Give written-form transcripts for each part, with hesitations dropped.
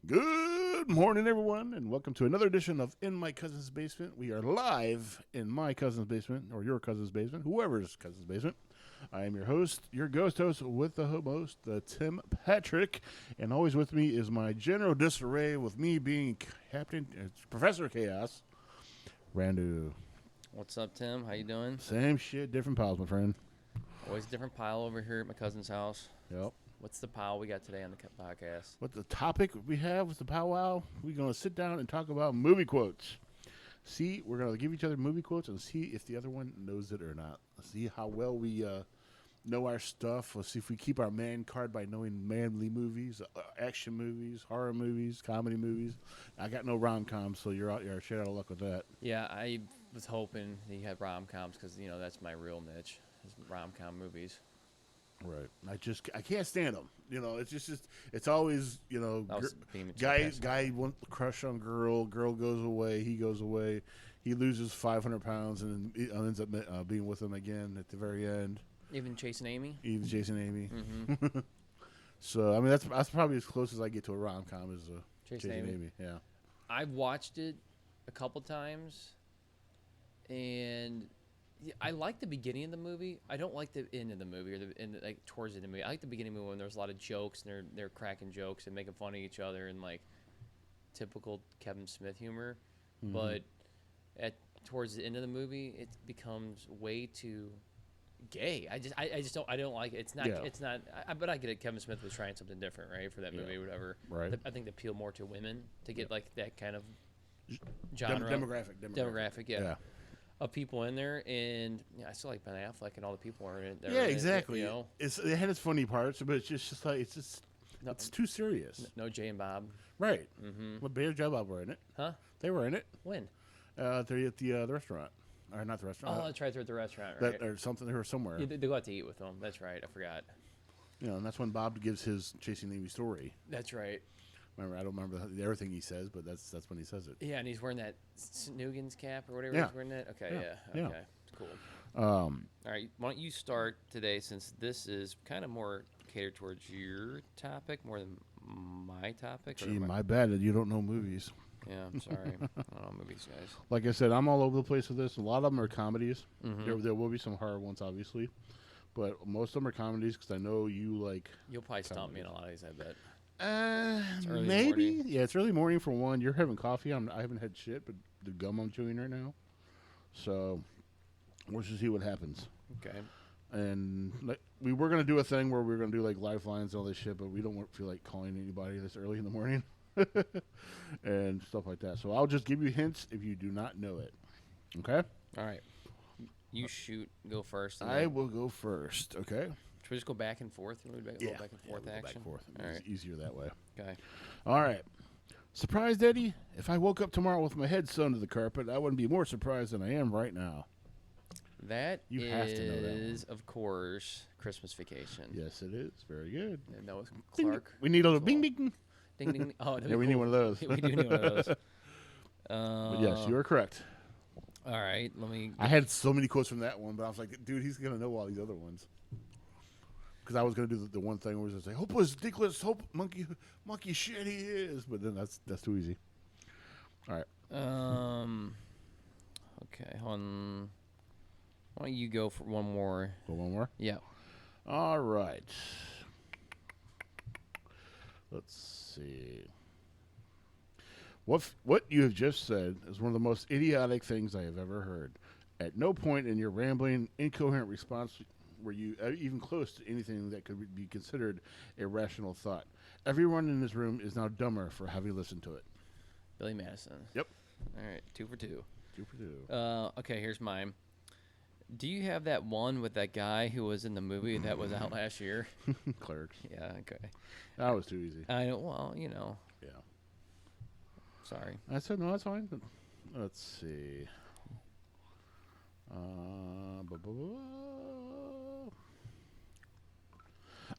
Good morning, everyone, and welcome to another edition of In My Cousin's Basement. We are live in my cousin's basement, or your cousin's basement, whoever's cousin's basement. I am your host, your ghost host with the host, Tim Patrick, and always with me is my general disarray, with me being Captain Professor Chaos, Randu. What's up, Tim? How you doing? Same shit, different piles, my friend. Always a different pile over here at my cousin's house. Yep. What's the pile we got today on the podcast? What the topic we have with the powwow? We're going to sit down and talk about movie quotes. See, we're going to give each other movie quotes and see if the other one knows it or not. See how well we know our stuff. Let's see if we keep our man card by knowing manly movies, action movies, horror movies, comedy movies. I got no rom-coms, so you're straight out of luck with that. Yeah, I was hoping that you had rom-coms because, that's my real niche, is rom-com movies. Right. I can't stand them. It's always, guy want crush on girl goes away, he goes away, he loses 500 pounds and ends up being with him again at the very end. Even Chasing Amy? Even Chasing Amy. Mm-hmm. So, I mean, that's probably as close as I get to a rom-com is Chasing Amy. Yeah. I've watched it a couple times, and I like the beginning of the movie. I don't like the end of the movie or towards the end of the movie. I like the beginning of the movie when there's a lot of jokes and they're cracking jokes and making fun of each other and like typical Kevin Smith humor. Mm-hmm. But towards the end of the movie, it becomes way too gay. I just don't like it. It's not. Yeah. It's not. But I get it. Kevin Smith was trying something different, right, for that movie or whatever. Right. I think they appeal more to women to get like that kind of genre demographic. Yeah. Of people in there, and I still like Ben Affleck and all the people are in it. Yeah, exactly. It had its funny parts, but it's too serious. No Jay and Bob. Right. Mm-hmm. Well, Bear Joe Bob were in it. Huh? They were in it. When? They're at the restaurant, or not the restaurant. Oh, that's right. They're at the restaurant, right? Or something. They were somewhere. Yeah, they go out to eat with them. That's right. I forgot. And that's when Bob gives his Chasing Amy story. That's right. Remember, I don't remember everything he says, but that's when he says it. Yeah, and he's wearing that Snoogans cap or whatever Yeah. he's wearing that. Okay, Yeah. Okay, cool. Um, All right, why don't you start today since this is kind of more catered towards your topic more than my topic? Gee, my bad that you don't know movies. Yeah, I'm sorry. I don't know movies, guys. Like I said, I'm all over the place with this. A lot of them are comedies. Mm-hmm. There will be some horror ones, obviously, but most of them are comedies because I know you like. You'll probably stump me in a lot of these, I bet. Maybe. Yeah, it's early morning for one. You're having coffee. I haven't had shit, but the gum I'm chewing right now. So we'll just see what happens. Okay. And we were gonna do a thing where we were gonna do like lifelines and all this shit, but we don't feel like calling anybody this early in the morning and stuff like that. So I'll just give you hints if you do not know it. Okay. All right. You go first. I will go first. Okay. Should we just go back and forth? Back and forth We'll action. go back and forth. All right. It's easier that way. Okay. All right. Surprised, Eddie? If I woke up tomorrow with my head sewn to the carpet, I wouldn't be more surprised than I am right now. That You have to know that one. is, of course, Christmas Vacation. Yes, it is. Very good. And that was Ding, Clark. we need a little bing, bing. Ding, ding, ding. Oh, Yeah, we need one of those. we do need one of those. But yes, you are correct. All right, let me. I had so many quotes from that one, but I was like, dude, he's going to know all these other ones. Because I was going to do the one thing where it was like, hope was dickless, hope monkey shit he is. But then that's too easy. All right. Okay, hold on. Why don't you go for one more? Go one more? Yeah. All right. Let's see. What you have just said is one of the most idiotic things I have ever heard. At no point in your rambling, incoherent response were you even close to anything that could be considered a rational thought. Everyone in this room is now dumber for having listened to it. Billy Madison. Yep. All right, 2 for 2. 2 for 2. Okay, here's mine. Do you have that one with that guy who was in the movie that was out last year? Clerks. Yeah, okay. That was too easy. I know, well, Yeah. Sorry. I said, no, that's fine. But let's see.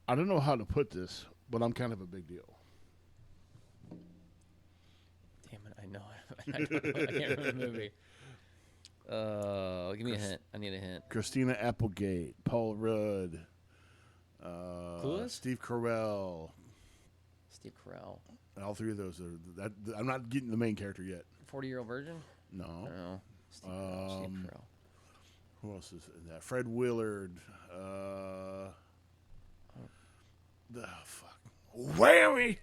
I don't know how to put this, but I'm kind of a big deal. Damn it, I know. I can't remember the movie. Give me a hint. I need a hint. Christina Applegate, Paul Rudd, Clueless? Steve Carell. Steve Carell. And all three of those are that. I'm not getting the main character yet. 40-Year-Old Virgin? No. No. Steve Carell. Steve Carell. Who else is in that? Fred Willard. The fuck. Whammy.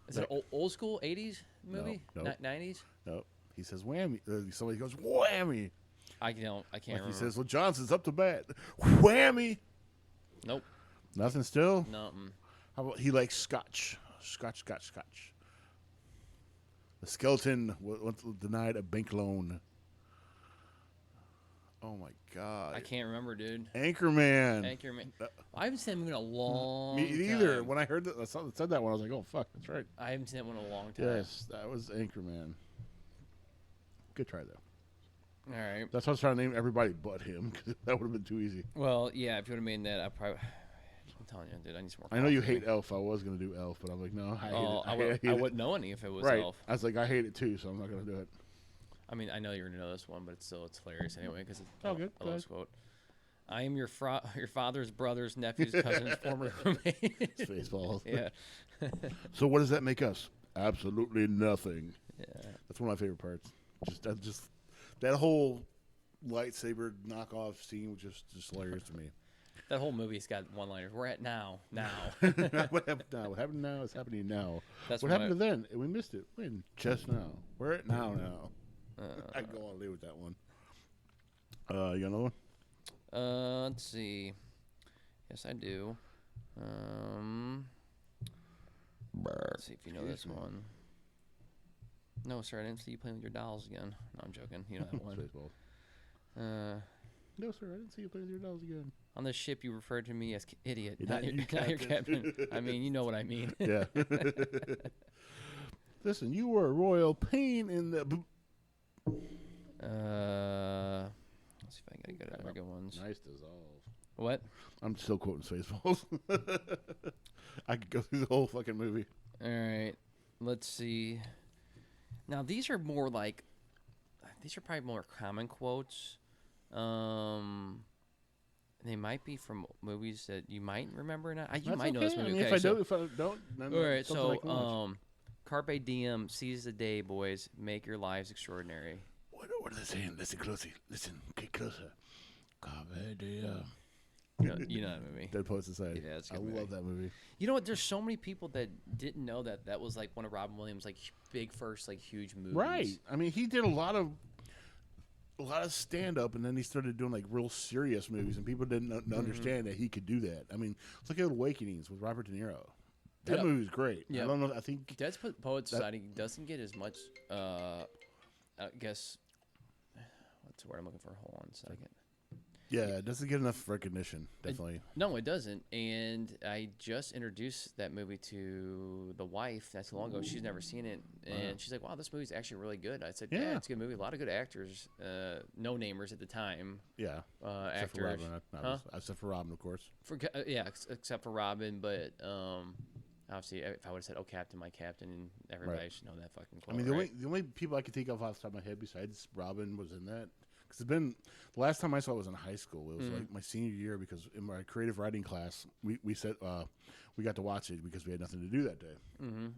Is it old school 80s movie? No. 90s? Nope. He says whammy. Somebody goes whammy. I can't Like remember. he says, well, Johnson's up to bat. Whammy. Nope. Nothing still? Nothing. How about he likes scotch? Scotch. The skeleton was denied a bank loan. Oh, my God. I can't remember, dude. Anchorman. Anchorman. I haven't seen that movie in a long Me either. time. When I heard that, I said that one, I was like, oh, fuck, that's right. I haven't seen that one in a long time. Yes, that was Anchorman. Good try, though. All right. That's why I was trying to name everybody but him, because that would have been too easy. Well, yeah, if you would have made that, I'm telling you, dude, I need some more I know you coffee. hate Elf. I was going to do Elf, but I'm like, no, I hate it. I hate it. wouldn't know any if it was Right. Elf. I was like, I hate it too, so I'm not going to do it. I mean, I know you're gonna know this one, but it's hilarious anyway because it's Oh, good. I Go love this quote. I am your father's brother's nephew's cousin's former roommate. Spaceballs. Yeah. So what does that make us? Absolutely nothing. Yeah. That's one of my favorite parts. Just that whole lightsaber knockoff scene was just hilarious to me. That whole movie's got one-liners. We're at now. What happened now? What happened now is happening now. That's what when happened to then? We missed it. When? Just now. We're at now. I can go all day with that one. You got another one? Let's see. Yes, I do. Let's see if you know this one. No, sir, I didn't see you playing with your dolls again. No, I'm joking. You know that one. Spaceballs. No, sir, I didn't see you playing with your dolls again. On this ship, you referred to me as idiot, You're not not your you captain. captain. I mean, you know what I mean. Yeah. Listen, you were a royal pain in the. Let's see if I can get other good ones. Nice dissolve. What? I'm still quoting Spaceballs. I could go through the whole fucking movie. All right. Let's see. Now these are more like, these are probably more common quotes. They might be from movies that you might remember. Not. You That's might know this okay. movie. I mean, Okay, if I don't, then all right. something I can watch. So, Carpe diem, seize the day, boys. Make your lives extraordinary. What are they saying? Listen closely. Listen, get closer. Carpe diem. You know that movie. Dead Poet Society. Yeah, it's a I good movie. love that movie. You know what? There's so many people that didn't know that was like one of Robin Williams' like big first like huge movies. Right. I mean, he did a lot of stand up, and then he started doing like real serious movies, and people didn't understand that he could do that. I mean, it's like Awakenings with Robert De Niro. That Yep. movie was great. Yep. I don't know. I think Dead Poet Society doesn't get as much. I guess what's the word I'm looking for? Hold on a second. yeah, it doesn't get enough recognition. Definitely. No, it doesn't. And I just introduced that movie to the wife not too long ago. She's never seen it, and she's like, "Wow, this movie's actually really good." I said, "Yeah, Yeah. it's a good movie. A lot of good actors, no namers at the time, Yeah. Except actors." for Robin. Except for Robin, of course. Except for Robin, but obviously, if I would have said, "Oh, Captain, my Captain," and everybody should know that fucking quote. I mean, right? the only people I could think of off the top of my head besides Robin was in that. Because it's been the last time I saw it was in high school. It was like my senior year because in my creative writing class we said we got to watch it because we had nothing to do that day. Mm-hmm.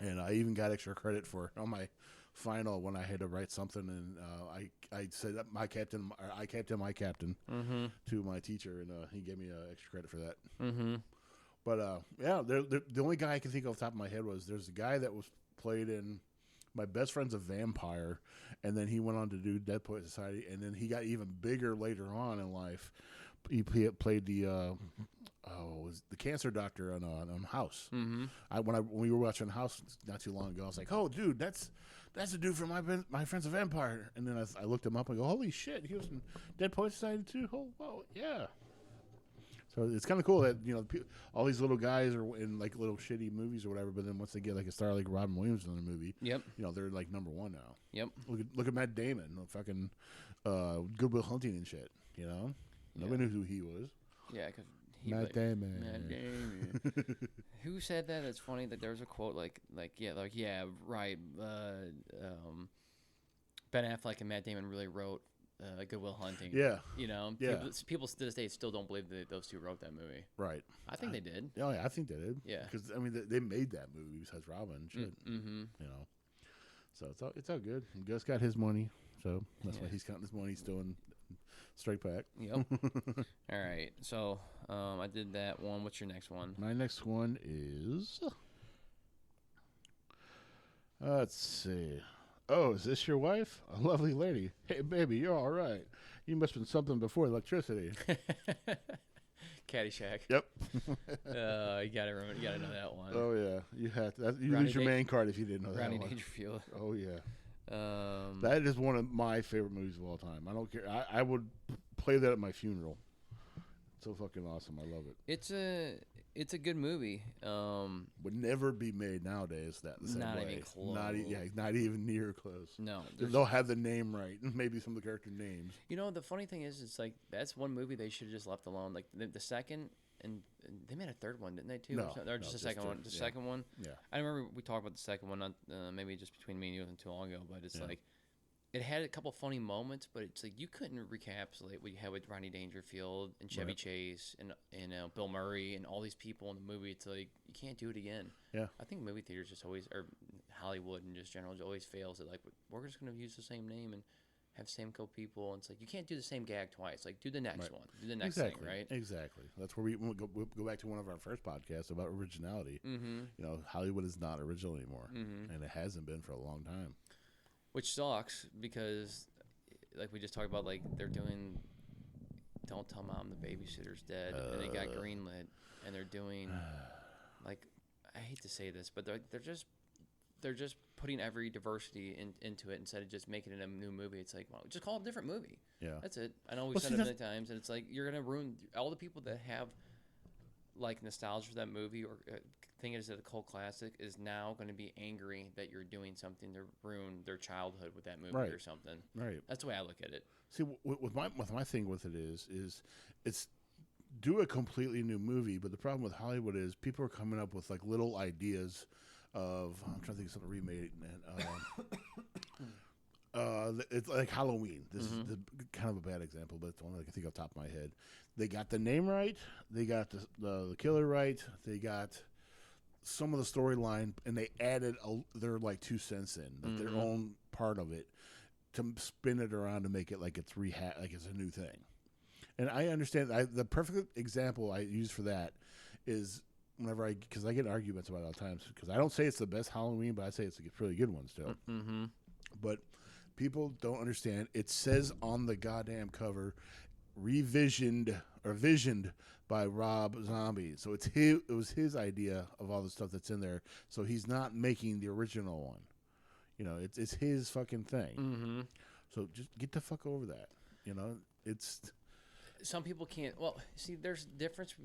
And I even got extra credit for on my final when I had to write something, and I said my captain, or I captain my captain to my teacher, and he gave me extra credit for that. Mm-hmm. But yeah, the only guy I can think of off the top of my head was there's a guy that was played in My Best Friend's a Vampire, and then he went on to do Dead Poet Society, and then he got even bigger later on in life. He played the cancer doctor on House. Mm-hmm. When we were watching House not too long ago, I was like, "Oh, dude, that's the dude from My Friend's a Vampire." And then I looked him up and go, "Holy shit, he was in Dead Poet Society too." Oh, wow, yeah. So it's kind of cool that all these little guys are in like little shitty movies or whatever, but then once they get like a star like Robin Williams in a movie, Yep. they're like number one now. Yep. Look at Matt Damon, fucking Good Will Hunting and shit. Nobody knew who he was. Yeah, because Matt Damon. Matt Damon. Who said that? It's funny that there's a quote right. Ben Affleck and Matt Damon really wrote Good Will Hunting. Yeah. You know, Yeah. people to this day still don't believe that those two wrote that movie. Right. I think they did. Oh yeah, I think they did. Yeah. Because I mean, they made that movie besides Robin. And shit. Mm-hmm. You know. So it's all good. And Gus got his money, so that's why Yeah. he's counting his money still in straight pack. Yep. All right. So I did that one. What's your next one? My next one is. Let's see. Oh, is this your wife? A lovely lady. Hey, baby, you're all right. You must have been something before electricity. Caddyshack. Yep. You gotta remember. You gotta know that one. Oh yeah, you had to. You Rodney lose your main card if you didn't know Rodney that one. Dangerfield. Oh yeah, Um, that is one of my favorite movies of all time. I don't care. I would play that at my funeral. It's so fucking awesome. I love it. it's a good movie. Would never be made nowadays. That the same Not way. even close. Not even near close. No, They'll have the name right, maybe some of the character names. you know the funny thing is, it's like that's one movie they should have just left alone. Like the second, and they made a third one, didn't they? Too, No, or something? Or just no, the just second the- one. The yeah. second one. Yeah. I remember we talked about the second one, not maybe just between me and you, wasn't too long ago. But it's Yeah. like it had a couple funny moments, but it's like you couldn't recapitulate what you had with Rodney Dangerfield and Chevy Right. Chase and Bill Murray and all these people in the movie. It's like you can't do it again. Yeah. I think movie theaters just always, or Hollywood in just general, just always fails at like we're just going to use the same name and have same people. And it's like you can't do the same gag twice. Like do the next Right. one, do the next Exactly. thing, right? Exactly. That's where we go back to one of our first podcasts about originality. Mm-hmm. You know, Hollywood is not original anymore, Mm-hmm. and it hasn't been for a long time. Which sucks because, like we just talked about, like they're doing "Don't Tell Mom the Babysitter's Dead," and they got greenlit, and they're doing like I hate to say this, but they're just putting every diversity into it instead of just making it a new movie. It's like, well, just call it a different movie. Yeah. That's it. I know we've Well, said see, it many that's- times, and it's like you're gonna ruin all the people that have like nostalgia for that movie or think it is a cult classic is now going to be angry that you're doing something to ruin their childhood with that movie Right. or something. Right. That's the way I look at it. See, with my thing with it is it's do a completely new movie, but the problem with Hollywood is people are coming up with like little ideas of I'm trying to think of something remade. It's like Halloween. This is kind of a bad example, but it's the one I can think off the top of my head. They got the name right. They got the killer right. They got some of the storyline, and they added their like 2 cents in, like their own part of it, to spin it around to make it like it's like it's a new thing. And I understand. The perfect example I use for that is whenever because I get arguments about it all the time because I don't say it's the best Halloween, but I say it's a really good one still. Mm-hmm. But people don't understand. It says on the goddamn cover, visioned by Rob Zombie. So it was his idea of all the stuff that's in there. So he's not making the original one. You know, it's his fucking thing. Mm-hmm. So just get the fuck over that. You know, it's Some people can't. Well, see, there's a difference.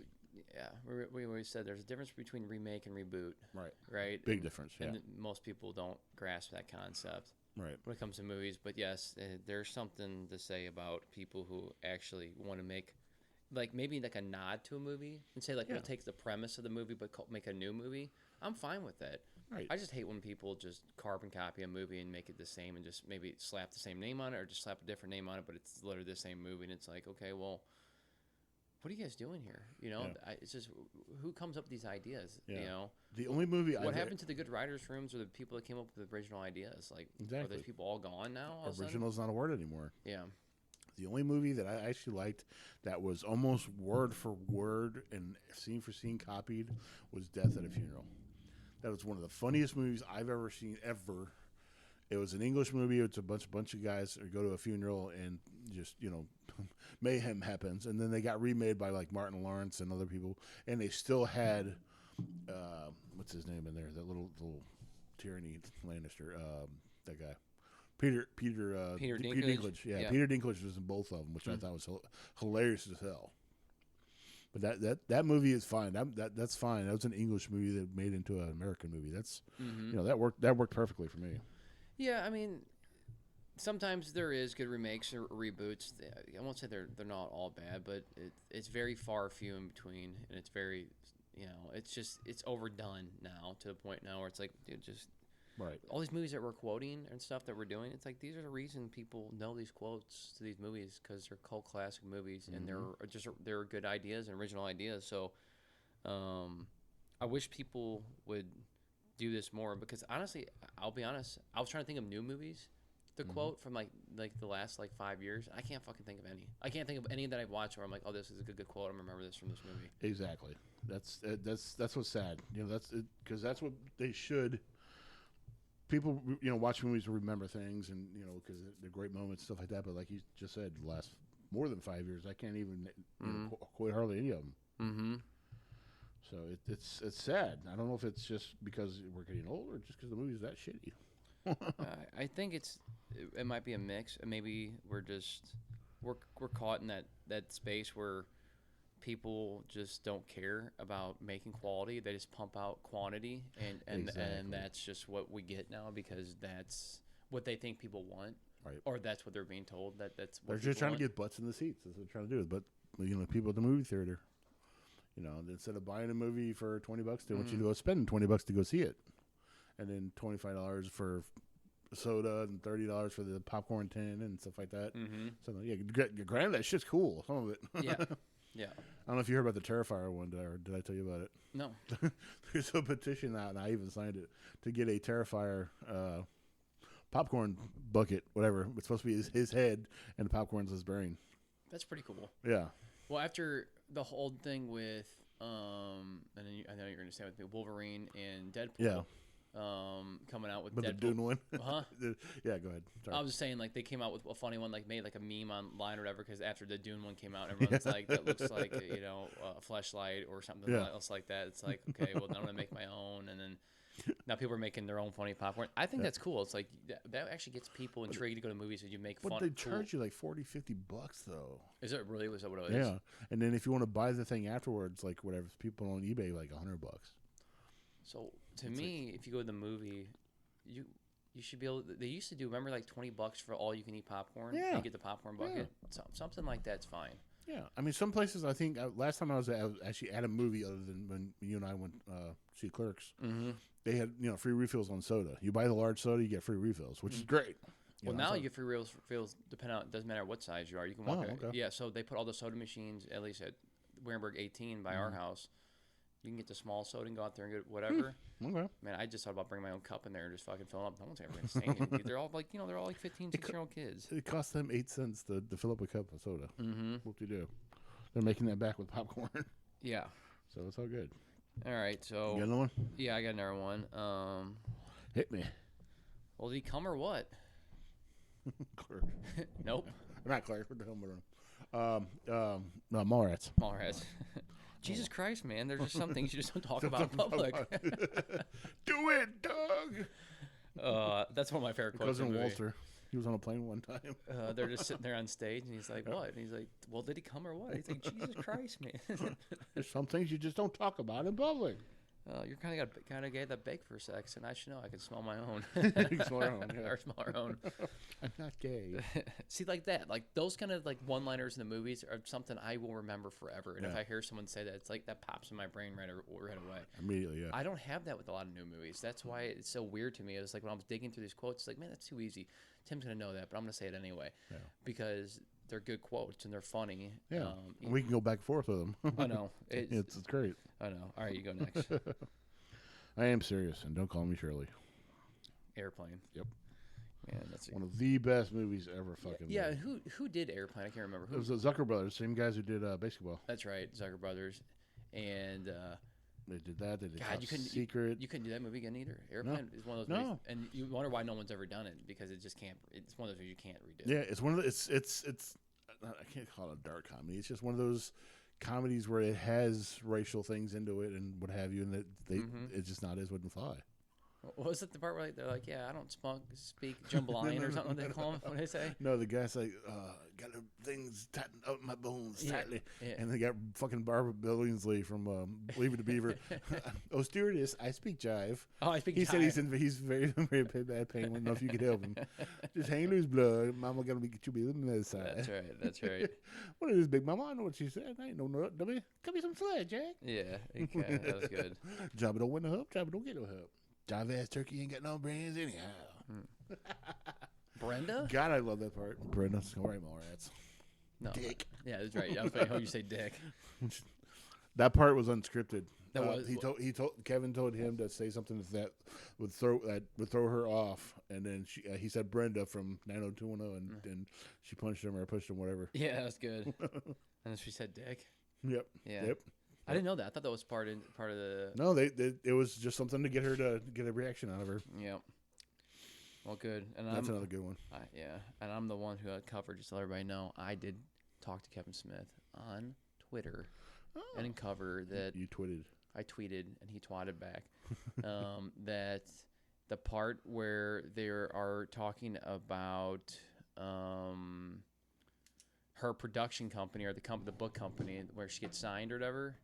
Yeah, we always said there's a difference between remake and reboot. right. Right. Big difference. Yeah. And most people don't grasp that concept Right. when it comes to movies. But yes, there's something to say about people who actually want to make, like maybe like a nod to a movie and say like, Yeah. we'll take the premise of the movie but make a new movie. I'm fine with that. Right. I just hate when people just carbon copy a movie and make it the same and just maybe slap the same name on it or just slap a different name on it, but it's literally the same movie. And it's like, okay, well, what are you guys doing here? You know, Yeah. it's just who comes up with these ideas? Yeah. You know, The only movie what happened to the good writers' rooms or the people that came up with the original ideas? Like, are Exactly. those people all gone now? all of a sudden? original is not a word anymore. Yeah. The only movie that I actually liked that was almost word for word and scene for scene copied was Death at a Funeral. That was one of the funniest movies I've ever seen ever. It was an English movie. It's a bunch of guys who go to a funeral and just, you know, mayhem happens. And then they got remade by like Martin Lawrence and other people. And they still had, what's his name in there? That little tyranny Lannister, that guy. Peter Dinklage. Yeah, Yeah. Peter Dinklage was in both of them, which I thought was hilarious as hell. But that movie is fine. That's fine. That was an English movie that made into an American movie. That's Mm-hmm. you know that worked perfectly for me. Yeah, I mean, sometimes there is good remakes or reboots. I won't say they're not all bad, but it's very far few in between, and it's very, you know, it's overdone now to the point now where it's like, dude, just Right. All these movies that we're quoting and stuff that we're doing, it's like these are the reason people know these quotes to these movies because they're cult classic movies and they're good ideas and original ideas. So, I wish people would do this more because honestly, I'll be honest, I was trying to think of new movies. The quote from like the last like 5 years, I can't fucking think of any. I can't think of any that I've watched where I'm like, oh, this is a good quote. I remember this from this movie. Exactly. That's what's sad. You know, because that's what they should. People, you know, watch movies to remember things, and you know, because they're great moments, stuff like that. But like you just said, the last more than 5 years, I can't even quote hardly any of them. Mm-hmm. So it's sad. I don't know if it's just because we're getting old or just because the movie's that shitty. I think it might be a mix. Maybe we're caught in that space where people just don't care about making quality. They just pump out quantity, and that's just what we get now because that's what they think people want, Right. or that's what they're being told that's what They're just trying want. to get butts in the seats. That's what they're trying to do. But you know, people at the movie theater, you know, instead of buying a movie for $20, they want you to go spend $20 to go see it, and then $25 for soda and $30 for the popcorn tin and stuff like that. Mm-hmm. So yeah, granted that shit's cool. Some of it. Yeah, yeah. I don't know if you heard about the Terrifier one. Did I tell you about it? No. There's a petition out, and I even signed it to get a Terrifier popcorn bucket, whatever. It's supposed to be his head, and the popcorn's his brain. That's pretty cool. Yeah. Well, after the whole thing with and then I know you're going to say with me, Wolverine and Deadpool. Yeah. Coming out with But Deadpool. the Dune one. Huh? Yeah, go ahead. Sorry. I was just saying, like, they came out with a funny one, like, made, like, a meme online or whatever, because after the Dune one came out, everyone's like, that looks like, you know, a flashlight or something else like that. It's like, okay, well, now I'm going to make my own, and then now people are making their own funny popcorn. I think that's cool. It's like, that actually gets people intrigued to go to movies if you make fun. But they charge you like $40-$50, though. Is it really? Was that what it is? Yeah. And then if you want to buy the thing afterwards, like whatever, people on eBay, like $100. So, to me, if you go to the movie, you should be able to, they used to do, remember, like $20 for all you can eat popcorn? Yeah. You get the popcorn bucket. So, something like that's fine. Yeah, I mean, some places. I think last time I was actually at a movie, other than when you and I went see Clerks. Mm-hmm. They had free refills on soda. You buy the large soda, you get free refills, which is great. Well, now you get free refills. Depending on, it doesn't matter what size you are. You can walk. okay. Yeah, so they put all the soda machines, at least at Warenberg 18 by our house. You can get the small soda and go out there and get whatever. Okay. Man, I just thought about bringing my own cup in there and just fucking filling up. No one's ever going to say anything. They're all like, they're all like 15, 16-year-old kids. It costs them 8 cents to fill up a cup of soda. Mm-hmm. What do you do? They're making that back with popcorn, Yeah. so it's all good. All right, so You got another one? yeah, I got another one. Hit me. Well, did he come or what? Clerk. Nope. Not Clerk. What the hell am I doing? No, Mallrats. Mallrats. Jesus Christ, man! There's just some things you just don't talk about in public. Do it, Doug. That's one of my favorite quotes. Cousin in the movie. Walter. He was on a plane one time. They're just sitting there on stage, and he's like, "What?" And he's like, "Well, did he come or what?" He's like, "Jesus Christ, man!" There's some things you just don't talk about in public. You're kind of guy that bake for sex, and I should know. I can smell my own. You smell our own, yeah. Or smell our own. I'm not gay. See, like that, like those kind of like one-liners in the movies are something I will remember forever. And if Yeah. I hear someone say that, it's like that pops in my brain right away. Immediately, yeah. I don't have that with a lot of new movies. That's why it's so weird to me. It's like when I was digging through these quotes, it's like, man, that's too easy. Tim's gonna know that, but I'm gonna say it anyway because they're good quotes and they're funny. Yeah. And we can go back and forth with them. I know. It's great. I know. All right, you go next. I am serious, and don't call me Shirley. Airplane. Yep. Man, that's One of the best movies ever fucking yeah. made. Who did Airplane? I can't remember. It was the Zucker brothers, same guys who did basketball. That's right, Zucker Brothers, and They did that. They did God, Top you couldn't Secret. You couldn't do that movie again either. Airplane is one of those No. movies, and you wonder why no one's ever done it because it just can't. It's one of those movies you can't redo. Yeah, it's one of the, it's I can't call it a dark comedy. It's just one of those comedies where it has racial things into it and what have you, and it's just not as wouldn't fly. What was it the part where they're like, "Yeah, I don't speak jambalaya or something"? What they call them? What do they say? No, the guy's like, got the things tightened up my bones tightly, yeah. and they got fucking Barbara Billingsley from Leave It to Beaver. Oh, stewardess, I speak jive. Oh, I speak. He jive. said he's very very bad pain. I don't know if you could help him. Just hang loose, blood. Mama gonna get you be on the other side. That's right. That's right. What is this, Big Mama? I know what she said. I ain't no nut, dummy. Cut me some slack, Jack. Yeah. Okay, that was good. Job don't win the hub. Job don't get no help. Chavez turkey ain't got no brains anyhow. Brenda? God, I love that part. Brenda, right, Mallrats. No. Dick. Yeah, that's right. I was like, how you say dick. That part was unscripted. That was- Kevin told him to say something that would throw her off, and then he said Brenda from 90210, and she punched him or pushed him, whatever. Yeah, that's good. And then she said dick. Yep. Yeah. Yep. I didn't know that. I thought that was part of the. No, it was just something to get her to get a reaction out of her. Yep. Well, good. And That's another good one. Yeah, and I'm the one who covered. Just to let everybody know, I did talk to Kevin Smith on Twitter, and uncover that You tweeted. I tweeted and he twatted back that the part where they are talking about her production company or the book company where she gets signed or whatever.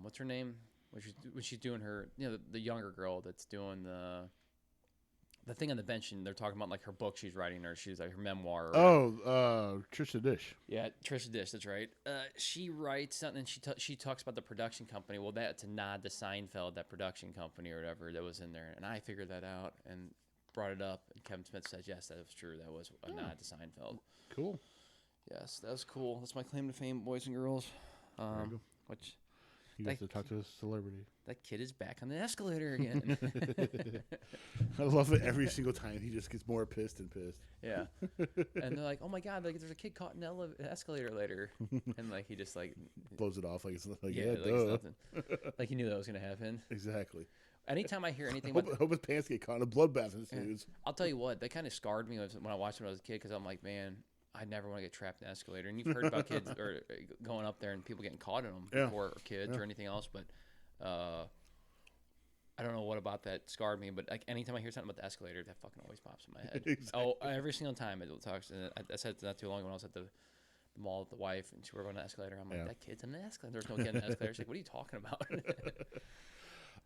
What's her name? When she's doing her, the younger girl that's doing the thing on the bench, and they're talking about like her book she's writing, or she's like her memoir. Trisha Dish. Yeah, Trisha Dish, that's right. She writes something, and she talks about the production company. Well, that's a nod to Seinfeld, that production company or whatever that was in there. And I figured that out and brought it up, and Kevin Smith said, yes, that was true. That was a nod to Seinfeld. Cool. Yes, that was cool. That's my claim to fame, boys and girls. Which You get to talk to a celebrity. that kid is back on the escalator again. I love it every single time. He just gets more pissed and pissed. Yeah, and they're like, "Oh my god, like there's a kid caught in an escalator later," and like he just like Blows it off like it's like, like yeah, it's duh. nothing. Like he knew that was gonna happen. Exactly. Anytime I hear anything Hope, about, hope his pants get caught in a bloodbath ensues. I'll tell you what, that kind of scarred me when I watched it when I was a kid, because I'm like, man, I never want to get trapped in an escalator. And you've heard about kids or going up there and people getting caught in them before, or kids or anything else, but I don't know what about that scarred me, but like anytime I hear something about the escalator, that fucking always pops in my head. Exactly. Oh, every single time it talks. And I said it not too long ago when I was at the mall with the wife, and she were on the escalator. I'm like, that kid's in the escalator. There's no kid in the escalator. She's like, what are you talking about?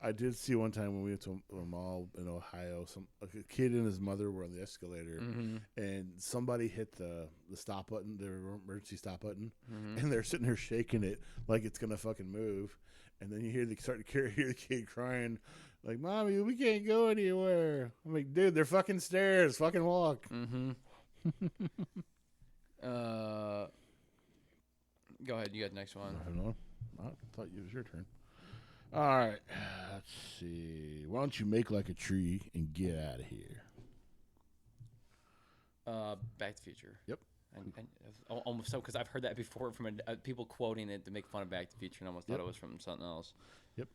I did see one time when we went to a mall in Ohio, a kid and his mother were on the escalator, and somebody hit the stop button, the emergency stop button, and they're sitting there shaking it like it's gonna fucking move, and then you hear the kid crying, like, "Mommy, we can't go anywhere." I'm like, "Dude, they're fucking stairs. Fucking walk." Go ahead. You got the next one. I don't know. I thought it was your turn. All right, let's see. Why don't you make like a tree and get out of here? Back to the Future. Yep. And almost so, because I've heard that before from people quoting it to make fun of Back to the Future, and I almost thought it was from something else. Yep.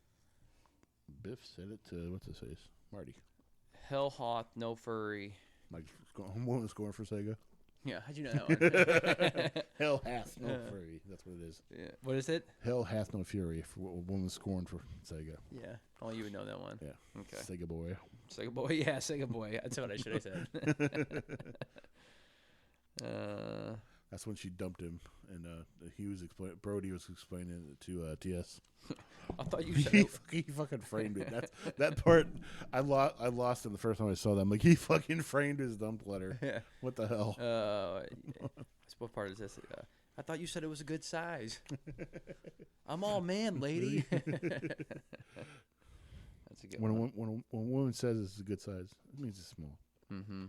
Biff said it to what's his face, Marty. Hell hath no fury. Like woman scoring for Sega. Yeah, how'd you know that one? Hell hath no fury. That's what it is. Yeah. What is it? Hell hath no fury for a woman scoring for Sega. Yeah. Oh, you would know that one. Yeah. Okay. Sega boy. Sega boy. Yeah, Sega boy. That's what I should have said. That's when she dumped him, and Brody was explaining it to TS. I thought you said he fucking framed it. That part I lost him the first time I saw that. I'm like, he fucking framed his dump letter. Yeah. What the hell? What part is this? I thought you said it was a good size. I'm all man, lady. That's a good one. When a woman says it's a good size, it means it's small. Mm-hmm.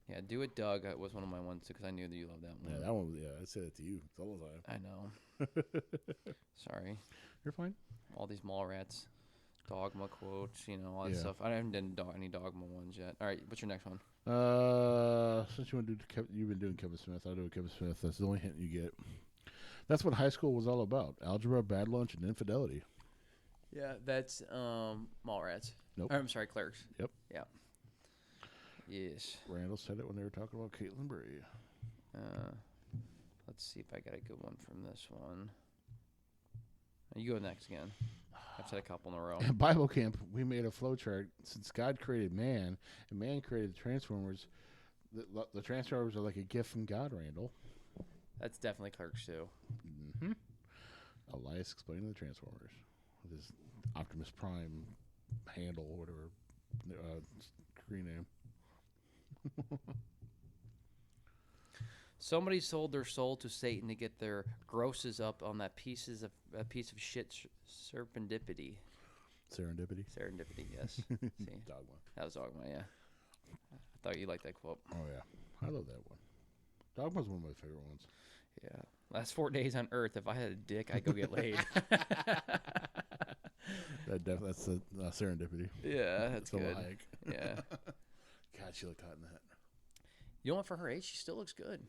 Yeah, Do It, Doug was one of my ones because I knew that you loved that one. Yeah, that one. Yeah, I said it to you all the time. I know. Sorry. You're fine. All these mall rats, dogma quotes, all that stuff. I haven't done any dogma ones yet. All right, what's your next one? Since you've been doing Kevin Smith, I'll do Kevin Smith. That's the only hint you get. That's what high school was all about: algebra, bad lunch, and infidelity. Yeah, that's mall rats. Nope. I'm sorry, Clerks. Yep. Yeah. Yes. Randall said it when they were talking about Caitlin Bray. Let's see if I got a good one from this one. You go next again. I've said a couple in a row. At Bible camp, we made a flow chart. Since God created man, and man created the Transformers, the Transformers are like a gift from God, Randall. That's definitely Clerks too. Mm-hmm. Elias explaining the Transformers with his Optimus Prime handle, or whatever screen name. Somebody sold their soul to Satan to get their grosses up on that piece of shit serendipity. Serendipity. Serendipity, yes. See, Dogma. that was Dogma, yeah. I thought you liked that quote. Oh yeah, I love that one. Dogma's one of my favorite ones. Yeah. Last 4 days on Earth, if I had a dick, I'd go get laid. That's Serendipity. Yeah, that's Selma good. Hayek. Yeah. God, she looked hot in that. You know what? For her age, she still looks good.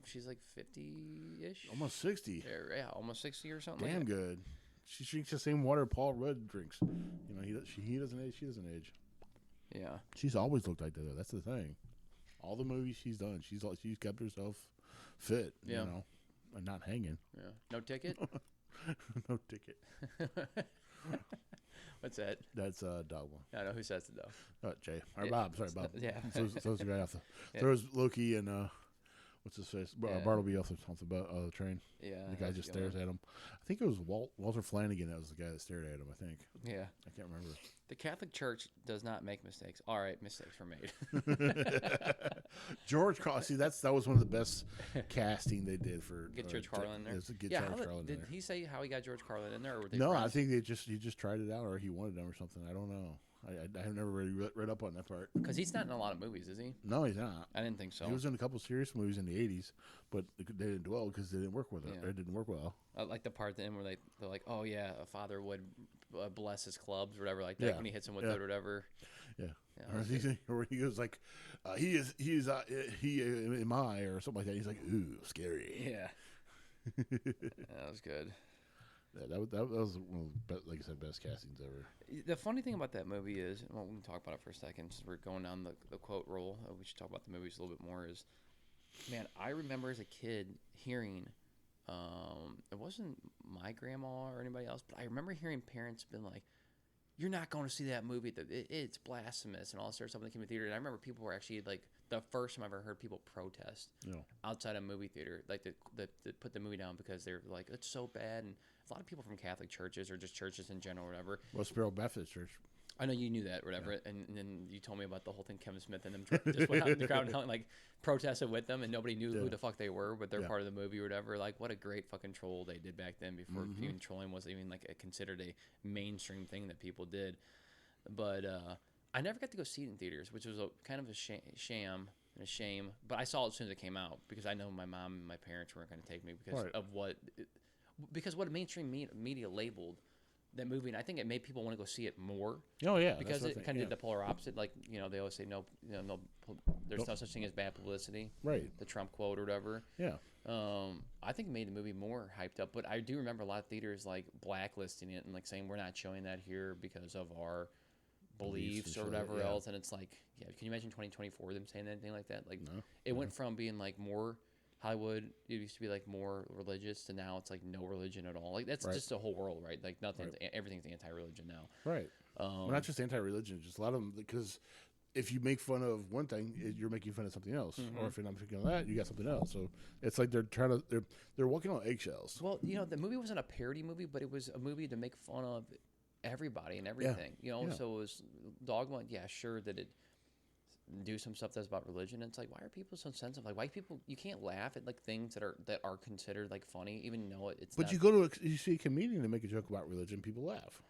She's like 50-ish. Almost 60. Yeah, almost 60 or something. Damn like that. good. She drinks the same water Paul Rudd drinks. You know, he doesn't age. She doesn't age. Yeah. She's always looked like that, though. That's the thing. All the movies she's done, she's kept herself fit. Yeah. You know, and not hanging. Yeah. No ticket? No ticket. What's that? That's Dogma. I don't know who says it, though. Jay. Or Yeah. Bob. Sorry, Bob. Yeah. Throws the guy off the. Yeah. Throws Loki and what's his face? Yeah. Bartleby off the train. Yeah. The guy just stares at him. I think it was Walter Flanagan. That was the guy that stared at him. I think. Yeah. I can't remember. The Catholic Church does not make mistakes. All right, mistakes were made. George Carlin. See, that was one of the best casting they did for Get George Carlin in there. Get Yeah. George Carlin in Did there. he say how he got George Carlin in there, or were they No, I friends? think he just tried it out, or he wanted them or something. I don't know. I have never really read up on that part. Because he's not in a lot of movies, is he? No, he's not. I didn't think so. He was in a couple serious movies in the '80s, but they didn't do well because they didn't work with it. Yeah. It didn't work well. I like the part at the end where they're like, oh yeah, a father would bless his clubs or whatever like that Yeah. when he hits him with Yeah. it or whatever. Yeah. Yeah, Or he goes like, he am I or something like that. He's like, ooh, scary. Yeah. That was good. Yeah, that was one of the like I said, best castings ever. The funny thing about that movie is, well, we can talk about it for a second since we're going down the quote roll. We should talk about the movies a little bit more. Is, man, I remember as a kid hearing, it wasn't my grandma or anybody else, but I remember hearing parents been like, "You're not going to see that movie. It's blasphemous," and all this sort of stuff in the community theater. And I remember people were actually like, the first time I ever heard people protest outside a movie theater, like they put the movie down because they're like, it's so bad. And a lot of people from Catholic churches or just churches in general or whatever. Well, Sparrow Baptist Church. I know you knew that or whatever. And then you told me about the whole thing, Kevin Smith and them just went out in the crowd and like protested with them, and nobody knew who the fuck they were, but they're part of the movie or whatever. Like, what a great fucking troll they did back then before even trolling was even like considered a mainstream thing that people did. But I never got to go see it in theaters, which was kind of a sham and a shame. But I saw it as soon as it came out because I know my mom and my parents weren't going to take me because of what mainstream media labeled that movie, and I think it made people want to go see it more. Oh yeah, because it kind of did the polar opposite. Like, they always say no, there's no such thing as bad publicity. Right. The Trump quote or whatever. Yeah. I think it made the movie more hyped up. But I do remember a lot of theaters like blacklisting it and like saying we're not showing that here because of our beliefs or whatever else. And it's like, yeah, can you imagine 2024 them saying anything like that? Like, it went from being like more Hollywood, it used to be like more religious, to now it's like no religion at all. Like, that's just the whole world, right? Like, everything's anti-religion now. Right. Well, not just anti-religion, just a lot of them, because if you make fun of one thing, you're making fun of something else. Or if you're not making fun of that, you got something else. So it's like they're walking on eggshells. Well, the movie wasn't a parody movie, but it was a movie to make fun of everybody and everything. So it was Dogma. Yeah, sure that it do some stuff that's about religion. And it's like, why are people so sensitive? Like, why people, you can't laugh at like things that are considered like funny, even though it's. But not, you see a comedian to make a joke about religion, people laugh.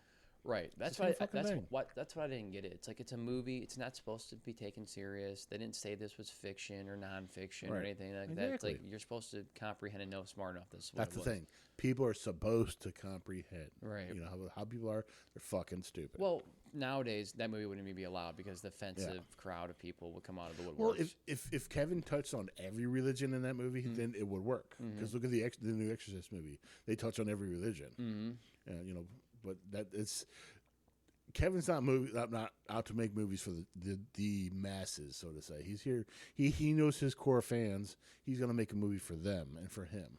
Right. That's what I didn't get it. It's like, it's a movie. It's not supposed to be taken serious. They didn't say this was fiction or nonfiction or anything like that. It's like, you're supposed to comprehend and know smart enough. That's the thing. People are supposed to comprehend. Right. You know how people are. They're fucking stupid. Well, nowadays that movie wouldn't even be allowed because the offensive crowd of people would come out of the woodworks. Well, if Kevin touched on every religion in that movie, then it would work. Because look at the new Exorcist movie; they touch on every religion. But Kevin's not out to make movies for the masses, so to say. He's here. He knows his core fans. He's going to make a movie for them and for him,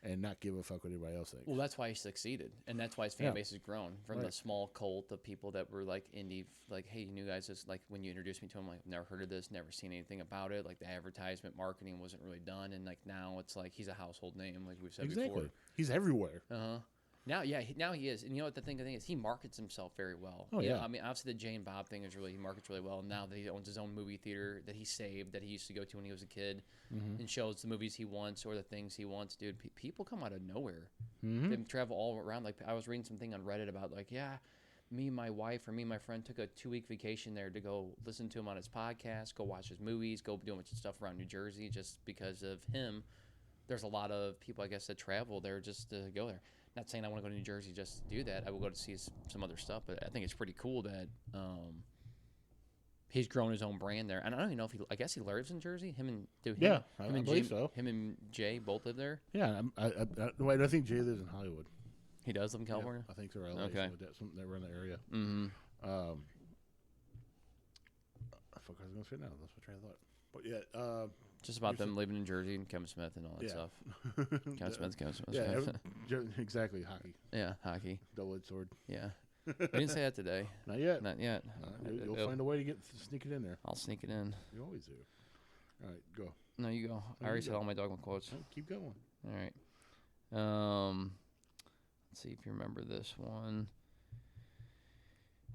and not give a fuck what anybody else thinks. Well, that's why he succeeded, and that's why his fan base has grown from the small cult of people that were like indie, like, hey, you guys, just like when you introduced me to him, like, never heard of this, never seen anything about it. Like, the advertisement marketing wasn't really done, and like now it's like he's a household name, like we've said before. He's everywhere. Now he is. And you know what the thing is? He markets himself very well. Oh, yeah. I mean, obviously the Jane Bob thing he markets really well. Now that he owns his own movie theater that he saved, that he used to go to when he was a kid, and shows the movies he wants or the things he wants, dude, people come out of nowhere. They travel all around. Like, I was reading something on Reddit about, like, yeah, me and my wife or me and my friend took a 2-week vacation there to go listen to him on his podcast, go watch his movies, go do a bunch of stuff around New Jersey just because of him. There's a lot of people, I guess, that travel there just to go there. Not saying I want to go to New Jersey just to do that. I will go to see some other stuff, but I think it's pretty cool that he's grown his own brand there. And I don't even know if I guess he lives in Jersey. Yeah, I believe so. Him and Jay both live there. Yeah, I think Jay lives in Hollywood. He does live in California? Yeah, I think so. LA, Okay. Something they were in the area. Mm-hmm. I forgot what I was going to say now. That's my train of thought. But yeah. Just about them living in Jersey and Kevin Smith and all that stuff. Kevin Smith. Yeah, exactly. Hockey. Yeah, hockey. Double-edged sword. Yeah. We didn't say that today. Not yet. Not yet. You'll find a way to sneak it in there. I'll sneak it in. You always do. All right, go. No, you go. I already said all my dogma quotes. Oh, keep going. All right. Let's see if you remember this one.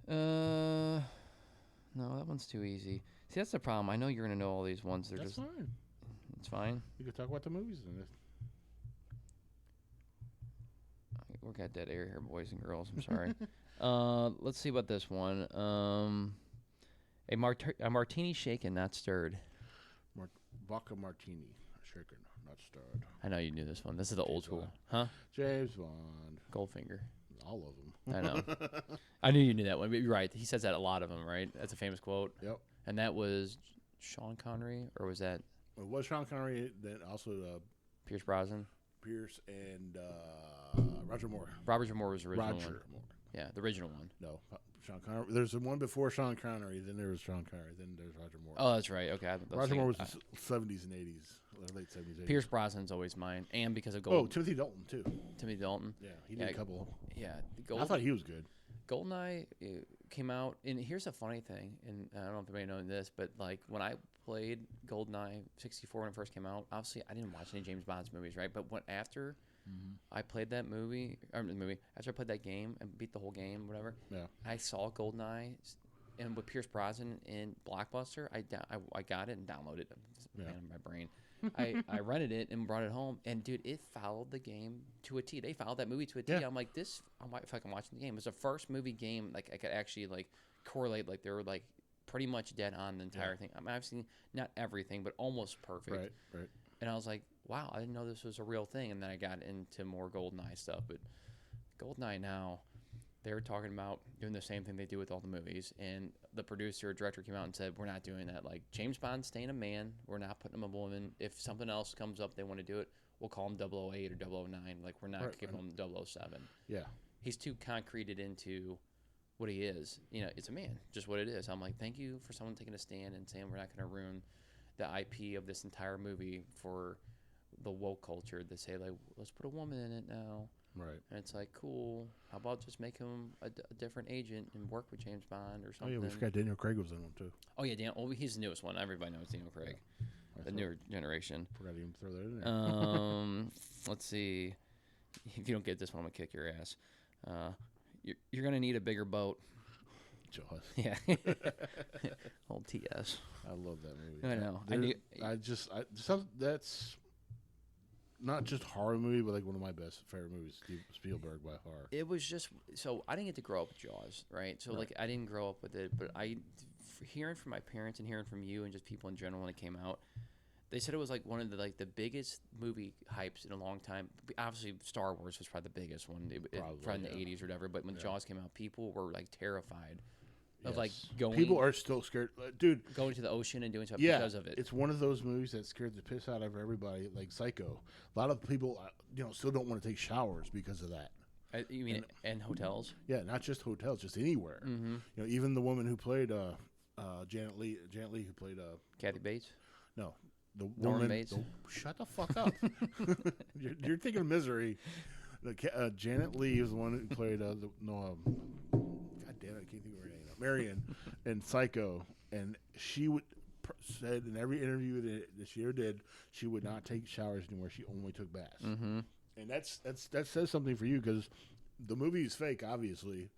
No, that one's too easy. See, that's the problem. I know you're gonna know all these ones. That's fine. It's fine. You can talk about the movies then. We got dead air here, boys and girls. I'm sorry. Let's see about this one. A martini shaken, not stirred. Vodka martini, shaken, not stirred. I know you knew this one. This is the old school, huh? James Bond. Goldfinger. All of them. I know. I knew you knew that one. But you're right. He says that a lot of them, right? That's a famous quote. Yep. And that was Sean Connery, or was that? It was Sean Connery. Then also Pierce Brosnan. Pierce and Roger Moore. Roger Moore was the original one. Roger Moore. Yeah, the original one. No, Sean Connery. There's the one before Sean Connery. Then there was Sean Connery. Then there's Roger Moore. Oh, that's right. Okay. Roger Moore was the 70s and 80s, late 70s. 80s. Pierce Brosnan's always mine, and because of Gold. Oh, Timothy Dalton too. Timothy Dalton. Yeah, he did a couple. Yeah, I thought he was good. GoldenEye came out, and here's a funny thing, and I don't know if anybody knows this, but like when I played GoldenEye 64 when it first came out, obviously I didn't watch any James Bond's movies, right? But after I played that after I played that game and beat the whole game, whatever, I saw GoldenEye, and with Pierce Brosnan in Blockbuster, I got it and downloaded it. Man, in my brain. I rented it and brought it home, and dude, it followed the game to a T. They followed that movie to a T. I'm like, I'm fucking watching the game. It was the first movie game like I could actually like correlate, like they were like pretty much dead on the entire thing. I mean, I've seen not everything, but almost perfect. Right. And I was like, wow, I didn't know this was a real thing. And then I got into more GoldenEye stuff. But GoldenEye now, they were talking about doing the same thing they do with all the movies. And the producer or director came out and said, we're not doing that. Like, James Bond's staying a man. We're not putting him a woman. If something else comes up, they want to do it, we'll call him 008 or 009. Like, we're not giving him 007. Yeah. He's too concreted into what he is. You know, it's a man, just what it is. I'm like, thank you for someone taking a stand and saying we're not going to ruin the IP of this entire movie for the woke culture that say, like, let's put a woman in it now. Right. And it's like, cool. How about just make him a different agent and work with James Bond or something? Oh, yeah, we forgot Daniel Craig was in one, too. Oh, yeah, he's the newest one. Everybody knows Daniel Craig, the newer generation. Forgot to even throw that in there. Let's see. If you don't get this one, I'm going to kick your ass. You're going to need a bigger boat. Jaws. Yeah. Old TS. I love that movie. I know. That's not just horror movie, but like one of my favorite movies, Spielberg by far. It was just so I didn't get to grow up with Jaws, right? So like I didn't grow up with it, but hearing from my parents and hearing from you and just people in general when it came out, they said it was like one of the biggest movie hypes in a long time. Obviously, Star Wars was probably the biggest one from the 80s or whatever. But when Jaws came out, people were like terrified of like going. People are still scared, dude. Going to the ocean and doing stuff because of it. It's one of those movies that scared the piss out of everybody, like Psycho. A lot of people, still don't want to take showers because of that. You mean and hotels? Yeah, not just hotels, just anywhere. Mm-hmm. Even the woman who played Janet Leigh, who played Kathy Bates. No, the Norman woman. Bates. Shut the fuck up. you're thinking of Misery. Janet Leigh was the one who played God damn it, I can't think of her name. Marion in Psycho, and she said in every interview that she ever did, she would not take showers anymore. She only took baths, and that says something for you because the movie is fake, obviously,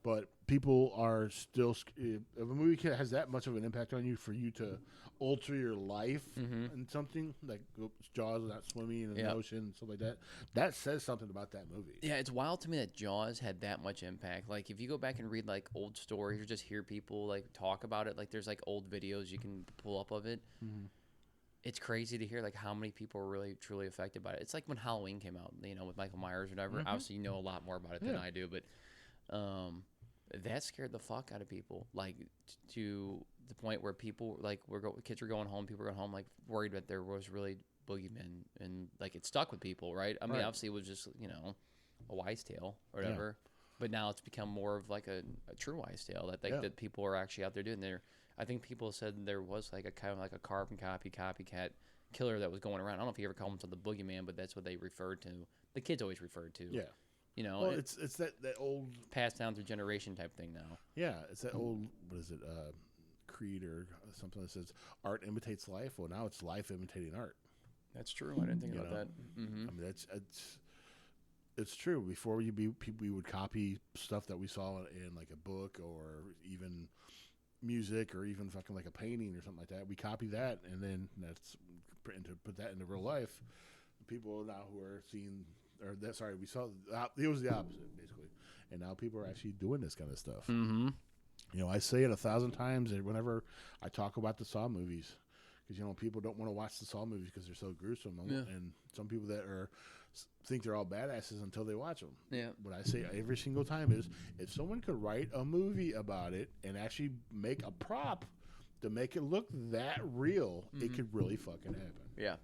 But people are still if a movie has that much of an impact on you for you to alter your life in something like Jaws without swimming in the ocean and stuff like that. That says something about that movie. Yeah, it's wild to me that Jaws had that much impact. Like, if you go back and read like old stories or just hear people like talk about it, like there's like old videos you can pull up of it. It's crazy to hear like how many people were really truly affected by it. It's like when Halloween came out, you know, with Michael Myers or whatever. Obviously, you know a lot more about it than I do, but that scared the fuck out of people. Like to the point where people like kids were going home, people were going home like worried that there was really boogeymen, and like it stuck with people, right? I mean, obviously it was just, you know, a wise tale or whatever. But now it's become more of like a true wise tale that that people are actually out there doing. I think people said there was like a kind of like a carbon copycat killer that was going around. I don't know if you ever called him the boogeyman, but that's what they referred to. The kids always referred to. Yeah. You know, well, it's that old passed down through generation type thing now. Yeah, it's that old, what is it, creed or something that says art imitates life. Well, now it's life imitating art. That's true. I didn't think about that. I mean, it's true. Before we would copy stuff that we saw in like a book or even music or even fucking like a painting or something like that. We copy that, and then put that into real life. People now who are seeing, we saw it was the opposite basically, and now people are actually doing this kind of stuff. You know, I say it 1,000 times whenever I talk about the Saw movies, because you know people don't want to watch the Saw movies because they're so gruesome, and some people that think they're all badasses until they watch them. Yeah. What I say every single time is, if someone could write a movie about it and actually make a prop to make it look that real, it could really fucking happen. Yeah.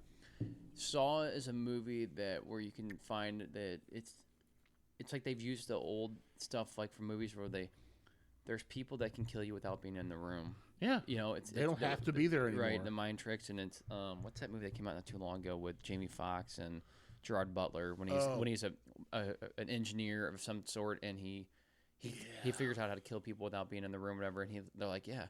Saw is a movie where you can find that it's like they've used the old stuff like from movies where there's people that can kill you without being in the room. Yeah, you know, they don't have to be there anymore. Right, the mind tricks, and it's what's that movie that came out not too long ago with Jamie Foxx and Gerard Butler when he's an engineer of some sort, and he figures out how to kill people without being in the room, or whatever, and they're like, yeah,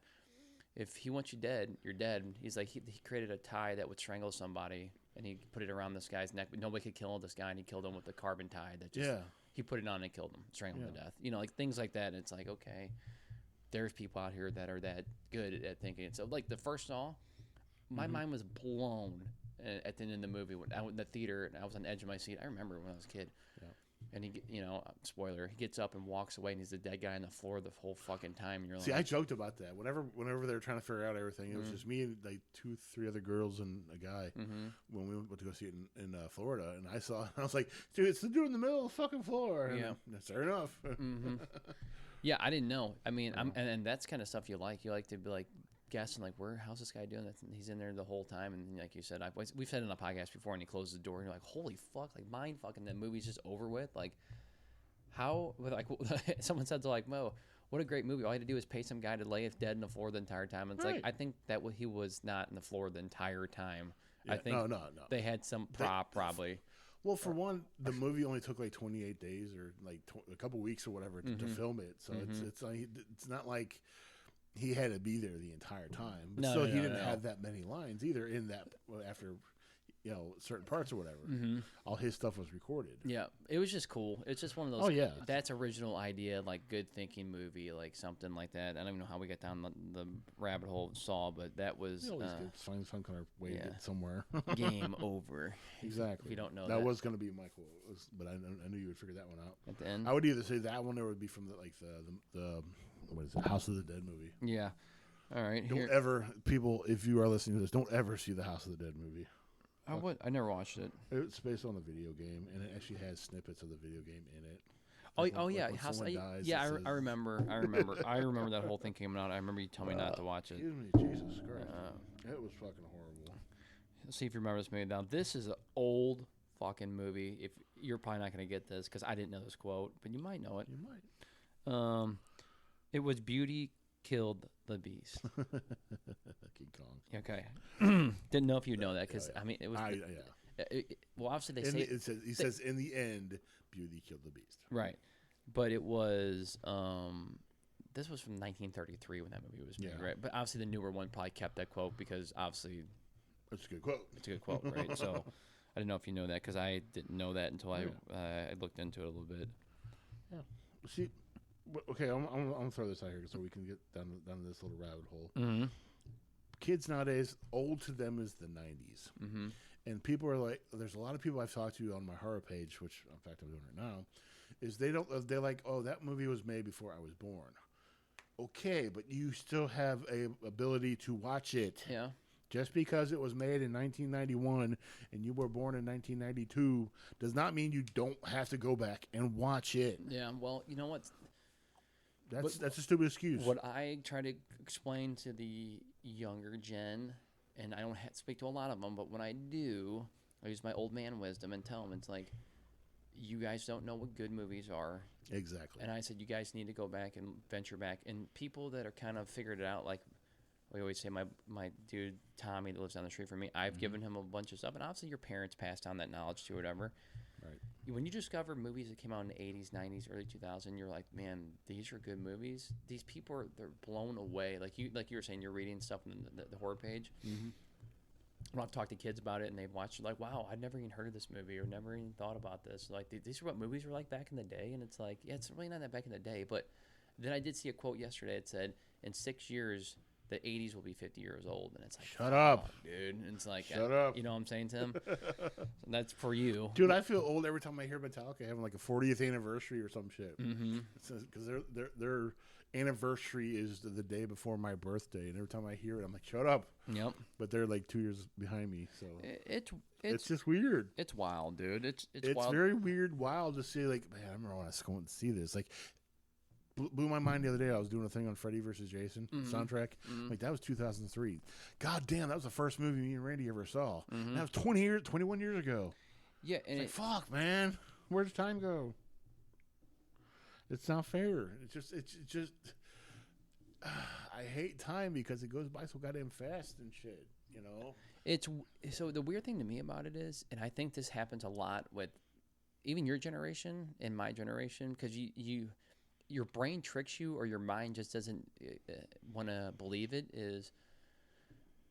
if he wants you dead, you're dead. He's like, he created a tie that would strangle somebody, and he put it around this guy's neck, but nobody could kill this guy, and he killed him with the carbon tie that just he put it on and killed him, strangled him to death. You know, like things like that. And it's like, okay, there's people out here that are that good at thinking. So like the first Saw, my mind was blown at the end of the movie when I was in the theater and I was on the edge of my seat. I remember when I was a kid. Yeah. And he, you know, spoiler, he gets up and walks away, and he's the dead guy on the floor the whole fucking time. And you're See, like, I joked about that. Whenever they were trying to figure out everything, it was just me and like 2-3 other girls and a guy when we went to go see it in Florida. And I was like, dude, it's the dude in the middle of the fucking floor. And fair enough. Yeah, I didn't know. I mean, and that's kind of stuff you like. You like to be like guessing, like, how's this guy doing? He's in there the whole time, and like you said, we've said it in a podcast before, and he closes the door, and you're like, holy fuck, like mind fucking, that movie's just over with. Like, how? Like, someone said to like Mo, what a great movie. All you had to do is pay some guy to lay dead in the floor the entire time. And it's like, I think that he was not in the floor the entire time. Yeah, I think no. They had some prop probably. Well, for one, the movie only took like 28 days or like a couple weeks or whatever to film it. So it's not like he had to be there the entire time. But still, he didn't have that many lines either in that after, you know, certain parts or whatever. All his stuff was recorded. Yeah, it was just cool. It's just one of those. Oh yeah, that's original idea, like good thinking movie, like something like that. I don't even know how we got down the rabbit hole of Saw, but that was. Find some kind of way to get somewhere. Game over. Exactly. If you don't know that was going to be Michael, but I knew you would figure that one out. At the end, I would either say that one or it would be from the what is it, House of the Dead movie. Yeah. All right. Don't ever, people, if you are listening to this, don't ever see the House of the Dead movie. I never watched it. It's based on the video game, and it actually has snippets of the video game in it. Yeah, House. I remember. I remember that whole thing came out. I remember you telling me not to watch it. Excuse me, Jesus Christ! It was fucking horrible. Let's see if you remember this movie. Now, this is an old fucking movie. If you're probably not going to get this because I didn't know this quote, but you might know it. You might. It was Beauty Killed the Beast. King Kong. Okay. Didn't know if you know that because I mean it was. Well, obviously they say he says in the end, Beauty killed the Beast. Right, but it was this was from 1933 when that movie was made, right? But obviously the newer one probably kept that quote because obviously it's a good quote. It's a good quote, right? So I didn't know if you know that because I didn't know that until I looked into it a little bit. Yeah. See, Okay, I'm gonna throw this out here so we can get down this little rabbit hole. Mm-hmm. Kids nowadays, old to them is the '90s, Mm-hmm. and people are like, there's a lot of people I've talked to on my horror page, which in fact I'm doing right now, is they're like, oh, that movie was made before I was born. Okay, but you still have a ability to watch it. Yeah. Just because it was made in 1991 and you were born in 1992 does not mean you don't have to go back and watch it. Yeah. Well, you know what? That's a stupid excuse. What I try to explain to the younger gen, and I don't speak to a lot of them, but when I do, I use my old man wisdom and tell them it's like, you guys don't know what good movies are. Exactly. And I said, you guys need to go back and venture back. And people that are kind of figured it out, like we always say, my dude Tommy that lives down the street from me, I've given him a bunch of stuff. And obviously your parents passed on that knowledge to whatever. Right. When you discover movies that came out in the 80s, 90s, early 2000s, you're like, man, these are good movies. These people they're blown away. Like you were saying, you're reading stuff on the horror page. Mm-hmm. When I've talked to kids about it and they've watched it, like, wow, I'd never even heard of this movie or never even thought about this. Like, these are what movies were like back in the day. And it's like, yeah, it's really not that back in the day. But then I did see a quote yesterday. It said, in 6 years, the 80s will be 50 years old. And it's like, Shut up, dude. And it's like, Shut up. You know what I'm saying, Tim? So that's for you. Dude, I feel old every time I hear Metallica having like a 40th anniversary or some shit. Mm-hmm. Because their anniversary is the day before my birthday, and every time I hear it, I'm like, shut up. Yep. But they're like 2 years behind me, so It's just weird. It's wild, dude. It's It's wild. very weird, wild to see. Like, man, I remember when I was going to see this. Like, blew my mind the other day. I was doing a thing on Freddy vs. Jason soundtrack. Like, that was 2003. God damn, that was the first movie me and Randy ever saw. And that was 21 years ago. Yeah, and It's like, fuck, man. Where's time go? It's not fair. It's just. I hate time because it goes by so goddamn fast and shit. You know. it's so the weird thing to me about it is, and I think this happens a lot with even your generation and my generation, because your brain tricks you or your mind just doesn't want to believe it. Is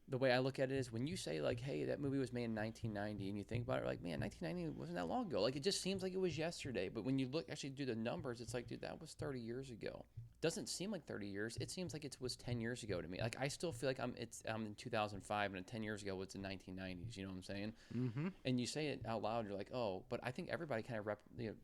the way I look at it is when you say like, hey, that movie was made in 1990, and you think about it, like, man, 1990 wasn't that long ago. Like, it just seems like it was yesterday. But when you actually do the numbers, it's like, dude, that was 30 years ago. Doesn't seem like 30 years. It seems like it was 10 years ago to me. Like, I still feel like I'm in 2005, and 10 years ago was the 1990s. You know what I'm saying? Mm-hmm. And you say it out loud, you're like, oh, but I think everybody kind of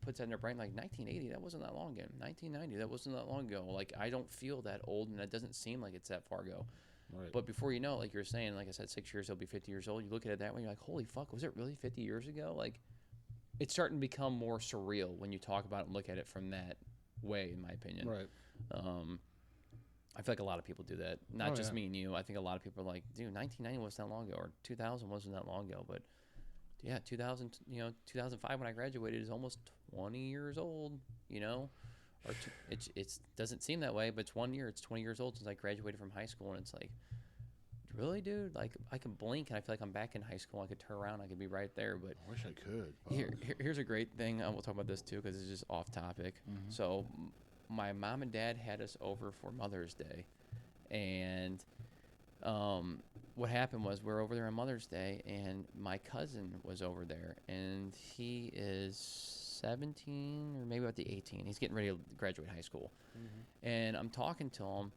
puts that in their brain, like 1980, that wasn't that long ago. 1990, that wasn't that long ago. Like, I don't feel that old, and it doesn't seem like it's that far ago. Right. But before you know, like you're saying, like I said, 6 years, they'll be 50 years old. You look at it that way, you're like, holy fuck, was it really 50 years ago? Like, it's starting to become more surreal when you talk about it and look at it from that way, in my opinion. Right. I feel like a lot of people do that. Not just yeah. me and you. I think a lot of people are like, dude, 1990 wasn't that long ago, or 2000 wasn't that long ago. But yeah, 2005 when I graduated is almost 20 years old, you know? Or it doesn't seem that way, but it's 1 year. It's 20 years old since I graduated from high school, and it's like, really, dude? Like, I can blink, and I feel like I'm back in high school. I could turn around, I could be right there. But I wish I could. here's a great thing. We'll talk about this too because it's just off topic. Mm-hmm. So, my mom and dad had us over for Mother's Day, and what happened was we're over there on Mother's Day, and my cousin was over there, and he is 17 or maybe about the 18. He's getting ready to graduate high school. And I'm talking to him,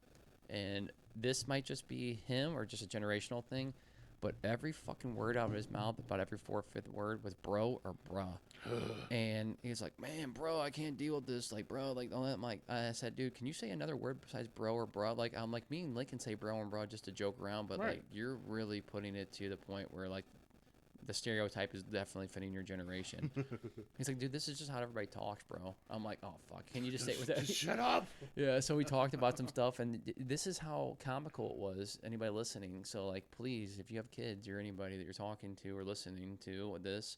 and this might just be him or just a generational thing, but every fucking word out of his mouth, about every fourth, fifth word, was bro or bruh. And he's like, man, bro, I can't deal with this. Like, bro, like, all that. I'm like, I said, dude, can you say another word besides bro or bruh? Like, I'm like, me and Lincoln say bro and bruh just to joke around, but Right. like, you're really putting it to the point where like the stereotype is definitely fitting your generation. He's like, dude, this is just how everybody talks, bro. I'm like, oh fuck, can you just say it with that? Just shut up. Yeah, so we talked about some stuff, and this is how comical it was. Anybody listening, so like, please, if you have kids or anybody that you're talking to or listening to this,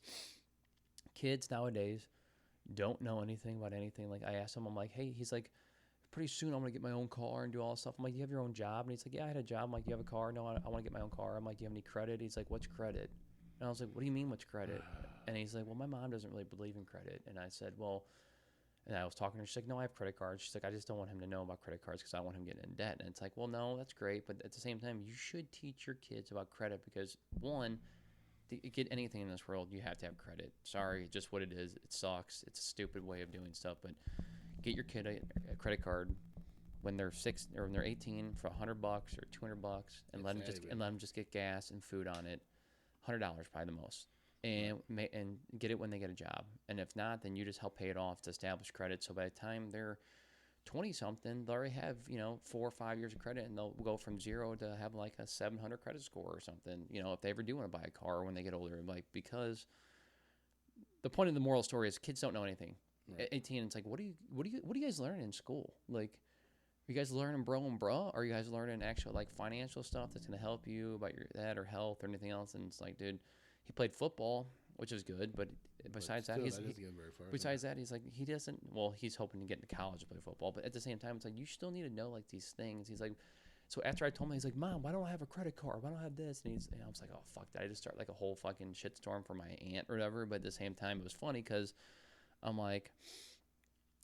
kids nowadays don't know anything about anything. Like, I asked him, I'm like, hey, he's like, pretty soon I'm gonna get my own car and do all this stuff. I'm like, do you have your own job? And he's like, yeah, I had a job. I'm like, do you have a car? No, I want to get my own car. I'm like, do you have any credit? He's like, what's credit? And I was like, what do you mean, what's credit? And he's like, well, my mom doesn't really believe in credit. And I said, well, and I was talking to her. She's like, no, I have credit cards. She's like, I just don't want him to know about credit cards because I don't want him getting in debt. And it's like, well, no, that's great. But at the same time, you should teach your kids about credit because, one, to get anything in this world, you have to have credit. Sorry, just what it is. It sucks. It's a stupid way of doing stuff. But get your kid a credit card when they're 6 or when they're 18 for $100 or $200, and let them just get gas and food on it, $100 probably the most, and get it when they get a job. And if not, then you just help pay it off to establish credit. So by the time they're 20 something, they already have 4 or 5 years of credit, and they'll go from 0 to have like a 700 credit score or something. If they ever do want to buy a car when they get older, like, because the point of the moral story is kids don't know anything. Right. At 18, it's like, what do you guys learn in school? Like, are you guys learning bro and bruh? Or are you guys learning actual like financial stuff that's gonna help you about that or health or anything else? And it's like, dude, he played football, which is good, but besides that, he's like, he doesn't. Well, he's hoping to get into college to play football, but at the same time, it's like, you still need to know like these things. He's like, so after I told him, he's like, Mom, why don't I have a credit card? Why don't I have this? And I was like, oh fuck, did I just start like a whole fucking shitstorm for my aunt or whatever? But at the same time, it was funny because I'm like,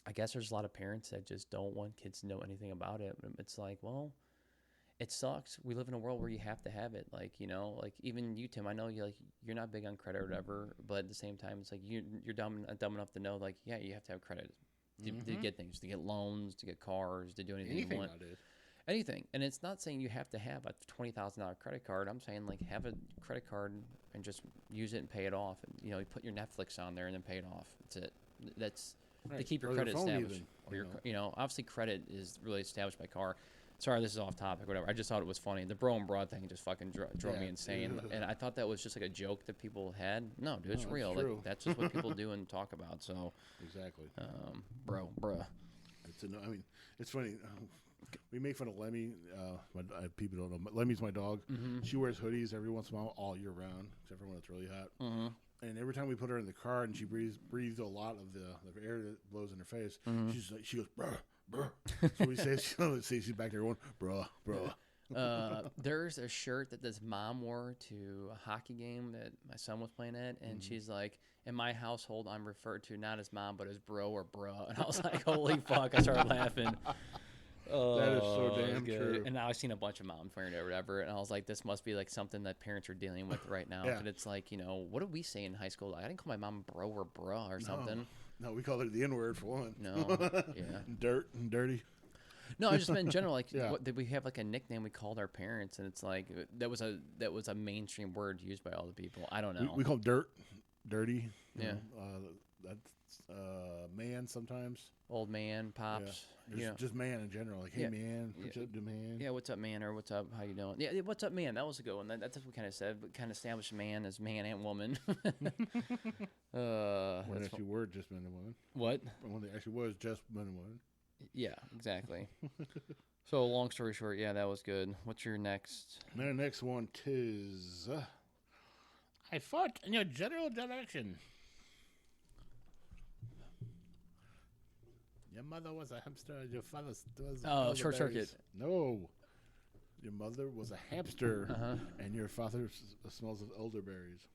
I guess there's a lot of parents that just don't want kids to know anything about it. It's like, well, it sucks. We live in a world where you have to have it. Like, like even you, Tim, I know you're not big on credit or whatever, but at the same time, it's like you're dumb enough to know, like, yeah, you have to have credit to get things, to get loans, to get cars, to do anything you want. Anything. And it's not saying you have to have a $20,000 credit card. I'm saying, like, have a credit card and just use it and pay it off. And, you put your Netflix on there and then pay it off. That's it. That's right. To keep your credit established. Obviously credit is really established by car. Sorry, this is off topic, whatever. I just thought it was funny. The bro and broad thing just fucking drove me insane. And I thought that was just like a joke that people had. No, dude, it's real. Like, that's just what people do and talk about. So exactly. Bruh. It's funny. We make fun of Lemmy. People don't know. Lemmy's my dog. Mm-hmm. She wears hoodies every once in a while, all year round, except for when it's really hot. Mm-hmm. And every time we put her in the car and she breathes a lot of the air that blows in her face, she goes, bruh, bruh. So we say, she's back there going, bruh. There's a shirt that this mom wore to a hockey game that my son was playing at, and she's like, in my household, I'm referred to not as mom, but as bro or bruh. And I was like, holy fuck, I started laughing. That is so damn true. And now I've seen a bunch of moms wearing it or whatever, and I was like, this must be like something that parents are dealing with right now. But it's like, what did we say in high school? I didn't call my mom bro or bruh or something. No, we called it the N-word for one. No, yeah. Dirt and dirty. No, I just meant in general, like, did we have like a nickname we called our parents, and it's like that was a mainstream word used by all the people. I don't know. We call dirt, dirty. Yeah. That's man sometimes. Old man, pops. Yeah. Just man in general. Like, hey man, what's up, man? Yeah, what's up, man, or what's up, how you doing? Yeah, what's up, man? That was a good one. That's what we kind of said, but kind of established man as man and woman. When it actually were just men and women. What? When it actually was just men and women. Yeah, exactly. So long story short, yeah, that was good. What's your next? My next one is I fought in your general direction. Your mother was a hamster, and your father was Short Circuit. No. Your mother was a hamster, and your father smells of elderberries.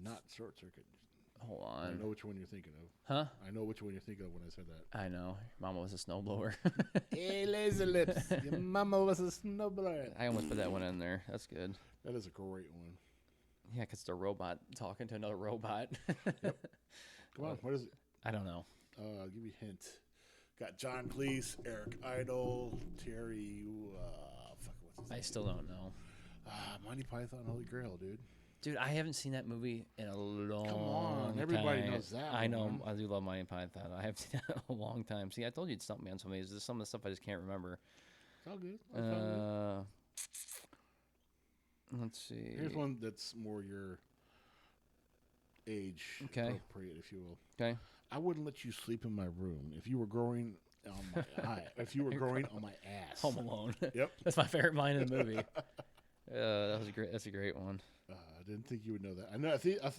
Not Short Circuit. Hold on. I know which one you're thinking of. Huh? I know which one you're thinking of when I said that. I know. Your mama was a snowblower. Hey, lazy lips. Your mama was a snowblower. I almost put that one in there. That's good. That is a great one. Yeah, because it's a robot talking to another robot. Yep. Come on, what is it? I don't know. I'll give you a hint. Got John Cleese, Eric Idle, Terry. What's his name? I still don't know. Monty Python, Holy Grail, dude. Dude, I haven't seen that movie in a long time. Come on, everybody knows that. I know. I do love Monty Python. I haven't seen that in a long time. See, I told you it'd stump me on some of these. There's some of the stuff I just can't remember. It's all good. Let's see. Here's one that's more your age appropriate, if you will. Okay. I wouldn't let you sleep in my room if you were growing on my eye. If you were growing on my ass. Home Alone. Yep. That's my favorite line in the movie. That was great. That's a great one. I didn't think you would know that.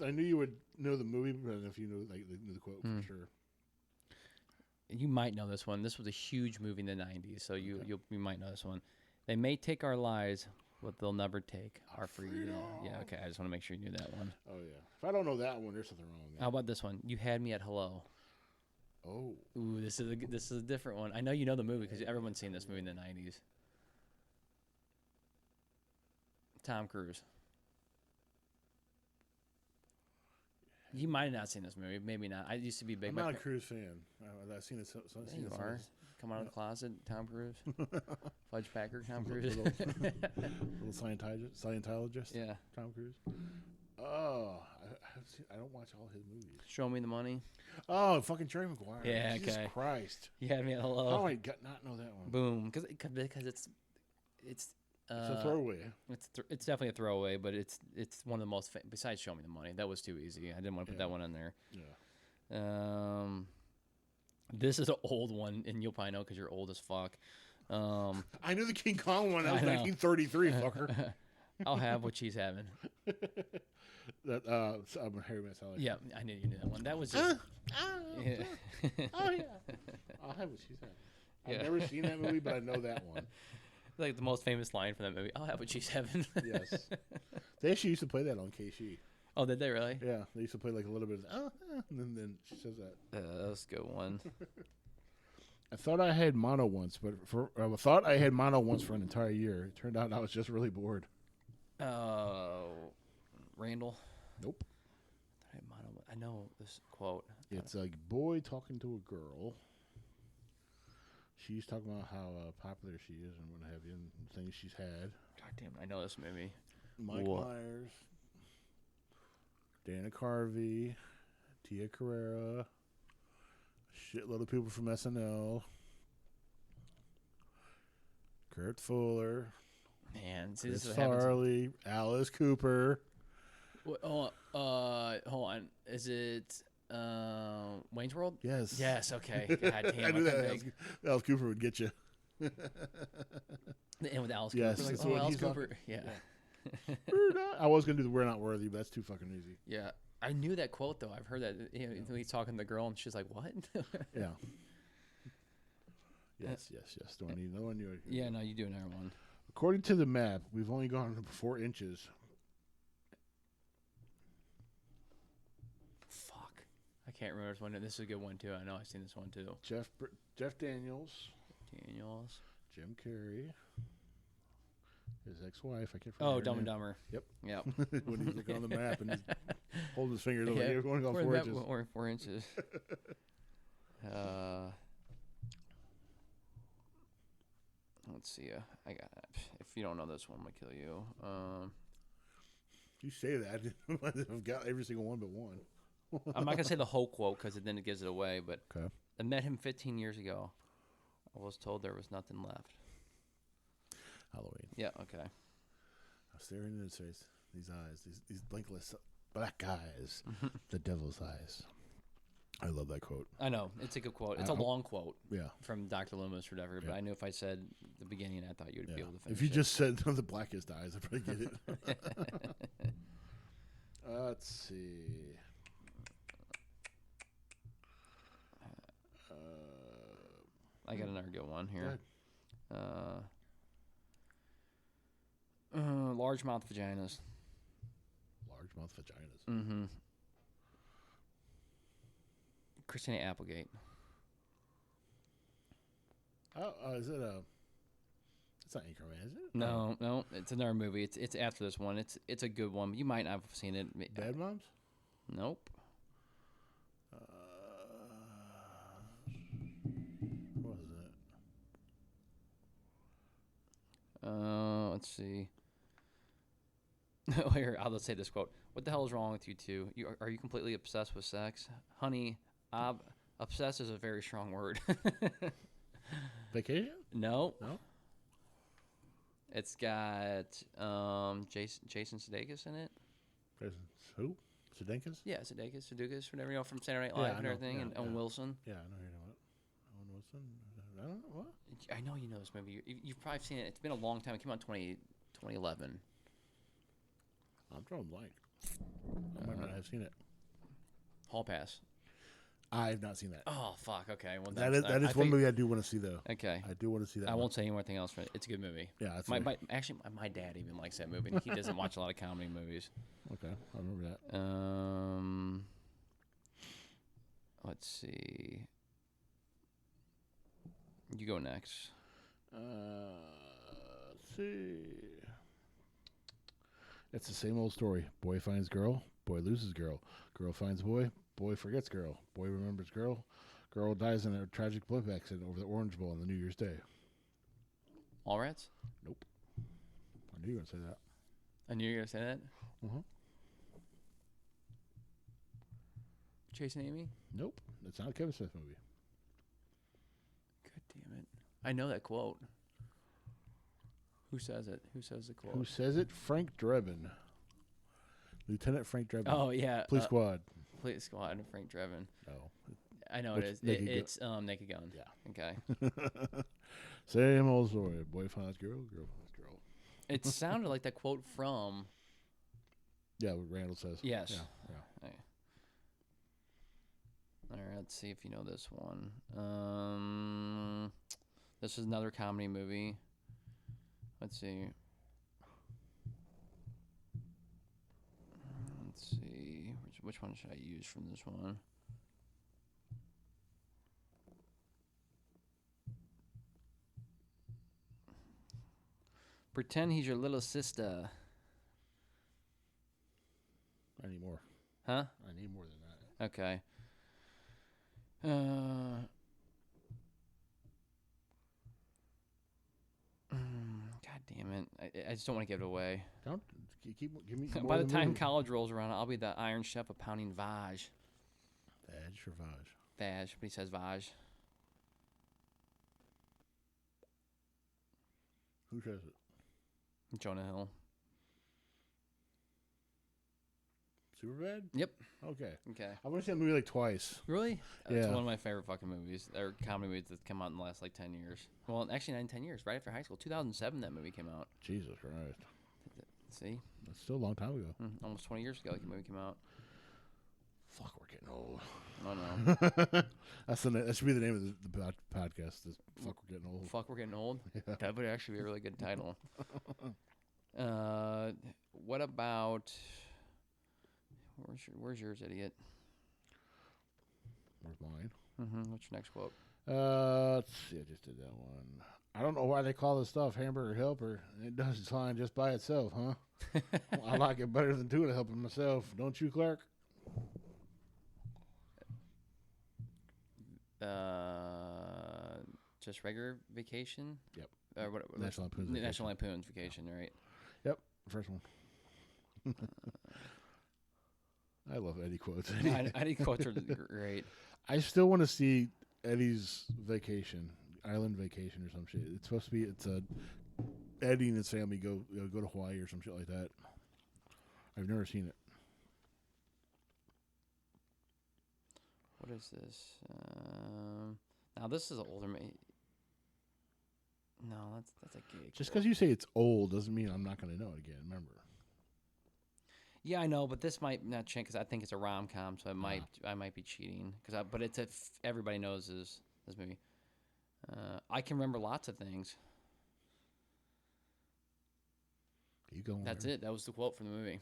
I knew you would know the movie, but I don't know if you knew the quote for sure. You might know this one. This was a huge movie in the 90s, so you might know this one. They may take our lives, but they'll never take our freedom. Yeah, okay. I just want to make sure you knew that one. Oh, yeah. If I don't know that one, there's something wrong with that. How about this one? You had me at hello. Oh. Ooh, this is a different one. I know you know the movie because everyone's seen this movie in the 90s. Tom Cruise. You might have not seen this movie. Maybe not. I used to be big. I'm not a Cruise fan. I've seen it. Yeah, you are. Come out of the closet, Tom Cruise. Fudge Packer, Tom Cruise. Little Scientologist. Yeah. Tom Cruise. Oh, I don't watch all his movies. Show Me the Money. Oh, fucking Jerry Maguire. Yeah, Jesus okay. Christ. You had me at hello. How I not know that one? Boom. Because it's It's a throwaway. It's definitely a throwaway, but it's one of the most besides Show Me the Money. That was too easy. I didn't want to put that one on there. Yeah. This is an old one, and you'll probably know because you're old as fuck. I knew the King Kong one. That was I know. 1933, fucker. I'll have what she's having. That I'm Harry Met Sally. Yeah, I knew you knew that one. That was just. Yeah. Oh yeah. I'll have what she's having. I've Yeah. never seen that movie, but I know that one. Like the most famous line from that movie. I'll have what she's having. Yes. They actually used to play that on KC. Oh, did they really? Yeah, they used to play like a little bit of, and then she says that. That was a good one. I thought I had mono once, but I thought I had mono once for an entire year. It turned out I was just really bored. Randall. Nope. I know this quote. It's a boy talking to a girl. She's talking about how popular she is and what have you, and things she's had. God damn it, I know this movie. Mike What? Myers, Dana Carvey, Tia Carrera, a shitload of people from SNL, Kurt Fuller, Man, see, Chris this is what happens. Farley, Alice Cooper. Hold on. Is it Wayne's World? Yes. Yes. Okay. God damn. I knew couldn't that. think. Alice Cooper would get you. And with Alice Yes, Cooper. that's Like, what Alice he's Cooper. Yeah. I was going to do the We're Not Worthy, but that's too fucking easy. Yeah. I knew that quote though. I've heard that. When he's talking to the girl and she's like, "What?" Yeah. Yes. Do I need another one? Yeah. No, you do another one. According to the map, we've only gone 4 inches. Fuck. I can't remember this one. This is a good one too. I know I've seen this one too. Jeff Daniels, Daniels. Jim Carrey, his ex-wife. I can't Oh, remember. Dumb and Dumber. Yep. Yep. When he's looking on the map and he's holding his fingers, Yeah, like, "You're going to go 4 inches." We're 4 inches. Let's see. I got. If you don't know this one, I'm gonna kill you. You say that, I've got every single one but one. I'm not gonna say the whole quote because then it gives it away. But Okay. I met him 15 years ago. I was told there was nothing left. Halloween. Yeah. Okay. I'm staring into his face. These eyes, these blinkless black eyes, the devil's eyes. I love that quote. I know it's a good quote. It's a long quote Yeah. from Dr. Loomis or whatever. But Yeah. I knew if I said the beginning, I thought you would be able to finish If you it. just said the blackest eyes, I'd probably get it. Let's see. I got another good one Go here. ahead. Largemouth vaginas. Largemouth vaginas. Mm-hmm. Christina Applegate. Oh, is it a? It's not Anchorman, is it? No, it's another movie. It's after this one. It's a good one. You might not have seen it. Bad Moms. Nope. What was it? Let's see. Here, I'll just say this quote. What the hell is wrong with you two? Are you completely obsessed with sex? Honey, obsessed is a very strong word. Vacation? No. No. It's got Jason Sudeikis in it. Who? Sudeikis? Yeah, Sudeikis, whatever, from Saturday Night Yeah, Live I and know, everything, yeah, and Owen yeah. Wilson. Yeah, I know who you're talking about. Owen Wilson? I don't know. What? I know you know this movie. You've probably seen it. It's been a long time. It came out in 2011. I'm drawing blank. I might not have seen it. Hall Pass. I've not seen that. Oh, fuck. Okay. Well, That is I one think- movie I do want to see, though. Okay. I do want to see that. I one. won't say anything else. It's a good movie. Yeah, that's My dad even likes that movie. He doesn't watch a lot of comedy movies. okay. I remember that. Let's see. You go next. Let's see. It's the same old story. Boy finds girl. boy loses girl. Girl finds boy. Boy forgets girl. Boy remembers girl. Girl dies in a tragic boat accident over the Orange Bowl on the New Year's Day. Mallrats? Nope. I knew you were going to say that. I knew you were going to say that. Uh-huh. Chasing Amy? Nope. It's not a Kevin Smith movie. God damn it. I know that quote. Who says it? Who says the quote? Who says it? Frank Drebin. Lieutenant Frank Drebin. Oh, yeah. Police Squad. Police Squad and Frank Drebin. No. I know Which it is. Naked Gun. It's Naked Gun. Yeah. Okay. Same old story. Boy finds girl. Girl finds girl. It sounded like that quote from... Yeah, what Randall says. Yes. Yeah. Hey. All right, let's see if you know this one. This is another comedy movie. Let's see. Let's see. Which one should I use from this one? Pretend he's your little sister. I need more. Huh? I need more than that. Okay. God damn it. I just don't want to give it away. Don't keep give me. By the time college rolls around, I'll be the Iron Chef of pounding Vaj. Vaj or Vaj? Vaj, but he says Vaj. Who says it? Jonah Hill. Superbad? Yep. Okay. Okay. I've only seen that movie like twice. Really? Yeah. It's one of my favorite fucking movies, or comedy movies that come out in the last like 10 years. Well, actually not in 10 years, right after high school. 2007 that movie came out. Jesus Christ. See? That's still a long time ago. Almost 20 years ago the movie came out. Fuck, we're getting old. Oh no. That should be the name of the podcast. Is Fuck, we're getting old. Fuck, we're getting old? Yeah. That would actually be a really good title. What about... Where's yours, idiot? Where's mine? What's your next quote? Let's see. I just did that one. I don't know why they call this stuff hamburger helper. It does fine just by itself, huh? I like it better than tuna helper myself. Don't you, Clark? Just regular vacation? Yep. What, National Lampoon's Vacation. National Lampoon's Vacation, right? Yep. First one. I love Eddie quotes. Eddie quotes are great. I still want to see Eddie's vacation, island vacation or some shit. It's supposed to be. It's a Eddie and his family go to Hawaii or some shit like that. I've never seen it. What is this? Now this is an older. No, that's a gay. Just quote. because you say it's old doesn't mean I'm not going to know it again. Remember. Yeah, I know, but this might not change because I think it's a rom-com, so I might be cheating. But it's everybody knows this movie. I can remember lots of things. You go. That's it. That was the quote from the movie.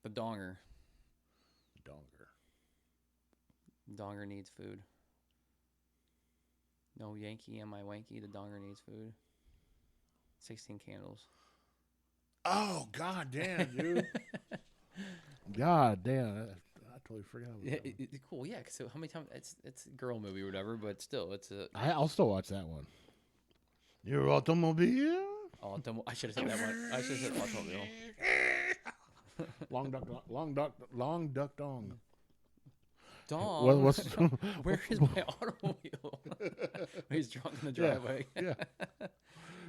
The donger. Donger needs food. No Yankee am I wanky. The donger needs food. 16 candles. Oh, god damn, dude. God damn. I totally forgot about that. Cool, yeah. So how many times it's a girl movie or whatever, but still, it's a. I'll still watch that one. Your automobile. I should have said that one. I should have said automobile. Long duck dong. Dong. What's Where is my automobile? He's drunk in the driveway. Yeah.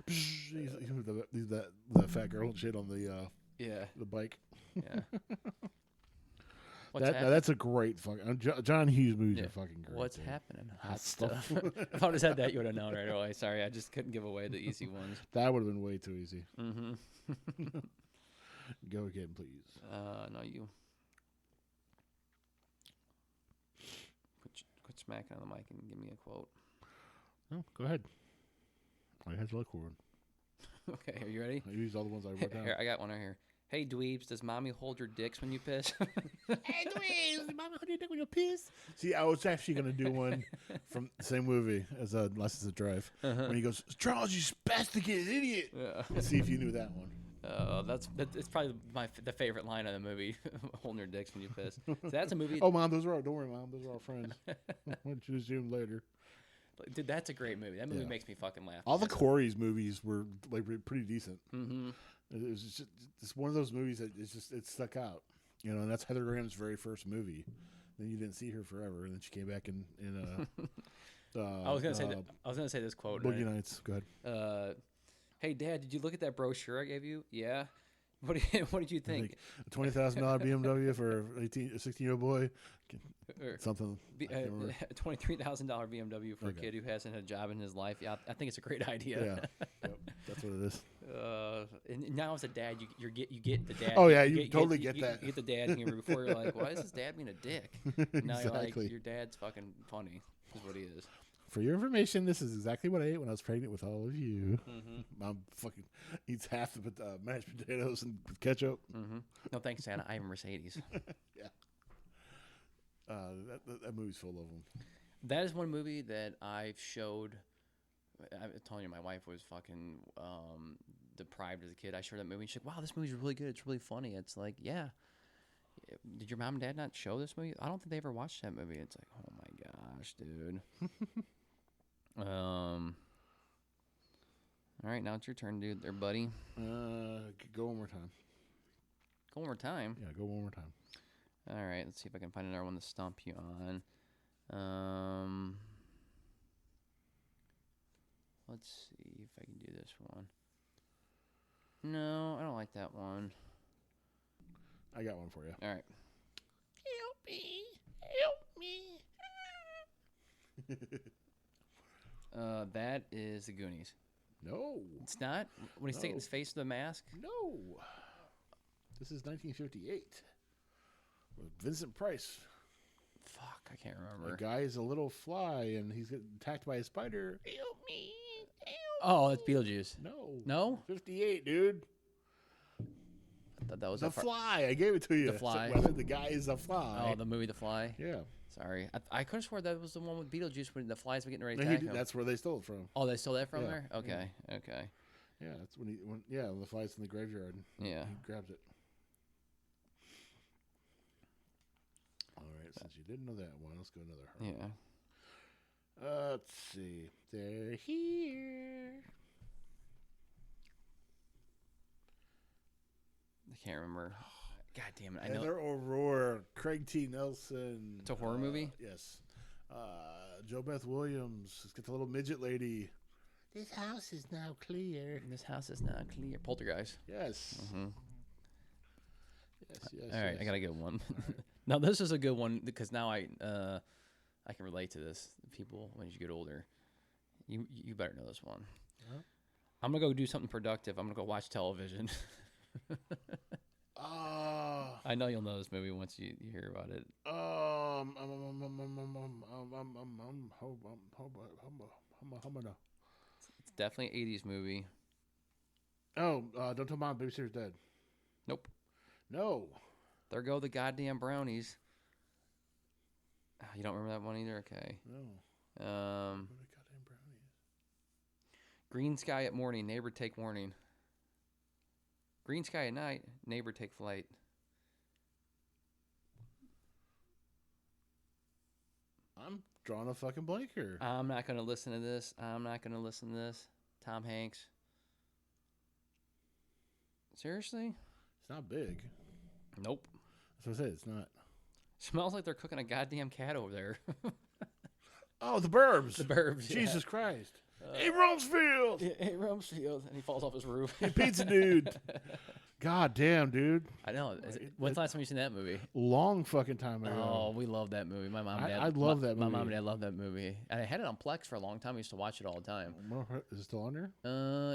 He's that fat girl and shit on the the bike. Yeah. That's a great fucking John Hughes movies are fucking great. What's dude. happening? Hot stuff. If I would have said that, you would have known right away. Sorry, I just couldn't give away the easy ones. That would have been way too easy. Mm-hmm. Go again, please. No, you. Quit smacking on the mic and give me a quote. No, go ahead. I had to look for one. Okay, are you ready? I used all the ones I wrote down. Here, I got one right here. Hey, dweebs, does mommy hold your dicks when you piss? Hey, dweebs, does mommy hold your dick when you piss? See, I was actually going to do one from the same movie as License to Drive. When he goes, Charles, you spastic idiot. Yeah. Let's see if you knew that one. It's probably the favorite line of the movie, holding her dicks when you piss. So that's a movie. Oh, Mom, those are don't worry, Mom, those are our friends. Why don't you zoom later? Dude, that's a great movie. That movie makes me fucking laugh. All the Corey's movies were like pretty decent. Mm-hmm. It was just it's one of those movies that it stuck out, you know. And that's Heather Graham's very first movie. Then you didn't see her forever, and then she came back in I was gonna say this quote. Boogie Nights. Go ahead. Hey, Dad, did you look at that brochure I gave you? Yeah. What did you think? A $20,000 BMW for a 16-year-old boy, something. $23,000 BMW for a kid who hasn't had a job in his life. Yeah, I think it's a great idea. Yeah, yep, that's what it is. And now as a dad, you get the dad. Oh yeah, you totally get that. You get the dad humor before you're like, why is his dad being a dick? Now you're like, your dad's fucking funny. Is what he is. For your information, this is exactly what I ate when I was pregnant with all of you. Mm-hmm. Mom fucking eats half of the mashed potatoes and ketchup. Mm-hmm. No thanks, Santa. I have a Mercedes. Yeah. That movie's full of them. That is one movie that I've showed. I'm telling you, my wife was fucking deprived as a kid. I showed that movie. She's like, wow, this movie's really good. It's really funny. It's like, yeah. Did your mom and dad not show this movie? I don't think they ever watched that movie. It's like, oh my gosh, dude. All right, now it's your turn, dude. There, buddy. Go one more time. Go one more time. Yeah, go one more time. All right, let's see if I can find another one to stump you on. Let's see if I can do this one. No, I don't like that one. I got one for you. All right. Help me. That is the Goonies. No. It's not? When he's taking his face to the mask? No. This is 1958. With Vincent Price. Fuck, I can't remember. The guy is a little fly, and he's getting attacked by a spider. Help me. Oh, it's Beetlejuice. No. No? 58, dude. I thought that was The Fly. I gave it to you. The Fly. So, the guy is a fly. Oh, the movie The Fly? Yeah. Sorry. I could have swore that was the one with Beetlejuice when the flies were getting ready to No, attack him. that's where they stole it from. Oh, they stole that from Yeah. there? Okay, okay. Yeah, that's when when the fly's in the graveyard. Yeah. He grabs it. All right, since you didn't know that one, let's go another hard Yeah. Let's see. They're here. I can't remember. God damn it. I know. Heather O'Rourke, Craig T. Nelson. It's a horror movie? Yes. Joe Beth Williams. Let's get the little midget lady. This house is now clear. This house is not clear. Poltergeist. Yes. Mm-hmm. Yes. All right, I got a good one. Now, this is a good one because now I can relate to this. People, when you get older, you better know this one. Huh? I'm going to go do something productive. I'm going to go watch television. I know you'll know this movie once you hear about it. It's definitely an 80s movie. Oh, Don't Tell Mom, Babysitter's Dead. Nope. No. There go the goddamn brownies. You don't remember that one either? Okay. No. What are the goddamn brownies? Green Sky at Morning, Neighbor Take Warning. Green Sky at Night, Neighbor Take Flight. I'm drawing a fucking blank here. I'm not going to listen to this. Tom Hanks. Seriously? It's not big. Nope. That's what I said. It's not. Smells like they're cooking a goddamn cat over there. Oh, The Burbs. The Burbs. Jesus Christ. Hey, Rumsfeld. Hey, Rumsfeld. And he falls off his roof. Hey, pizza dude. God damn, dude. I know. When's the last time you seen that movie? Long fucking time ago. Oh, we love that movie. My mom and dad. I love that movie. My mom and dad love that movie. And I had it on Plex for a long time. I used to watch it all the time. Is it still on there?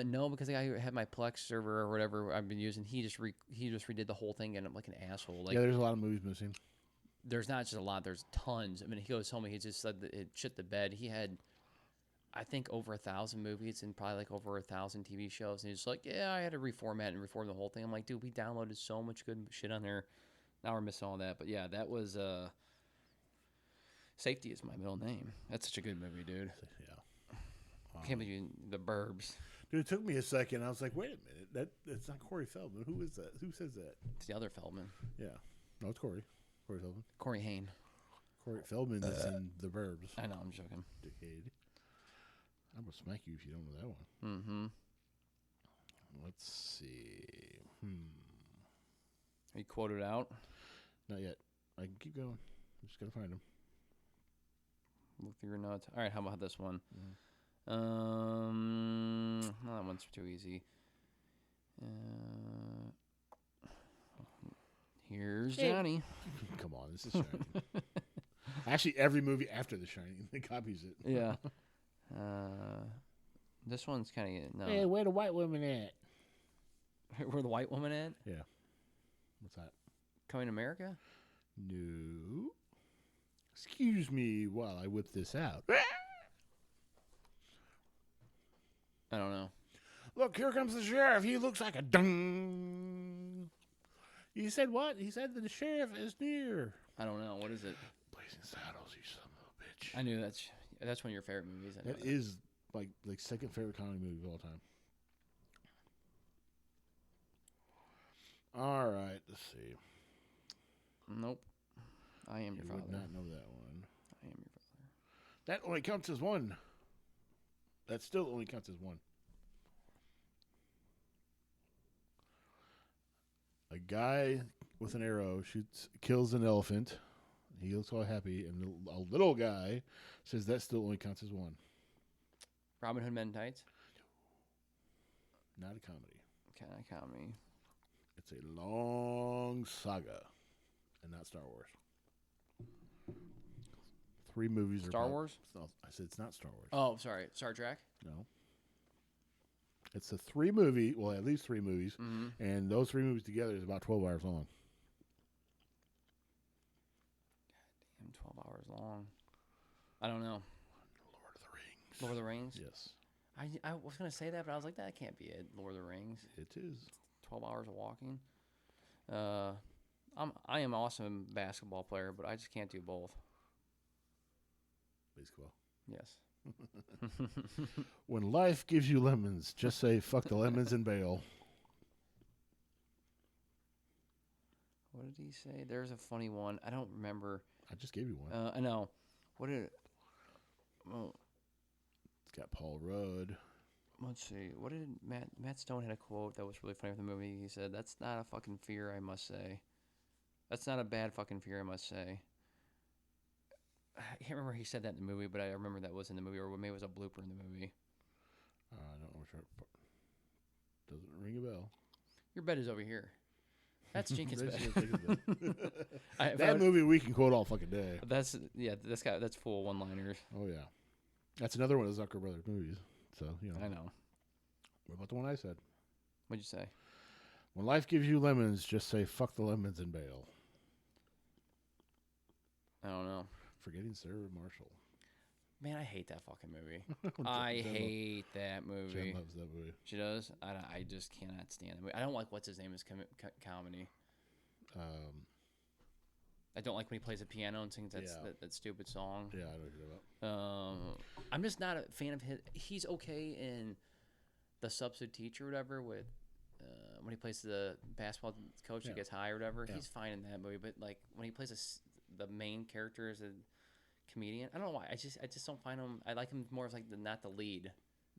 No, because the guy who had my Plex server or whatever I've been using, he just redid the whole thing and I'm like an asshole. Like, yeah, there's a lot of movies missing. There's not just a lot. There's tons. I mean, he goes home and he just said that it shit the bed. He had, I think, over 1,000 movies and probably like over 1,000 TV shows. And he's just like, yeah, I had to reform the whole thing. I'm like, dude, we downloaded so much good shit on there. Now we're missing all that. But yeah, that was Safety is My Middle Name. That's such a good movie, dude. Yeah. Can't believe The Burbs. Dude, it took me a second. I was like, wait a minute. That's not Corey Feldman. Who is that? Who says that? It's the other Feldman, Yeah. No, it's Corey. Corey Feldman. Corey Haim. Corey Feldman is in The Burbs. I know, I'm joking. Dickhead. I'm going to smack you if you don't know that one. Mm-hmm. Let's see. Are you quoted out? Not yet. I can keep going. I'm just got to find him. Look through your notes. All right, how about this one? Mhm. Well, that one's too easy. Here's Johnny. Come on, this is Shining. Actually, every movie after The Shining, they copies it. Yeah. This one's kind of no. Hey, where the white women at? Where the white woman at? Yeah. What's that? Coming to America? No. Excuse me while I whip this out. I don't know. Look, here comes the sheriff. He looks like a dung. You said what? He said that the sheriff is near. I don't know. What is it? Blazing Saddles, you son of a bitch. I knew that's one of your favorite movies. I know That is like second favorite comedy movie of all time. All right, let's see. Nope. I am your You father. would not know that one. I am your father. That only counts as one. That still only counts as one. A guy with an arrow kills an elephant. He looks all happy, and a little guy says that still only counts as one. Robin Hood Men in Tights? Not a comedy. Can I count me? It's a long saga, and not Star Wars. 3 movies. Star Wars? I said it's not Star Wars. Oh, sorry. Star Trek? No. It's a 3 movie, well, at least 3 movies, and those 3 movies together is about 12 hours long. Damn, 12 hours long. I don't know. Lord of the Rings. Lord of the Rings? Yes, I was going to say that, but I was like, that can't be it. Lord of the Rings. it is. 12 hours of walking. I am awesome basketball player, but I just can't do both. Baseball. Yes. When life gives you lemons, just say fuck the lemons and bail. What did he say? There's a funny one. I don't remember. I just gave you one. I know. What did? Oh, It's got Paul Rudd. let's see. What did Matt Stone had a quote that was really funny with the movie. He said, "That's not a fucking fear, I must say. That's not a bad fucking fear, I must say." I can't remember he said that in the movie, but I remember that was in the movie, or maybe it was a blooper in the movie. I don't know which part. Doesn't ring a bell. Your bed is over here. That's Jenkins' That's bed. Jenkins' bed. If I That would- movie we can quote all fucking day. That's that's full one-liners. Oh yeah, that's another one of the Zucker Brothers movies. So you know. I know. What about the one I said? What'd you say? When life gives you lemons, just say fuck the lemons and bail. I don't know. Forgetting Sarah Marshall. Man, I hate that fucking movie. I hate that movie. Jen loves that movie. She does. I just cannot stand the movie. I don't like what's his name as comedy. I don't like when he plays the piano and sings that stupid song. Yeah, I know what you're about. I'm just not a fan of his. He's okay in The Substitute Teacher or whatever with when he plays the basketball coach that gets high or whatever. Yeah. He's fine in that movie, but like when he plays the main character as a comedian, I don't know why. I just don't find him. I like him more as like not the lead.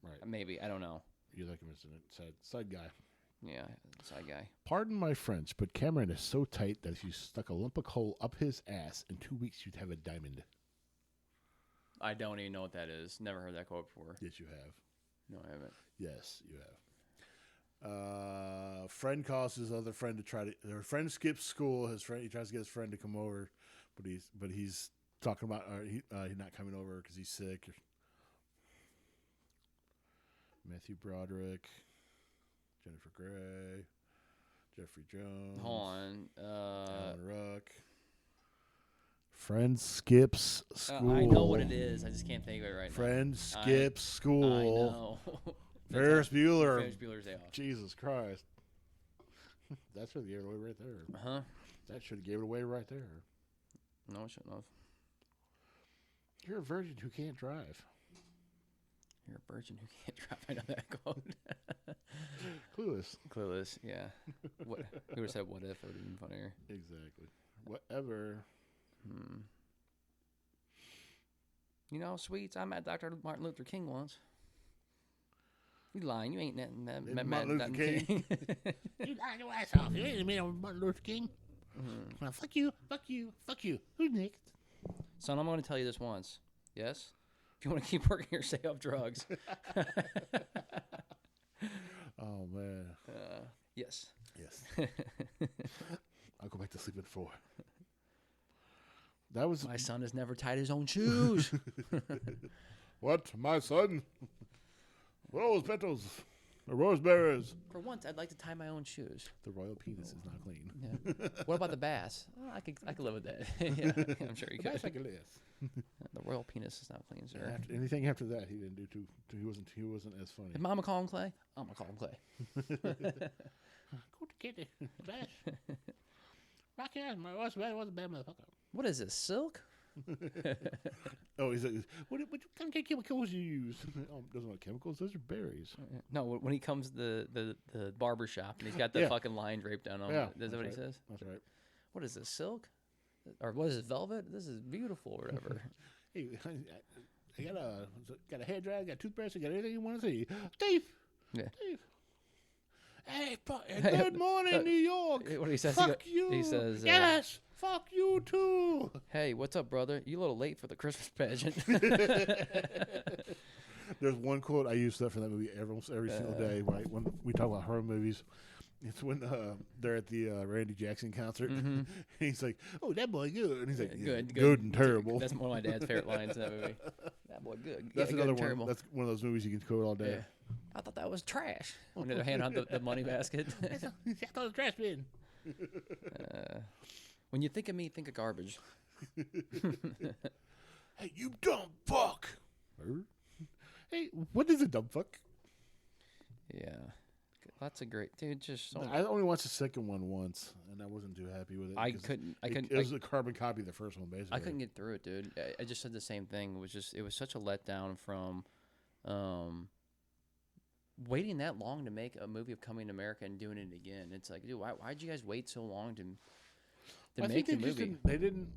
Right. Maybe, I don't know. You like him as a side guy. Yeah, side guy. Pardon my French, but Cameron is so tight that if you stuck a lump of coal up his ass, in 2 weeks you'd have a diamond. I don't even know what that is. Never heard that quote before. Yes, you have. No, I haven't. Yes, you have. Friend calls his other friend to try to. Their friend skips school. He tries to get his friend to come over, but he's talking about he's not coming over because he's sick. Matthew Broderick, Jennifer Grey, Jeffrey Jones. Hold on. Alan Ruck. Friend skips school. I know what it is. I just can't think of it right Friend now. skips school. I know. Ferris Bueller. Ferris Bueller's Day Off. Jesus Christ. That should have gave it away right there. Uh-huh. That should have gave it away right there. No, it shouldn't have. You're a virgin who can't drive. You're a virgin who can't drive. I know that quote. Clueless. Clueless, yeah. What? Who would have said what if? It would have been funnier. Exactly. Whatever. You know, Sweets, I met Dr. Martin Luther King once. You lying. You ain't met Martin Luther King. You lying your ass off. You ain't met Martin Luther King. Well, fuck you. Fuck you. Fuck you. Who's next? Son, I'm going to tell you this once. Yes? If you want to keep working here, stay off drugs. Oh, man. Yes. Yes. I'll go back to sleep at 4. That was... My son has never tied his own shoes. What? My son? Rose petals. The rose bearers. For once, I'd like to tie my own shoes. The royal penis is not clean. Yeah. What about the bass? Oh, I could live with that. Yeah, I'm sure you could. That's like a list. The royal penis is not clean, sir. Anything after that, he didn't do too. He wasn't as funny. Did Mama call him Clay? I'm gonna call him Clay. Go to kitty. Flash. Rock your ass, my what's a bad motherfucker. What is this, silk? Oh, he's like, what kind of chemicals you use? Oh, those are not chemicals. Those are berries. No, when he comes to the barber shop and he's got the fucking line draped down on him. Is that what he says? That's right. What is this, silk? Or what is this, velvet? This is beautiful or whatever. Hey, I got a hair dryer, got a toothbrush, I got everything you want to see. Steve! Yeah. Steve! Hey, good morning, New York! What he says? Fuck you! He says, yes! Fuck you, too! Hey, what's up, brother? You a little late for the Christmas pageant. There's one quote I use that from that movie almost every single day, right? When we talk about horror movies. It's when they're at the Randy Jackson concert. And he's like, "Oh, that boy good." And he's like, yeah, good and terrible." That's one of my dad's favorite lines in that movie. That boy good. That's good another and one. terrible. That's one of those movies you can quote all day. Yeah. I thought that was trash. When they're handing out the money basket. I thought it was trash bin. When you think of me, think of garbage. Hey, you dumb fuck. Hey, what is a dumb fuck? Yeah. That's a great dude. Just so I only watched the second one once, and I wasn't too happy with it. I couldn't. It was a carbon copy of the first one, basically. I couldn't get through it, dude. I just said the same thing. It was such a letdown from, waiting that long to make a movie of Coming to America and doing it again. It's like, dude, why'd you guys wait so long to make the movie? They didn't.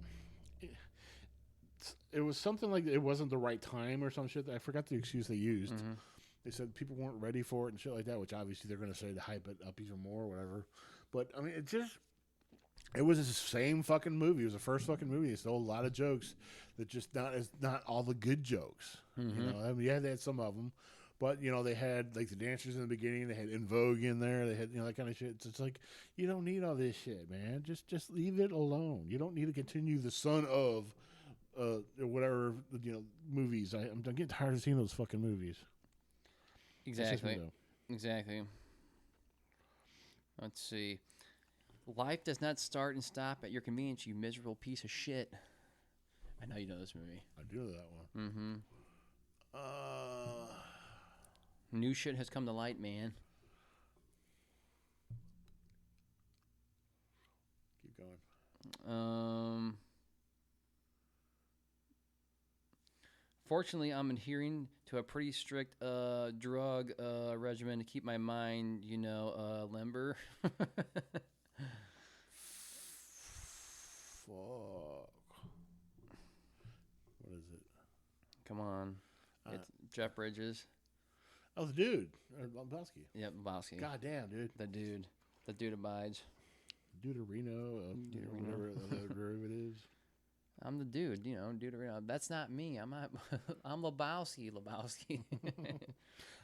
It was something like it wasn't the right time or some shit. I forgot the excuse they used. They said people weren't ready for it and shit like that, which obviously they're going to say to hype it up even more or whatever. But, I mean, it was the same fucking movie. It was the first fucking movie. It stole a lot of jokes that just not all the good jokes. You know, I mean, yeah, they had some of them. But, you know, they had, like, the dancers in the beginning. They had En Vogue in there. They had, you know, that kind of shit. It's like, you don't need all this shit, man. Just leave it alone. You don't need to continue the son of whatever, you know, movies. I'm getting tired of seeing those fucking movies. Exactly. Exactly. Let's see. Life does not start and stop at your convenience, you miserable piece of shit. I know you know this movie. I do know that one. New shit has come to light, man. Keep going. Fortunately, I'm adhering to a pretty strict drug regimen to keep my mind, you know, limber. Fuck. What is it? Come on. It's Jeff Bridges. Oh, the dude. Lebowski. Yeah, Lebowski. God damn, dude. The dude. The dude abides. Deuterino, whatever the derivative is. I'm the dude, you know, Deuterino. That's not me. I'm I'm Lebowski.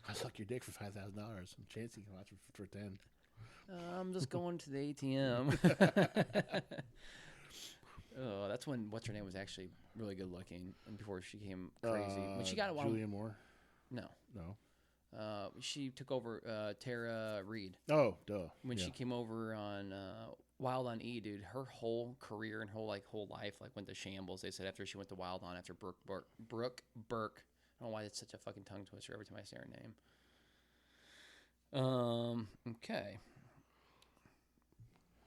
I suck your dick for $5,000. Some chance you can watch it for 10. I'm just going to the ATM. Oh, that's when what's her name was actually really good looking, and before she became crazy. When she got Julianne Moore. No. She took over Tara Reid. Oh, duh. When she came over on Wild on E, dude, her whole career and whole life went to shambles. They said after she went to Wild on after Brooke Burke. I don't know why it's such a fucking tongue twister every time I say her name. Okay.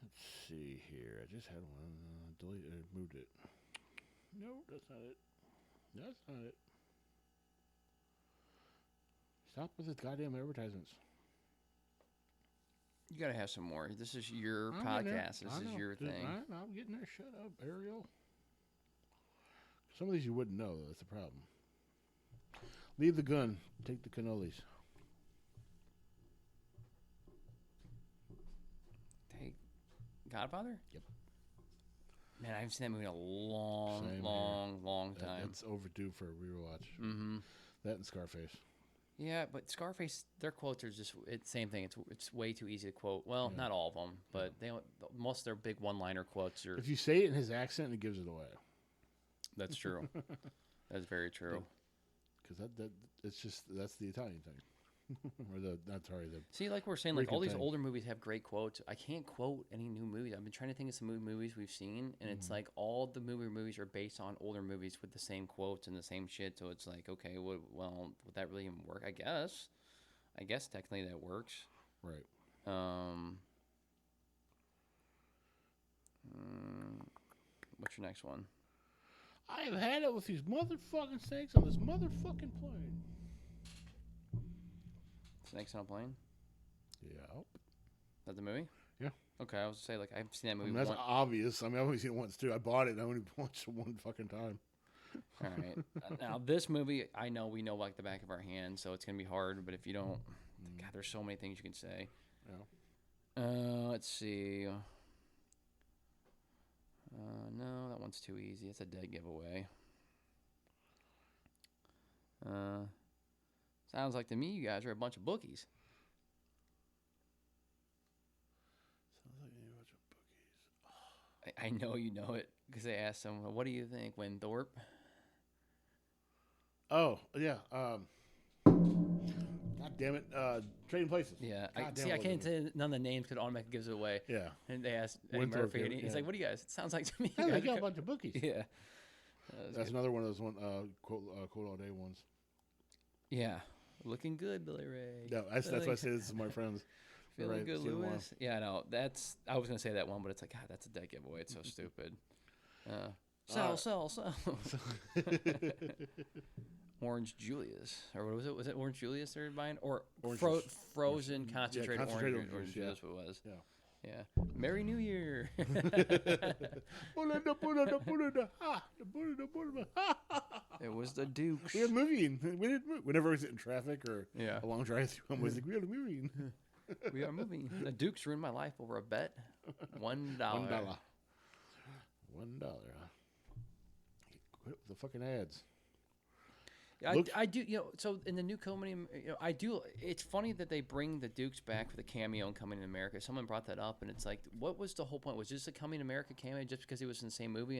Let's see here. I just had one. Moved it. No, that's not it. That's not it. Stop with his goddamn advertisements. You gotta have some more. This is your I'm getting there. podcast. This I is know. your Dude, thing. I'm getting there. Shut up, Ariel. Some of these you wouldn't know, though. That's the problem. Leave the gun. Take the cannolis. Hey, Godfather? Yep. Man, I haven't seen that movie in a long, Same long here. time. It's overdue for a rewatch. Mm-hmm. That and Scarface. Yeah, but Scarface, their quotes are just same thing. It's way too easy to quote. Well, not all of them, but most of their big one-liner quotes are. If you say it in his accent, it gives it away. That's true. That's very true. Because that's the Italian thing. Or the See, like we're saying, like all these Rican thing. older movies have great quotes. I can't quote any new movies. I've been trying to think of some movies we've seen, and it's like all the movies are based on older movies with the same quotes and the same shit. So it's like, okay, would that really even work? I guess technically that works. right. What's your next one? I have had it with these motherfucking snakes on this motherfucking plane. Snakes on a Plane? Yeah. Is that the movie? Yeah. Okay, I was to say like I've seen that I movie mean, that's once. obvious. I mean, I've only seen it once too. I bought it and I only watched it one fucking time. All right. Now this movie, I know we know like the back of our hand, so it's gonna be hard. But if you don't, God, there's so many things you can say. Yeah. Let's see. No, that one's too easy. It's a dead giveaway. Sounds like to me you guys are a bunch of bookies. Sounds like you watch bookies. I know you know it because they asked him, "What do you think, Winthorpe?" Oh yeah. God damn it. Trading Places. Yeah, God damn I it, can't wasn't say none of the names because automatically gives it away. Yeah. And they asked Eddie Winthrop, Murphy, and he's yeah. like, "What do you guys?" It sounds like to me. Yeah, you they guys got a are- bunch of bookies. Yeah. That's another one of those quote all day ones. Yeah. Looking good, Billy Ray. Yeah, that's why I say this to my friends. Feeling Right, good, seen them all. Lewis. Yeah, no, I was gonna say that one, but it's like, God, that's a dead giveaway. It's so stupid. Sell. Orange Julius, or what was it? Was it Orange Julius they're buying, or Orange juice. frozen concentrated, concentrated orange orange juice, juice? What it was? Yeah. Yeah. Merry New Year. It was the Dukes. We are moving. Whenever we sit in traffic or Yeah. a long drive through, I'm always like, we are moving. We are moving. The Dukes ruined my life over a bet. $1. $1. $1. Huh? Quit with the fucking ads. I do, so in the new comedy, I do, it's funny that they bring the Dukes back for the cameo in Coming to America. Someone brought that up, and it's like, what was the whole point? Was this a Coming to America cameo just because he was in the same movie?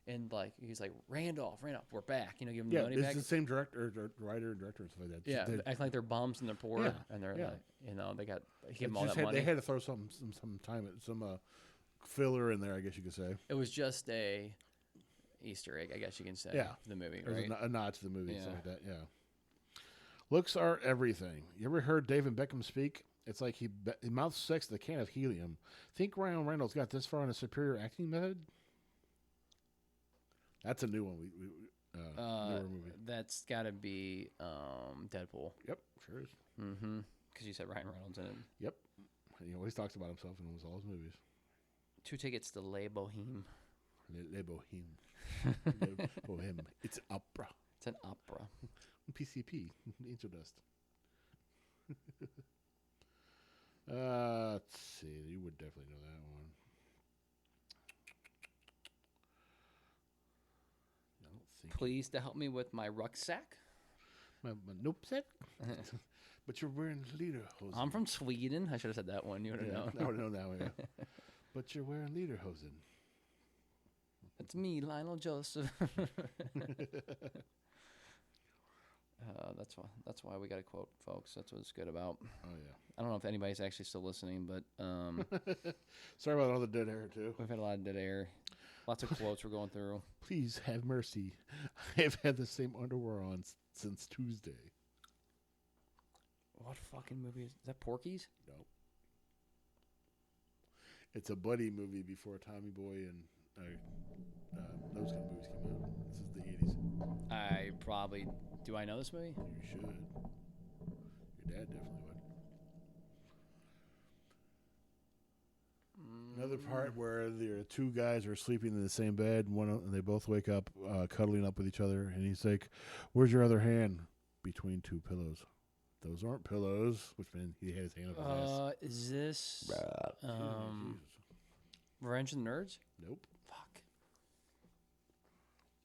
And like, he's like, Randolph, we're back. Give him the money it's back. the same director, writer, and director and stuff like that. Yeah, They- acting like they're bums and they're poor, Yeah, and they're yeah. like, they got, he they gave them all just that money. They had to throw some time, some filler in there, I guess you could say. It was just a Easter egg, I guess you can say. Yeah. For the movie, There's right? a nod to the movie, Yeah. stuff like that. Yeah. Looks are everything. You ever heard David Beckham speak? It's like he mouths sex with a can of helium. Think Ryan Reynolds got this far on a superior acting method? That's a new one. Newer movie. That's got to be Deadpool. Yep, sure is. Mm-hmm. Because you said Ryan Reynolds in it. Yep. He always talks about himself in almost all his movies. 2 tickets to Les Boheme. Le Boheme. Le Boheme. It's an opera. It's an opera. PCP. Angel Dust. Let's see. You would definitely know that one. I don't think. Please to help me with my rucksack. My nope set. But you're wearing lederhosen. I'm from Sweden. I should have said that one. You would have Yeah, known. I would know that one. Yeah. But you're wearing lederhosen. It's me, Lionel Joseph. That's why we got a quote, folks. That's what it's good about. Oh yeah. I don't know if anybody's actually still listening, but Sorry about all the dead air too. we've had a lot of dead air. Lots of quotes we're going through. Please have mercy. I have had the same underwear on since Tuesday. What fucking movie is that? Porky's? No. It's a buddy movie before Tommy Boy and those kind of movies came out. This is the 80s. Do I know this movie? You should. part where the two guys are sleeping in the same bed, and they both wake up cuddling up with each other, and he's like, "Where's your other hand?" Between two pillows. Those aren't pillows. Which meant he had his hand up his ass. Is this Jesus. Revenge of the Nerds? Nope. Fuck.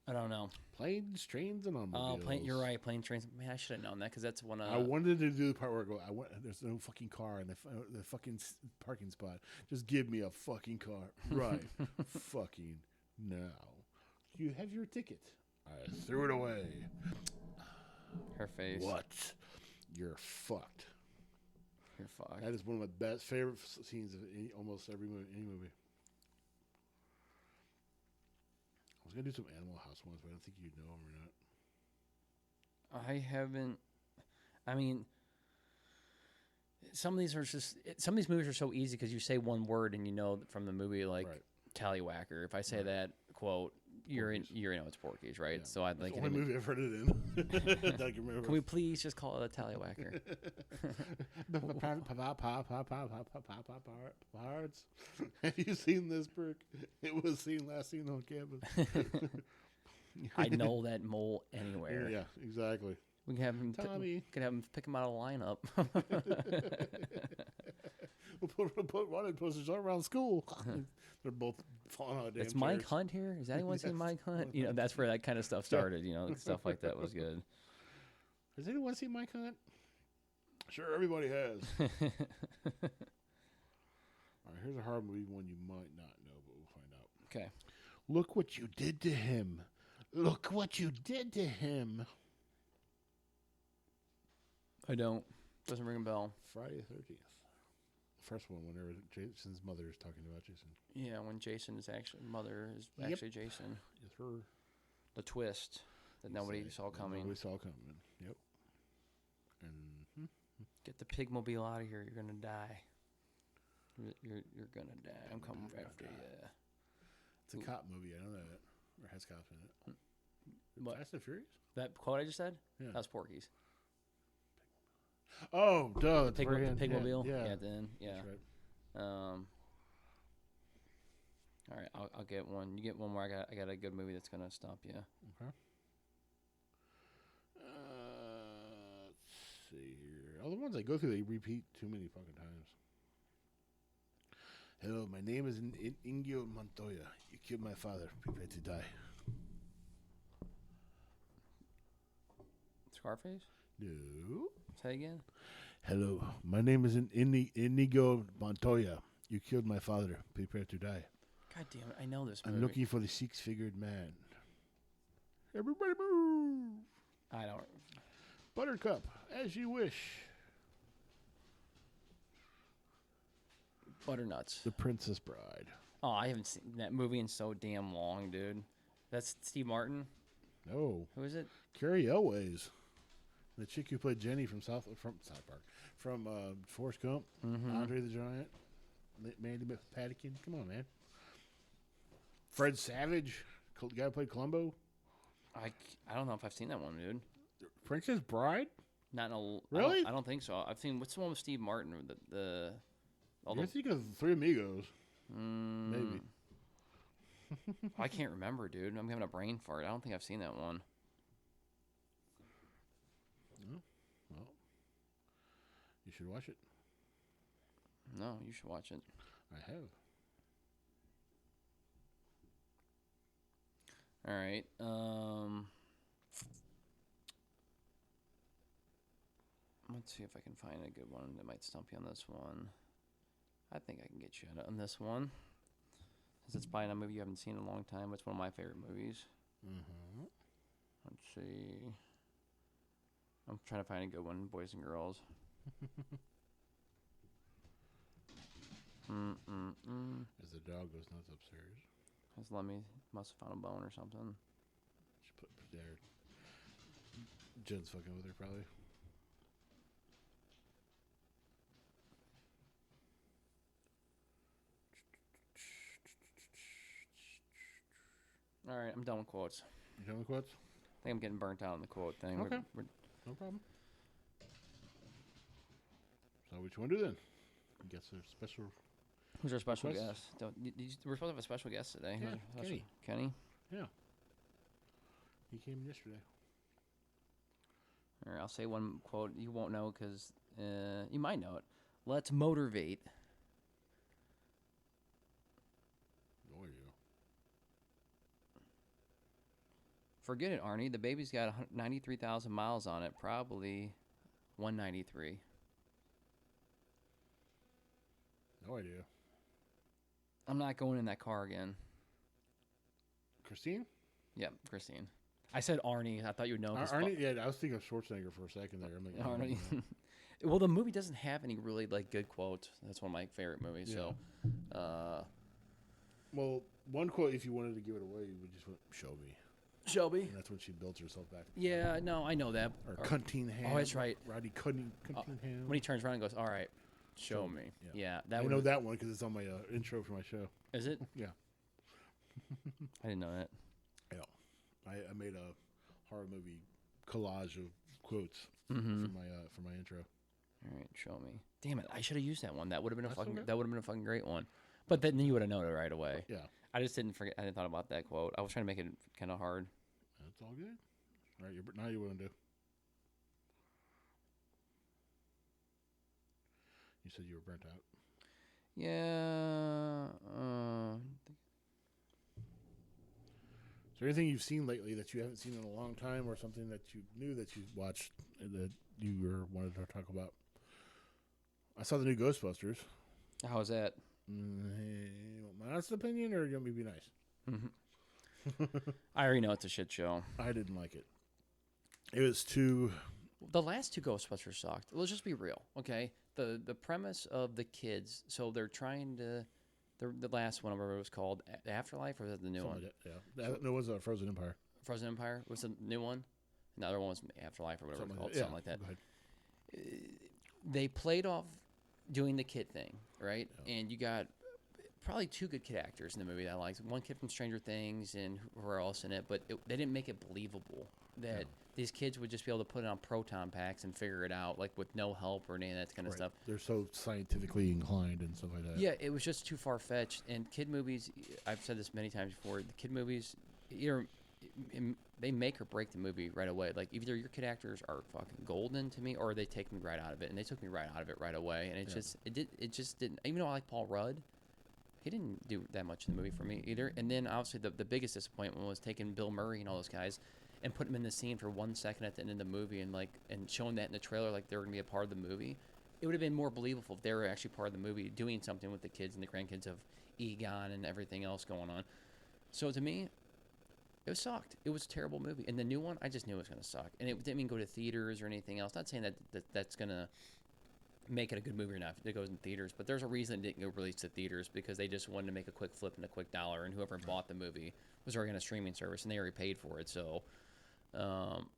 I don't know. Planes, trains, and automobiles. You're right. Plane, trains. Man, I should have known that because that's one. I wanted to do the part where there's no fucking car in the fucking parking spot. Just give me a fucking car. Right. Fucking now. You have your ticket. I threw it away. Her face. What? You're fucked. You're fucked. That is one of my best favorite scenes of almost every movie. Any movie. I was gonna do some Animal House ones, but I don't think you'd know them or not. I haven't. I mean, some of these movies are so easy because you say one word and you know from the movie, like Right. Tallywhacker. If I say that quote, you know it's Porky's, right? Yeah. So I'd That's like. the only movie I've heard it in. that I can remember. Can we please just call it a Tallywhacker? Parts. Have you seen this, Burke? It was last seen on campus. I know that mole anywhere. Yeah, exactly. We can have him. Tommy. Could have him pick him out of the lineup. We'll put wanted posters all around school. They're both falling out of damn It's Mike chairs. Hunt here. Has anyone seen Mike Hunt? You know, that's where that kind of stuff started. You know, stuff like that was good. Has anyone seen Mike Hunt? Sure, everybody has. All right, here's a horror movie one you might not know, but we'll find out. Okay. Look what you did to him. Look what you did to him. I don't. Doesn't ring a bell. Friday the 13th. First one, whenever Jason's mother is talking about Jason. Yeah, when Jason is actually mother is Yep. actually Jason. It's her. The twist that nobody saw coming. Nobody saw coming. Yep. And Get the pigmobile out of here. You're gonna die. You're gonna die. I'm coming after you. it's a cop movie. I know that. Or has cops in it. What? Fast and Furious? That quote I just said? Yeah. That was Porky's. Oh, duh. The pigmobile. Yeah. Yeah. Then yeah. That's right. All right, I'll get one. You get one more. I got a good movie that's gonna stomp you. Okay. Let's see here. All the ones I go through, they repeat too many fucking times. Hello, my name is Inigo Montoya. You killed my father. Prepare to die. Scarface? No. Say again. Hello, my name is Inigo Montoya. You killed my father. Prepare to die. God damn it! I know this movie. I'm looking for the six-figured man. Everybody move. I don't. Buttercup, as you wish. Butternuts. The Princess Bride. Oh, I haven't seen that movie in so damn long, dude. That's Steve Martin. No. Who is it? Carrie Elways. The chick who played Jenny from South Park. From Forrest Gump. Andre the Giant. Mandy Patinkin. Come on, man. Fred Savage. The guy who played Columbo. I don't know if I've seen that one, dude. Princess Bride? Not in a. Really? I don't think so. I've seen what's the one with Steve Martin? You're thinking of Three Amigos. Maybe. I can't remember, dude. I'm having a brain fart. I don't think I've seen that one. Oh, well, you should watch it. No, you should watch it. I have. All right. Let's see if I can find a good one that might stump you on this one. I think I can get you on this one. Since it's probably not a movie you haven't seen in a long time, it's one of my favorite movies. Mm-hmm. Let's see. I'm trying to find a good one, boys and girls. As the dog goes nuts upstairs. His Lemmy must have found a bone or something. She put there. Jen's fucking with her probably. All right, I'm done with quotes. You done with quotes? I think I'm getting burnt out on the quote thing. Okay. No problem. So what you want to do then? Guess a special Who's our special Request? guest? We're supposed to have a special guest today. Yeah, Who's our special- Kenny. Kenny? Yeah. He came yesterday. All right, I'll say one quote. You won't know because you might know it. Let's motivate. Oh, yeah. Forget it, Arnie. The baby's got 93,000 miles on it. Probably 193. No idea. I'm not going in that car again. Christine? Yep, Christine. I said Arnie. I thought you would know. 'cause Arnie? Yeah, I was thinking of Schwarzenegger for a second there. I'm like, Arnie. Well, the movie doesn't have any really like good quotes. That's one of my favorite movies. Yeah. So, Well, one quote, if you wanted to give it away, you would just went, Shelby. Shelby. And that's when she built herself back. Yeah, no, I know that. Or Cunningham. Oh, that's right. Roddy Cunningham. When he turns around and goes, "All right, show me." Yeah, that I would know that one because it's on my intro for my show. Is it? Yeah. I didn't know that. Yeah. I made a horror movie collage of quotes Mm-hmm. for my intro. All right, show me. Damn it! I should have used that one. That would have been a That's fucking. okay. That would have been a fucking great one. But then you would have known it right away. Yeah. I just didn't forget. I didn't thought about that quote. I was trying to make it kind of hard. That's all good. All right, now you want to do. You said you were burnt out. Yeah. Is there anything you've seen lately that you haven't seen in a long time, or something that you knew that you watched and that you wanted to talk about? I saw the new Ghostbusters. How was that? You want my honest opinion, or you want me to be nice? I already know it's a shit show. I didn't like it. It was too. The last two Ghostbusters sucked. Let's just be real, okay? The premise of the kids. So they're trying to. The last one, whatever it was called, Afterlife, or was that the new one? Like that, yeah, no, it was a Frozen Empire. Frozen Empire was the new one. And the other one was Afterlife or whatever it's called, something like that. Go ahead. They played off doing the kid thing, right? And you got probably two good kid actors in the movie that I liked. One kid from Stranger Things and who else in it, but they didn't make it believable that these kids would just be able to put it on proton packs and figure it out, like with no help or any of that kind of stuff. They're so scientifically inclined and stuff like that. Yeah, it was just too far fetched. And kid movies, I've said this many times before. The kid movies, either they make or break the movie right away. Like either your kid actors are fucking golden to me, or they take me right out of it. And they took me right out of it right away. And it just didn't. Even though I like Paul Rudd, he didn't do that much in the movie for me either. And then obviously the biggest disappointment was taking Bill Murray and all those guys and putting them in the scene for 1 second at the end of the movie and showing that in the trailer like they were gonna be a part of the movie. It would have been more believable if they were actually part of the movie, doing something with the kids and the grandkids of Egon and everything else going on. So to me, it sucked. It was a terrible movie. And the new one, I just knew it was gonna suck. And it didn't mean go to theaters or anything else. Not saying that's gonna make it a good movie or not if it goes in theaters, but there's a reason it didn't get released to theaters, because they just wanted to make a quick flip and a quick dollar, and whoever bought the movie was already on a streaming service and they already paid for it. So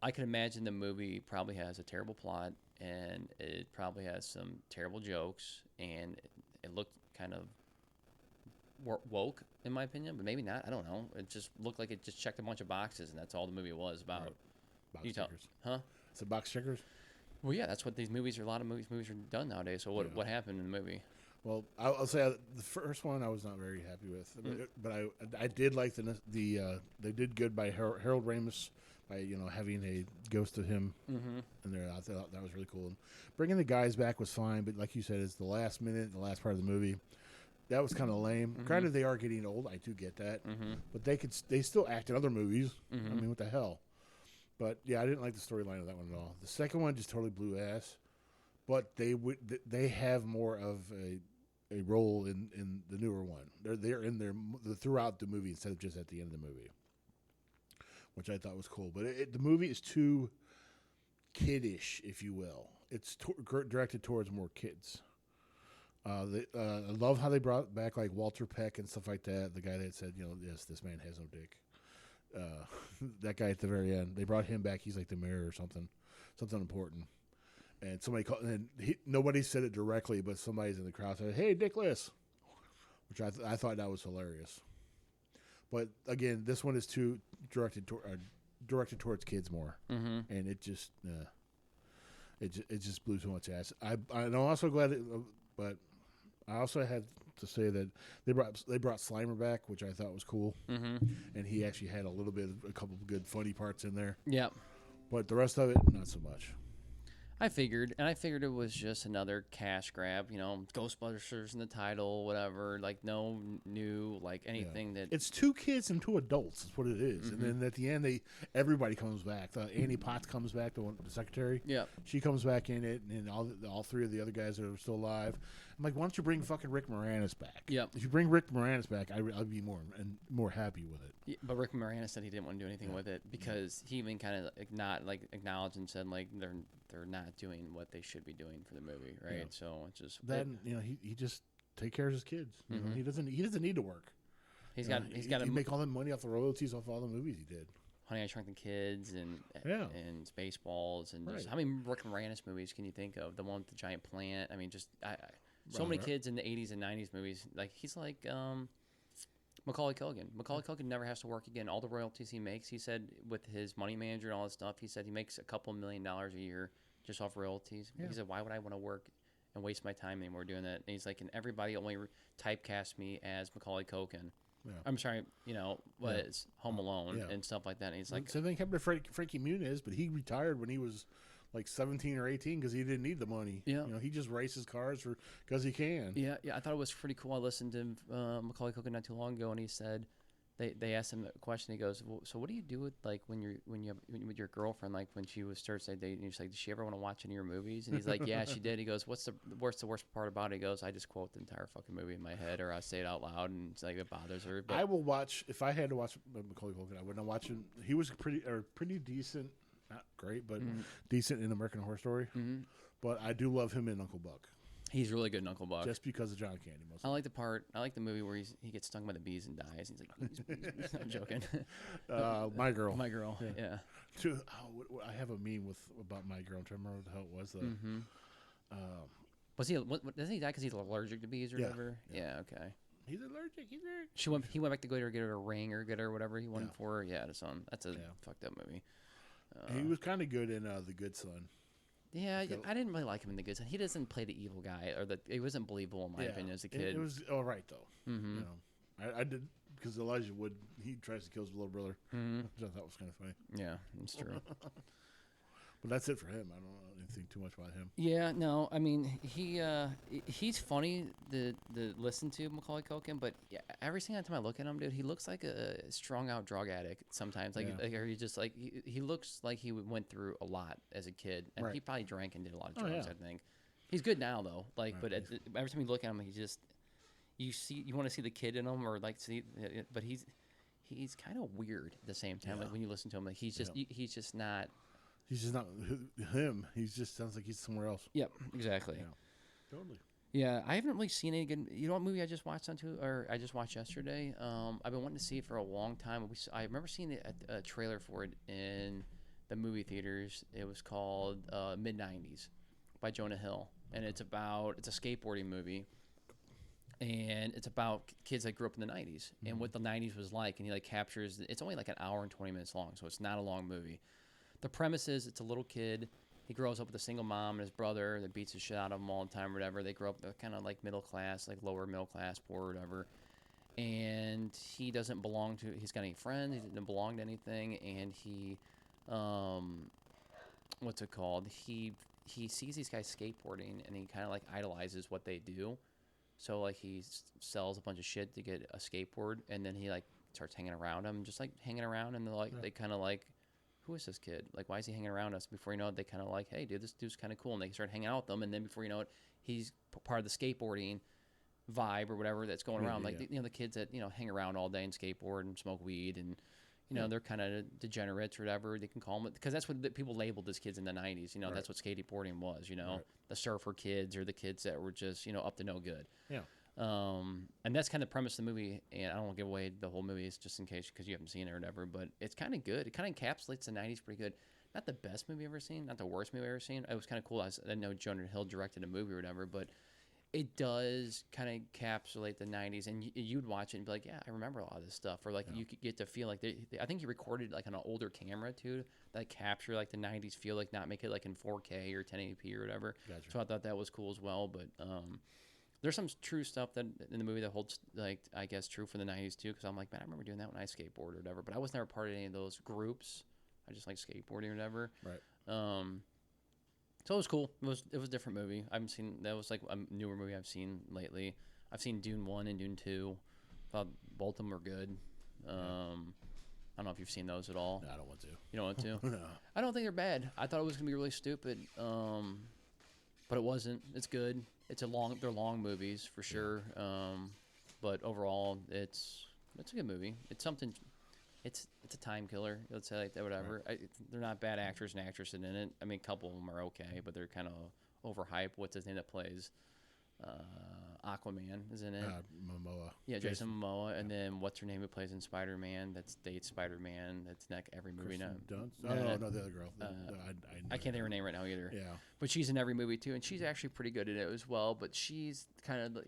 I can imagine the movie probably has a terrible plot, and it probably has some terrible jokes, and it looked kind of woke in my opinion, but maybe not. I don't know. It just looked like it just checked a bunch of boxes, and that's all the movie was about. Right. Box You tell, checkers. huh? It's a box checkers. Well, yeah, that's what these movies are. A lot of movies are done nowadays. So what happened in the movie? Well, I'll say the first one I was not very happy with, but I did like they did good by Harold Ramis by having a ghost of him in there. I thought that was really cool. And bringing the guys back was fine, but like you said, it's the last minute, the last part of the movie. That was kind of lame. Granted, they are getting old. I do get that, but they still act in other movies. I mean, what the hell? But yeah, I didn't like the storyline of that one at all. The second one just totally blew ass. But they have more of a role in the newer one. They're in there throughout the movie instead of just at the end of the movie, which I thought was cool. But the movie is too kiddish, if you will. It's directed towards more kids. I love how they brought back like Walter Peck and stuff like that. The guy that said, yes, this man has no dick. That guy at the very end, they brought him back. He's like the mayor or something important. And somebody called, and nobody said it directly, but somebody's in the crowd said, "Hey, Dickless," which I thought that was hilarious. But again, this one is too directed towards kids more, and it just blew so much ass. I'm also glad, but I also had to say that they brought Slimer back, which I thought was cool, and he actually had a couple of good funny parts in there. Yeah. But the rest of it, not so much. I figured it was just another cash grab, you know, Ghostbusters in the title, whatever, like no new, like anything that. It's 2 kids and 2 adults. Is what it is. And then at the end, everybody comes back. Annie Potts comes back, the secretary. Yeah. She comes back in it, and all 3 of the other guys are still alive. I'm like, why don't you bring fucking Rick Moranis back? Yep. If you bring Rick Moranis back, I'd be more happy with it. Yeah, but Rick Moranis said he didn't want to do anything with it because he even kind of acknowledged and said like they're not doing what they should be doing for the movie, right? Yeah. So it's just Then he just take care of his kids. You know, he doesn't need to work. He's You got know, he's he got he make all the money off the royalties off all the movies he did. Honey, I Shrunk the Kids and Spaceballs and just, Right. how many Rick Moranis movies can you think of? The one with the giant plant. I mean, just so Right, many right. kids in the 80s and 90s movies. Like he's like Macaulay Culkin. Macaulay Culkin never has to work again. All the royalties he makes, he said, with his money manager and all that stuff, he said he makes a couple $1 million a year just off royalties. Yeah. He said, why would I want to work and waste my time anymore doing that? And he's like, and everybody only typecast me as Macaulay Culkin. Yeah. I'm sorry, you know, was Home Alone Yeah. and stuff like that. And he's like, Same thing happened to Frankie Muniz, but he retired when he was like 17 or 18 because he didn't need the money. Yeah. You know, he just races cars because he can. yeah, I thought it was pretty cool. I listened to Macaulay Culkin not too long ago, and he said they asked him a question. He goes, well, "So what do you do with like when with your girlfriend, like when she starts dating? And he's like, did she ever want to watch any of your movies?" And he's like, "Yeah, she did." He goes, "What's the worst part about it?" He goes, "I just quote the entire fucking movie in my head, or I say it out loud, and it's like it bothers her." But I will watch if I had to watch Macaulay Culkin. I wouldn't watch him. He was pretty decent, not great, but decent in American Horror Story. But I do love him in Uncle Buck he's really good in Uncle Buck. just because of John Candy. I like the movie where he gets stung by the bees and dies. He's like, bees, bees, bees. I'm joking. My Girl. My Girl, yeah. I have a meme about My Girl. I'm trying to remember what the hell it was. Was he? Doesn't he die because he's allergic to bees or Yeah, whatever? Yeah. Okay. He's allergic. He went back to go to get her a ring or get her whatever he wanted Yeah. for her. Yeah, that's a fucked up movie. He was kind of good in The Good Son. Yeah, I didn't really like him in The Good Son. He doesn't play the evil guy, or he wasn't believable in my opinion as a kid. It was all right though. You know, I did because Elijah Wood he tries to kill his little brother, which I thought was kind of funny. Yeah, that's true. But that's it for him. I don't know anything too much about him. Yeah, no, I mean he's funny to listen to, Macaulay Culkin, but yeah, every single time I look at him, dude, he looks like a strung out drug addict sometimes. Like, or he just like he looks like he went through a lot as a kid, and Right. he probably drank and did a lot of Oh, drugs. yeah. I think he's good now though. Like, Right. but every time you look at him, he just you want to see the kid in him, or like see, but he's kind of weird at the same time. Yeah. Like when you listen to him, like he's just not. He's just not him. He just sounds like he's somewhere else. Yep, exactly. Yeah. Totally. Yeah, I haven't really seen any good. You know what movie I just watched I just watched yesterday? I've been wanting to see it for a long time. I remember seeing a trailer for it in the movie theaters. It was called Mid '90s by Jonah Hill, and it's a skateboarding movie, and it's about kids that grew up in the '90s and what the '90s was like. And he like captures. It's only like an hour and 20 minutes long, so it's not a long movie. The premise is it's a little kid. He grows up with a single mom and his brother that beats the shit out of him all the time or whatever. They grow up kind of like middle class, like lower middle class, poor or whatever. And he doesn't belong to, he's got any friends, he doesn't belong to anything. And he, what's it called? He sees these guys skateboarding and he kind of like idolizes what they do. So like he sells a bunch of shit to get a skateboard and then he like starts hanging around them, just like hanging around. And they're like, they kind of like, who is this kid? Like, why is he hanging around us? Before you know it, they kind of like, hey, dude, this dude's kind of cool. And they start hanging out with them. And then before you know it, he's part of the skateboarding vibe or whatever that's going around. Like, yeah. the kids that, hang around all day and skateboard and smoke weed and, they're kind of degenerates or whatever they can call them. Because that's what people labeled as kids in the 90s. Right. That's what skateboarding was, Right. The surfer kids or the kids that were just, up to no good. Yeah. And that's kind of the premise of the movie, and I don't want to give away the whole movie, it's just in case because you haven't seen it or whatever, but it's kind of good. It kind of encapsulates the 90s pretty good. Not the best movie I've ever seen, not the worst movie I've ever seen. It was kind of cool. I know Jonah Hill directed a movie or whatever, but it does kind of encapsulate the 90s, and you'd watch it and be like, yeah, I remember a lot of this stuff, or like you could get to feel like I think he recorded like on an older camera too, that capture like the 90s feel, like not make it like in 4K or 1080p or whatever. Gotcha. So I thought that was cool as well, but There's some true stuff that in the movie that holds, like, I guess, true for the 90s too. Because I'm like, man, I remember doing that when I skateboarded or whatever. But I was never part of any of those groups. I just like skateboarding or whatever. Right. So it was cool. It was a different movie. I haven't seen that was like a newer movie I've seen lately. I've seen Dune 1 and Dune 2. Thought both of them were good. I don't know if you've seen those at all. No, I don't want to. You don't want to? No. I don't think they're bad. I thought it was gonna be really stupid, but it wasn't. It's good. They're long movies for sure. But overall, it's a good movie. It's something. It's a time killer. Let's say like that. Whatever. Right. They're not bad actors and actresses in it. I mean, a couple of them are okay, but they're kind of overhyped. What's his name that plays? Aquaman is in it. Momoa. Yeah, Jason Momoa, and then what's her name who plays in Spider-Man? That's dates Spider-Man. That's every movie now. Dunst? No, No, the other girl. I can't think of her name right now either. Yeah. But she's in every movie too, and she's actually pretty good at it as well. But she's kind of,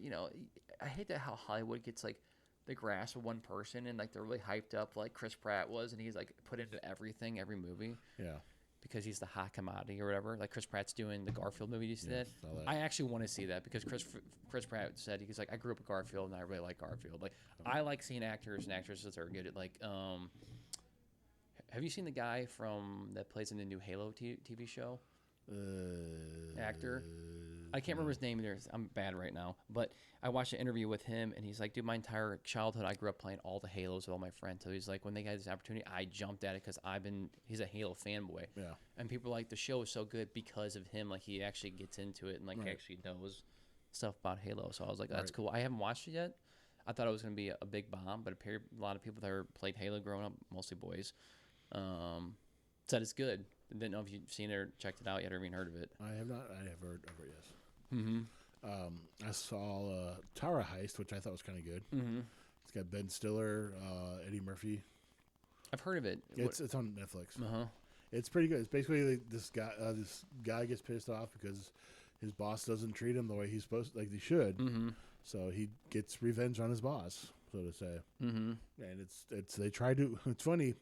I hate that how Hollywood gets like the grasp of one person, and like they're really hyped up, like Chris Pratt was, and he's like put into everything, every movie. Yeah. Because he's the hot commodity or whatever. Like Chris Pratt's doing the Garfield movie. You see that? saw that. I actually want to see that because Chris Pratt said he's like, I grew up with Garfield and I really like Garfield. Like I like seeing actors and actresses that are good at like. Have you seen the guy that plays in the new Halo TV show? Actor. I can't remember his name either. I'm bad right now. But I watched an interview with him, and he's like, dude, my entire childhood, I grew up playing all the Halos with all my friends. So he's like, when they got this opportunity, I jumped at it because he's a Halo fanboy. Yeah. And people are like, the show is so good because of him. Like, he actually gets into it and, like, Right. actually knows stuff about Halo. So I was like, that's Right. cool. I haven't watched it yet. I thought it was going to be a big bomb, but apparently a lot of people that played Halo growing up, mostly boys, said it's good. I didn't know if you'd seen it or checked it out yet or even heard of it. I have not. I have heard of it, yes. Mm-hmm. I saw Tower Heist, which I thought was kind of good. Mm-hmm. It's got Ben Stiller, Eddie Murphy. I've heard of it. It's on Netflix. Uh-huh. It's pretty good. It's basically like this guy gets pissed off because his boss doesn't treat him the way he's supposed, like he should. Mm-hmm. So he gets revenge on his boss, so to say. Mm-hmm. And it's they try to. It's funny.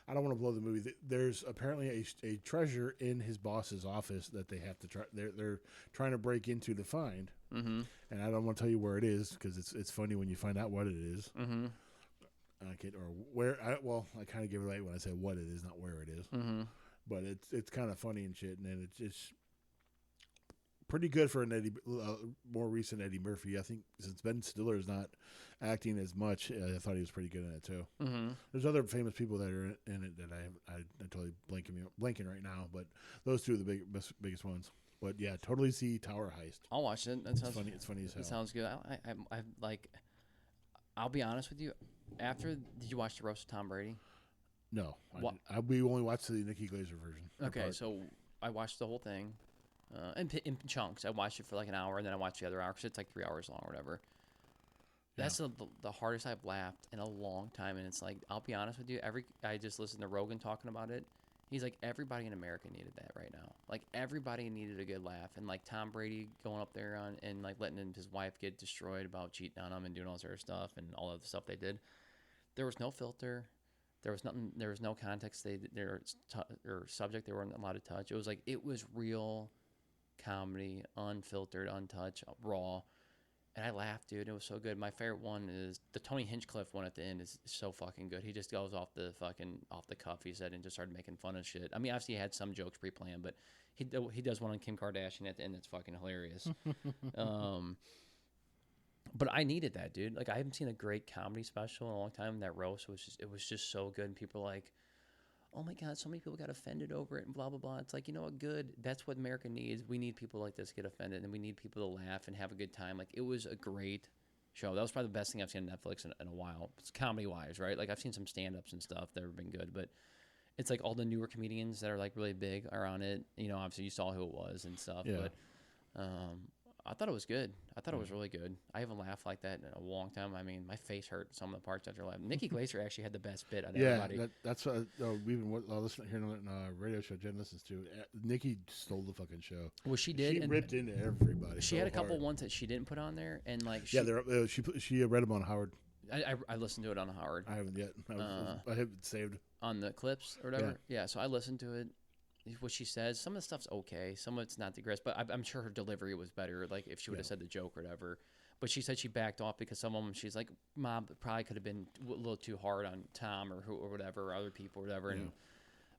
I don't want to blow the movie. There's apparently a treasure in his boss's office that they have to try. They're trying to break into to find. Mm-hmm. And I don't want to tell you where it is because it's funny when you find out what it is. Mm-hmm. I kind of give it away when I say what it is, not where it is. Mm-hmm. But it's kind of funny and shit, and then it's pretty good for an more recent Eddie Murphy. I think since Ben Stiller is not acting as much, I thought he was pretty good in it too. Mm-hmm. There's other famous people that are in it that I totally blanking right now, but those two are the biggest ones. But yeah, totally see Tower Heist. I'll watch it. That sounds Funny. It's funny as hell. It sounds good. I like. I'll be honest with you. Did you watch the roast of Tom Brady? No, What? we only watched the Nikki Glaser version. Okay, so I watched the whole thing, in chunks. I watched it for like an hour, and then I watched the other hour because it's like 3 hours long or whatever. That's the hardest I've laughed in a long time, and it's like, I'll be honest with you. I just listened to Rogan talking about it. He's like, everybody in America needed that right now. Like, everybody needed a good laugh. And, like, Tom Brady going up there and, like, letting his wife get destroyed about cheating on him and doing all this other stuff and all of the stuff they did. There was no filter. There was nothing. There was no context. Or subject they weren't allowed to touch. It was real comedy, unfiltered, untouched, raw. And I laughed, dude. It was so good. My favorite one is the Tony Hinchcliffe one at the end is so fucking good. He just goes off the cuff, he said, and just started making fun of shit. I mean, obviously he had some jokes pre-planned, but he does one on Kim Kardashian at the end that's fucking hilarious. But I needed that, dude. Like, I haven't seen a great comedy special in a long time. That roast was just so good. And people are like, oh my God, so many people got offended over it and blah, blah, blah. It's like, you know what, good. That's what America needs. We need people like this get offended, and we need people to laugh and have a good time. Like, it was a great show. That was probably the best thing I've seen on Netflix in a while. It's comedy-wise, right? Like, I've seen some stand-ups and stuff that have been good, but it's like all the newer comedians that are, like, really big are on it. You know, obviously you saw who it was and stuff, Yeah. but I thought it was good. I thought it was really good. I haven't laughed like that in a long time. I mean, my face hurt some of the parts after laughing. Nikki Glaser actually had the best bit out of Yeah, everybody. that's what we've been listening here on a radio show Jen listens to. Nikki stole the fucking show. Well, she did. She and ripped into everybody. she so had a couple hard. ones that she didn't put on there, and like she read them on Howard. I listened to it on Howard I haven't yet. I have it saved. on the clips or whatever. Yeah, so I listened to it. what she says. Some of the stuff's okay. Some of it's not the greatest, but I'm sure her delivery was better. Like if she would have said the joke or whatever. But she said she backed off because some of them, she's like, Mom, probably could have been a little too hard on Tom or who or whatever, or other people or whatever. And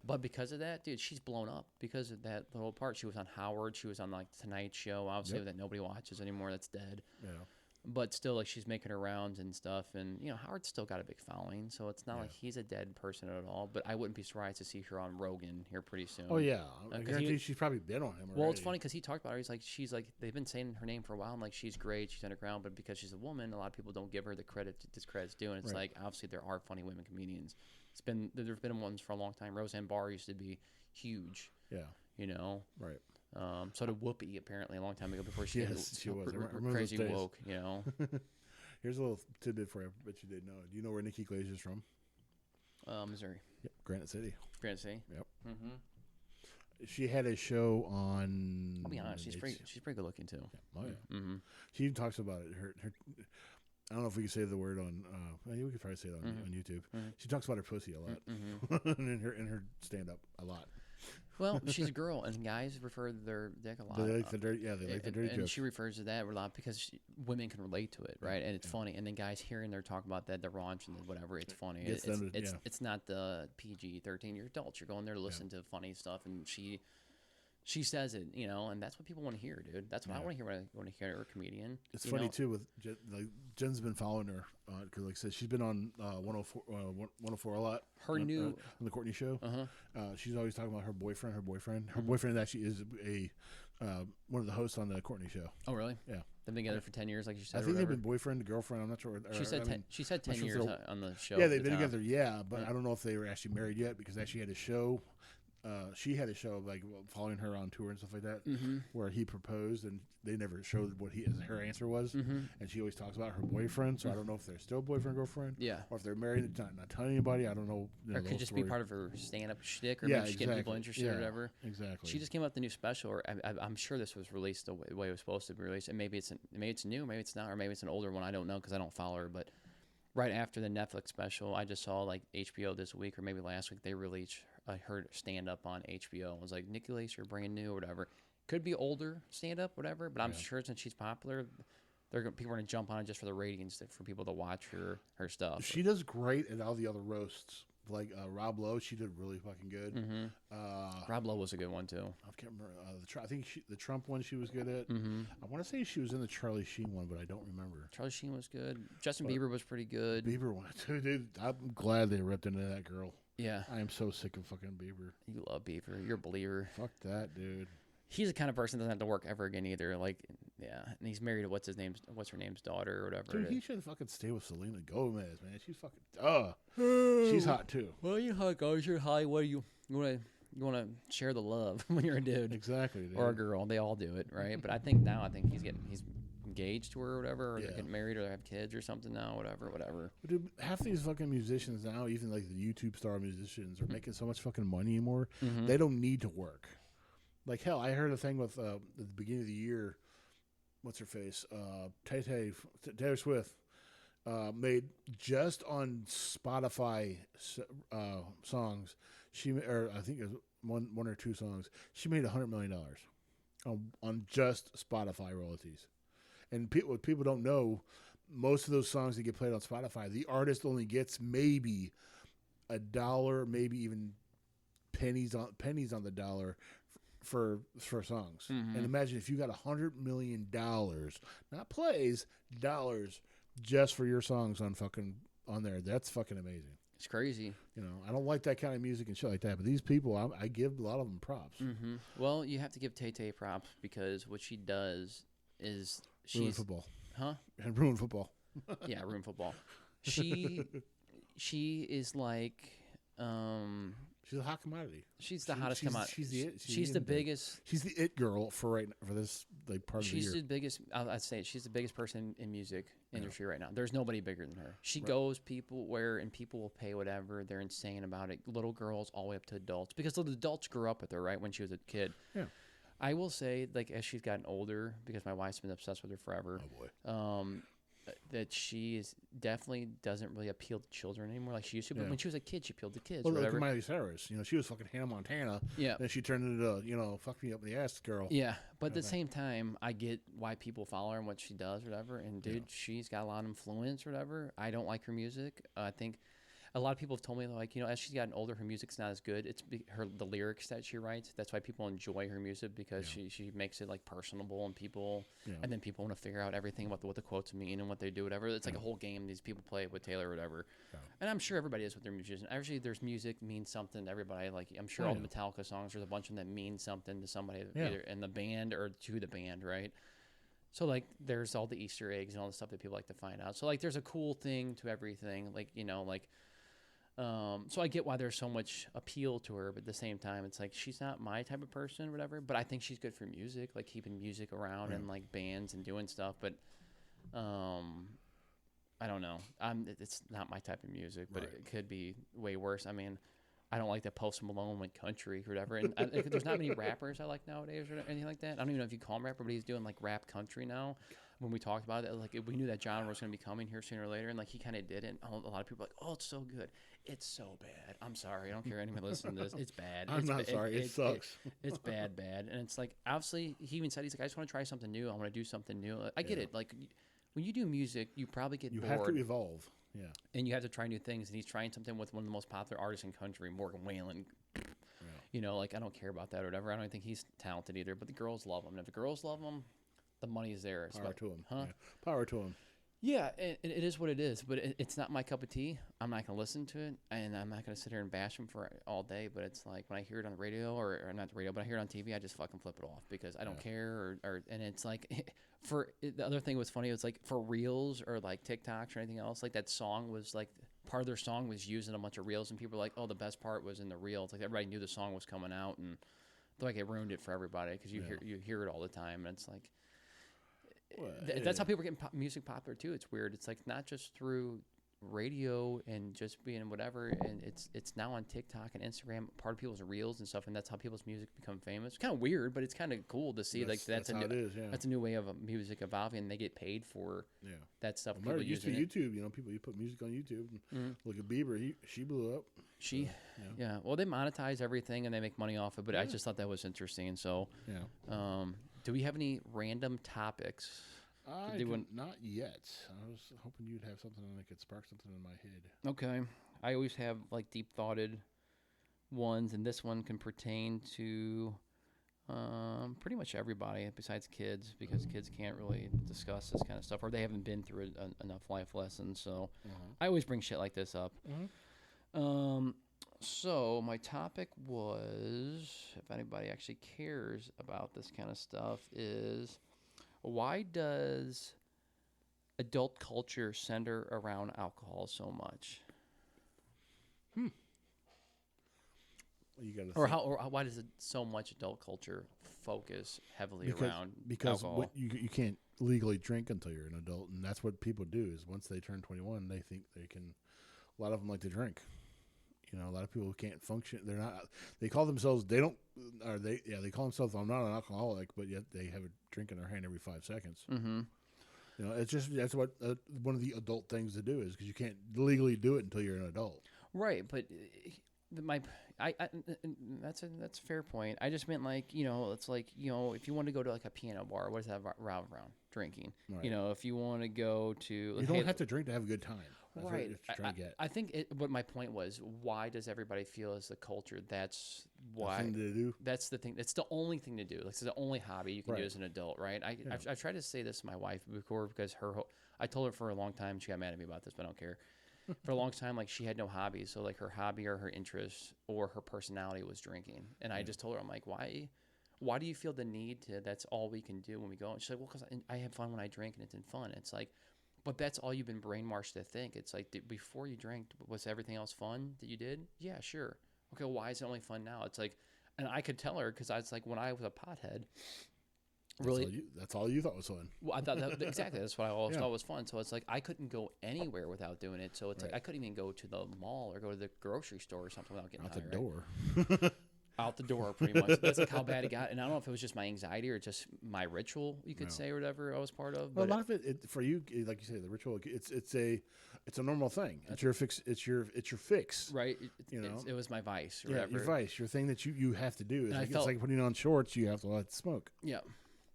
but because of that, dude, she's blown up because of that little part. She was on Howard. She was on like Tonight Show, obviously that nobody watches anymore. That's dead. Yeah. But still, like she's making her rounds and stuff, and Howard's still got a big following, so it's not like he's a dead person at all. But I wouldn't be surprised to see her on Rogan here pretty soon. Oh yeah, I 'cause guarantee she's probably been on him. Well, it's already. funny because he talked about her. She's like they've been saying her name for a while, and like she's great, she's underground, but because she's a woman, a lot of people don't give her the credit this credit's due. And it's like obviously there are funny women comedians. There's been ones for a long time. Roseanne Barr used to be huge. Yeah. Right. So did Whoopi apparently a long time ago before she Yes, she was. I remember crazy those days. woke. Here's a little tidbit for you, but you didn't know. Do you know where Nikki Glazer's from? Missouri, Yep, Granite City. Granite City. Yep. Mm-hmm. She had a show on. I'll be honest, she's pretty good looking too. Oh yeah. Mm-hmm. She even talks about it. Her I don't know if we can say the word on. Well, we could probably say it on YouTube. Mm-hmm. She talks about her pussy a lot, in her stand up a lot. Well, she's a girl, and guys refer to their dick a lot. They like the dirty. Yeah, they like the dirty and jokes. she refers to that a lot because women can relate to it, right? And it's funny. And then guys hearing her talk about that, the raunch and whatever, it's funny. Gets them to- It's not the PG-13. You're adults. You're going there to listen to funny stuff, and she says it, and that's what people want to hear, dude. That's what I want to hear when I want to hear a comedian. It's funny too with Jen's been following her because, like I said, she's been on 104 a lot. Her new on the Courtney Show. She's always talking about her boyfriend. Her boyfriend actually is one of the hosts on the Courtney Show. Oh, really? Yeah, they've been together for 10 years, like you said. I think they've been boyfriend, girlfriend. I'm not sure. She said 10 sure if years they're- on the show. Yeah, at they've the been time. together. Yeah, but I don't know if they were actually married yet because she had a show. She had a show like following her on tour and stuff like that, where he proposed and they never showed what her answer was, and she always talks about her boyfriend. So I don't know if they're still boyfriend girlfriend, Yeah. or if they're married and not telling anybody. I don't know. Or it could just be part of her stand-up shtick, or Yeah, maybe she's getting people exactly. interested or Yeah, whatever. Exactly. She just came out with the new special, or I'm sure this was released the way it was supposed to be released, and maybe it's new, maybe it's not, or maybe it's an older one. I don't know because I don't follow her. But right after the Netflix special, I just saw like HBO this week or maybe last week they released her stand-up on HBO. It was like Nikki Glaser, brand new or whatever. Could be older stand-up, whatever. But I'm sure since she's popular, people are gonna jump on it just for the ratings, for people to watch her stuff. She does great at all the other roasts. Like Rob Lowe, she did really fucking good. Rob Lowe was a good one too. I can't remember. I think the Trump one she was good at. Mm-hmm. I want to say she was in the Charlie Sheen one, but I don't remember. Charlie Sheen was good. Justin Bieber was pretty good. Bieber one too, dude. I'm glad they ripped into that girl. Yeah, I am so sick of fucking Bieber. you love Bieber. You're a believer. Fuck that, dude. He's the kind of person that doesn't have to work ever again either. Like, yeah, and he's married to what's her name's daughter or whatever. Dude, it he is. should fucking stay with Selena Gomez, man. She's fucking she's hot too. Well, you hot guys, you're high. What do you wanna share the love when you're a dude Exactly, dude. or a girl? They all do it, right? But I think he's engaged to her or whatever, or they're getting married or they have kids or something now, whatever. But dude, half these fucking musicians now, even like the YouTube star musicians, are making so much fucking money anymore. They don't need to work. Like hell, I heard a thing with at the beginning of the year. What's her face? Taylor Swift made just on Spotify songs. I think it was one or two songs. She made $100 million on just Spotify royalties. And what people don't know, most of those songs that get played on Spotify, the artist only gets maybe $1, maybe even pennies on the dollar for songs. And imagine if you got $100 million, not plays, dollars, just for your songs on there. That's fucking amazing. It's crazy. I don't like that kind of music and shit like that, but these people, I give a lot of them props. Well, you have to give Tay props because what she does is Ruin she's football. huh? And ruin football. Yeah, ruin football. She is like She's a hot commodity. she's the hottest commodity. She's the biggest. She's the it girl for this part of the She's year. the biggest. I'd say she's the biggest person in music industry right now. There's nobody bigger than her. She goes people will pay whatever. They're insane about it. Little girls all the way up to adults because the adults grew up with her right when she was a kid. Yeah. I will say, like, as she's gotten older, because my wife's been obsessed with her forever. Oh boy. that she is definitely doesn't really appeal to children anymore like she used to. But Yeah. when she was a kid, she appealed to kids. Well, Or look at whatever. Miley Cyrus. She was fucking Hannah Montana. Yeah. Then she turned into, fuck me up in the ass girl. Yeah, but at the Okay. same time, I get why people follow her and what she does, or whatever. And dude, she's got a lot of influence, or whatever. I don't like her music. I think a lot of people have told me like, as she's gotten older, her music's not as good. It's the lyrics that she writes. That's why people enjoy her music because she makes it like personable and people, Yeah. and then people want to figure out everything about what the quotes mean and what they do, whatever. It's like a whole game these people play with Taylor, or whatever. Yeah. And I'm sure everybody is with their musicians. Actually, there's music means something to everybody. Like I'm sure Oh, all yeah. the Metallica songs, there's a bunch of them that mean something to somebody, Yeah. either in the band or to the band, right? So like, there's all the Easter eggs and all the stuff that people like to find out. So like, there's a cool thing to everything. Like so I get why there's so much appeal to her, but at the same time, it's like she's not my type of person, or whatever. But I think she's good for music, like keeping music around and like bands and doing stuff. But I don't know. It's not my type of music, but Right. it could be way worse. I mean, I don't like that Post Malone went country or whatever. And there's not many rappers I like nowadays or anything like that. I don't even know if you call him rapper, but he's doing like rap country now. When we talked about it, like we knew that genre was going to be coming here sooner or later, and like he kind of did it. And a lot of people are like, "Oh, it's so good." It's so bad. I'm sorry. I don't care anybody listening to this. It's bad. I'm It's not sorry. It sucks. It's bad. And it's like, obviously, he even said, he's like, I just want to try something new. I want to do something new. I get it. Like, when you do music, you probably get You bored. have to evolve. Yeah. And you have to try new things. And he's trying something with one of the most popular artists in country, Morgan Wallen. Like, I don't care about that or whatever. I don't think he's talented either. But the girls love him. And if the girls love him, the money's there. It's Power about- to him. Huh? Yeah. Power to him. Yeah, it is what it is, but it's not my cup of tea. I'm not going to listen to it, and I'm not going to sit here and bash him for all day, but it's like when I hear it on the radio, or not the radio, but I hear it on TV, I just fucking flip it off because I don't care, and it's like, the other thing was funny, it was like for Reels or like TikToks or anything else, like that song was like, part of their song was using a bunch of Reels, and people were like, oh, the best part was in the Reel. It's like everybody knew the song was coming out, and like it ruined it for everybody because you hear it all the time, and it's like, Well, that's how people are getting music popular too. It's weird. It's like not just through radio and just being whatever, and it's now on TikTok and Instagram, part of people's reels and stuff, and that's how people's music become famous. It's kind of weird, but it's kind of cool to see. That's how a new, it is, yeah. that's a new way of music evolving, and they get paid for that stuff. Well, People used to using it. YouTube. People, you put music on YouTube. And Look at Bieber. She blew up. Yeah. Well, they monetize everything and they make money off it, but I just thought that was interesting. So, Yeah. do we have any random topics? Not yet. I was hoping you'd have something that could spark something in my head. Okay. I always have like deep thoughted ones, and this one can pertain to pretty much everybody besides kids, because kids can't really discuss this kind of stuff, or they haven't been through enough life lessons. So I always bring shit like this up. So my topic was, if anybody actually cares about this kind of stuff, is why does adult culture center around alcohol so much? You got Or why does it so much adult culture focus heavily around alcohol? you can't legally drink until you're an adult, and that's what people do. Is once they turn 21, they think they can. A lot of them like to drink. A lot of people can't function. They're not. They call themselves. They don't. Or they. Yeah, they call themselves. I'm not an alcoholic, but yet they have a drink in their hand every 5 seconds. Mm-hmm. It's just that's what one of the adult things to do is because you can't legally do it until you're an adult. Right, but that's a fair point. I just meant like, it's like, if you want to go to like a piano bar, what is that around drinking? Right. If you want to go to, You don't have to drink to have a good time. That's what right. you're trying to get. I think what my point was, why does everybody feel as the culture? That's why. The thing to do. That's the thing. That's the only thing to do. Like, it's the only hobby you can do Right. as an adult, right? I've tried to say this to my wife before because I told her for a long time, she got mad at me about this, but I don't care. For a long time, like, she had no hobbies. So, like, her hobby or her interest or her personality was drinking. And I just told her, I'm like, why do you feel the need to, that's all we can do when we go? And she's like, well, because I have fun when I drink and it's fun. It's like, but that's all you've been brainwashed to think. It's like, before you drank, was everything else fun that you did? Yeah, sure. Okay, well, why is it only fun now? It's like, and I could tell her because I was like, when I was a pothead, really, That's all you thought was fun. well, I thought that, exactly. That's what I always Yeah. thought was fun. So it's like I couldn't go anywhere without doing it. So it's like I couldn't even go to the mall or go to the grocery store or something without getting Out high. the Right? door. out the door, pretty much. That's like how bad it got. And I don't know if it was just my anxiety or just my ritual, you could say, or whatever I was part of. Well, But a lot of for you, like you say, the ritual. It's a normal thing. It's your fix. It's your fix. right, You it was my vice or Yeah, whatever. your vice, your thing that you have to do. And I It's felt- like putting on shorts. You have to let it smoke. Yeah.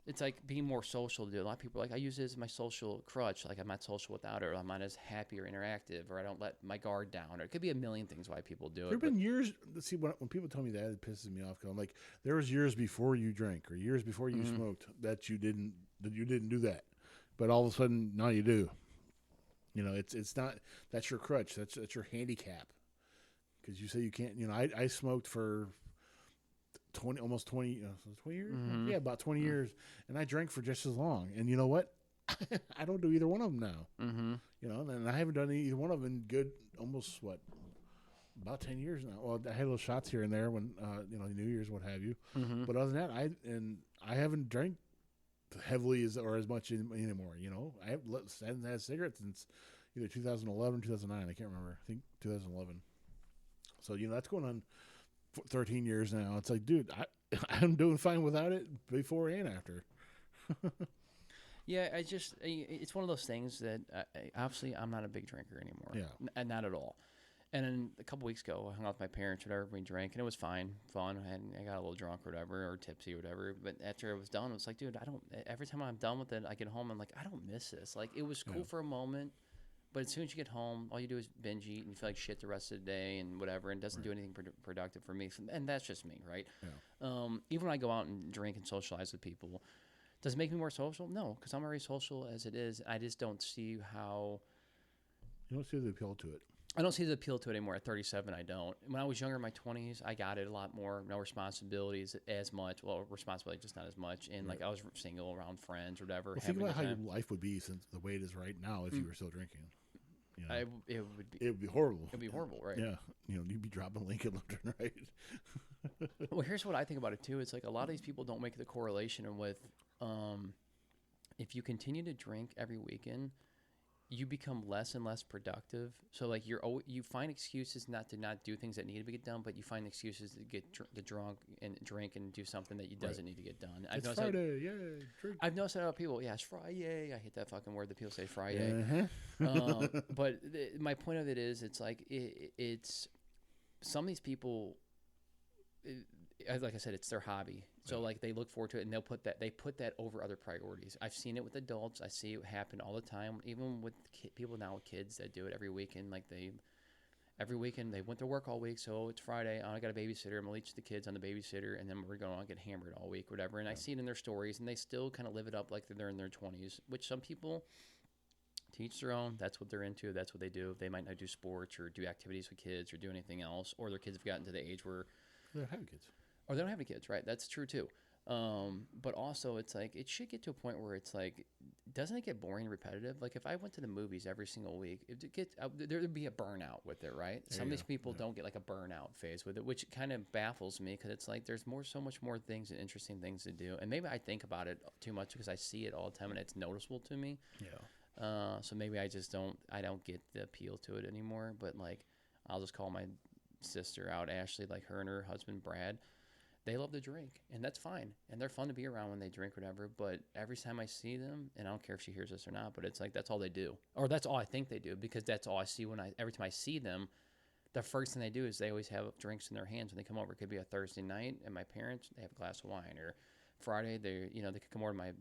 It's like being more social to do. A lot of people are like, I use it as my social crutch. Like, I'm not social without it, or I'm not as happy or interactive, or I don't let my guard down. Or it could be a million things why people do There it. have been years. See, when people tell me that, it pisses me off. Cause I'm like, there was years before you drank or years before you smoked that you didn't do that, but all of a sudden now you do. You know, it's not. That's your crutch. That's your handicap. Because you say you can't. You know, I smoked for 20 20 years. Yeah, about 20 years, and I drank for just as long. And you know what? I don't do either one of them now. Mm-hmm. You know, and I haven't done either one of them in good almost about 10 years now. Well, I had little shots here and there when New Year's, what have you. Mm-hmm. But other than that, I haven't drank heavily as much anymore. You know, I haven't had cigarettes since either 2011, 2009. I can't remember. I think 2011. So that's going on 13 years now. It's like, dude, I'm doing fine without it before and after. Yeah, it's one of those things that obviously I'm not a big drinker anymore. Yeah. And not at all. And then a couple weeks ago, I hung out with my parents, whatever, we drank, and it was fun. And I got a little drunk or whatever, or tipsy or whatever. But after it was done, it was like, dude, every time I'm done with it, I get home, I'm like, I don't miss this. Like, it was cool for a moment, but as soon as you get home, all you do is binge eat, and you feel like shit the rest of the day and whatever, and it doesn't do anything productive for me. And that's just me, right? Yeah. Even when I go out and drink and socialize with people, does it make me more social? No, because I'm already social as it is. I just don't see how. You don't see the appeal to it. I don't see the appeal to it anymore. At 37, I don't. When I was younger, in my 20s, I got it a lot more. No responsibilities as much. Well, responsibility just not as much. And like I was single, around friends or whatever. Well, think about how your life would be since the way it is right now if you were still drinking. You know, it would be. it would be horrible. It'd be horrible, right? Yeah, you'd be dropping Lincoln left and right. Well, here's what I think about it too. It's like a lot of these people don't make the correlation with, if you continue to drink every weekend, you become less and less productive. So like you find excuses not to not do things that need to get done, but you find excuses to get drunk and drink and do something that you doesn't need to get done. It's Friday, yeah, drink. I've noticed that about people. Yeah, it's Friday. I hate that fucking word that people say Friday. Uh-huh. But my point of it is, it's like it's some of these people. Like I said, it's their hobby. So like they look forward to it, and they put that over other priorities. I've seen it with adults. I see it happen all the time, even with people now with kids that do it every weekend. Like every weekend they went to work all week, so it's Friday. Oh, I got a babysitter. I'm gonna teach the kids on the babysitter, and then we're going to get hammered all week, whatever. And I see it in their stories, and they still kind of live it up like they're in their 20s, which some people teach their own. That's what they're into. That's what they do. They might not do sports or do activities with kids or do anything else, or their kids have gotten to the age where They're having kids. or they don't have any kids, right? That's true too. But also, it's like it should get to a point where it's like, doesn't it get boring and repetitive? Like if I went to the movies every single week, there would be a burnout with it, right? Some of these people don't get like a burnout phase with it, which kind of baffles me because it's like there's so much more things and interesting things to do. And maybe I think about it too much because I see it all the time and it's noticeable to me. Yeah. So maybe I don't get the appeal to it anymore. But like, I'll just call my sister out, Ashley, like her and her husband Brad. They love to drink, and that's fine. And they're fun to be around when they drink, whatever. But every time I see them, and I don't care if she hears this or not, but it's like that's all they do, or that's all I think they do, because that's all I see every time I see them. The first thing they do is they always have drinks in their hands when they come over. It could be a Thursday night, and my parents, they have a glass of wine, or Friday they could come over to my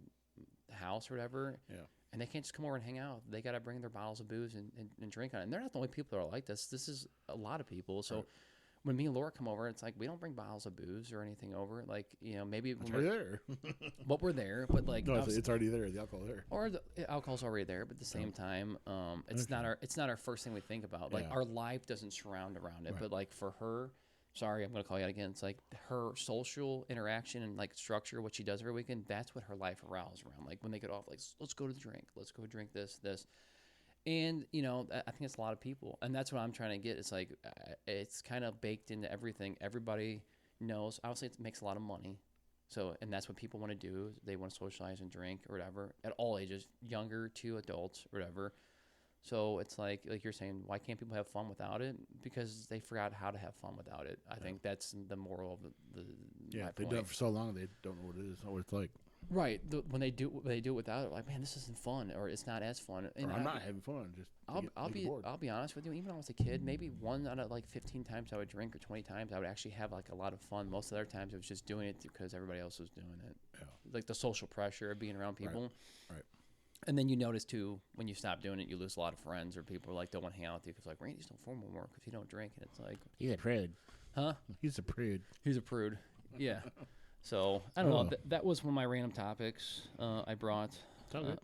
house or whatever. Yeah. And they can't just come over and hang out. They got to bring their bottles of booze and drink on it. And they're not the only people that are like this. This is a lot of people. So. Right. When me and Laura come over, it's like we don't bring bottles of booze or anything over. Like, maybe it's already there. But we're there. But like, no, it's already there. The alcohol there, or the alcohol's already there. But at the same time, it's not our first thing we think about. Like our life doesn't surround around it. Right. But like for her, sorry, I'm gonna call you out again. It's like her social interaction and like structure, what she does every weekend. That's what her life revolves around. Like when they get off, like let's go to the drink. Let's go drink this. And, I think it's a lot of people. And that's what I'm trying to get. It's like, it's kind of baked into everything. Everybody knows. Obviously, it makes a lot of money. So, and that's what people want to do. They want to socialize and drink or whatever at all ages, younger to adults or whatever. So it's like you're saying, why can't people have fun without it? Because they forgot how to have fun without it. I think that's the moral of the Yeah, my if they've point. done it for so long, they don't know what it is or what it's like. Right. When they do it without it, like, man, this isn't fun, or it's not as fun. And Or I'm not having fun. Just to get bored. I'll be honest with you. Even when I was a kid, maybe one out of like 15 times I would drink, or 20 times I would actually have like a lot of fun. Most of the other times I was just doing it because everybody else was doing it. Yeah. Like the social pressure of being around people. Right. And then you notice too, when you stop doing it, you lose a lot of friends, or people like don't want to hang out with you because like, Randy's no formal work if you don't drink. And it's like, He's a prude. huh? He's a prude. He's a prude. Yeah. So I don't know. Oh. That was one of my random topics I brought. It's all good.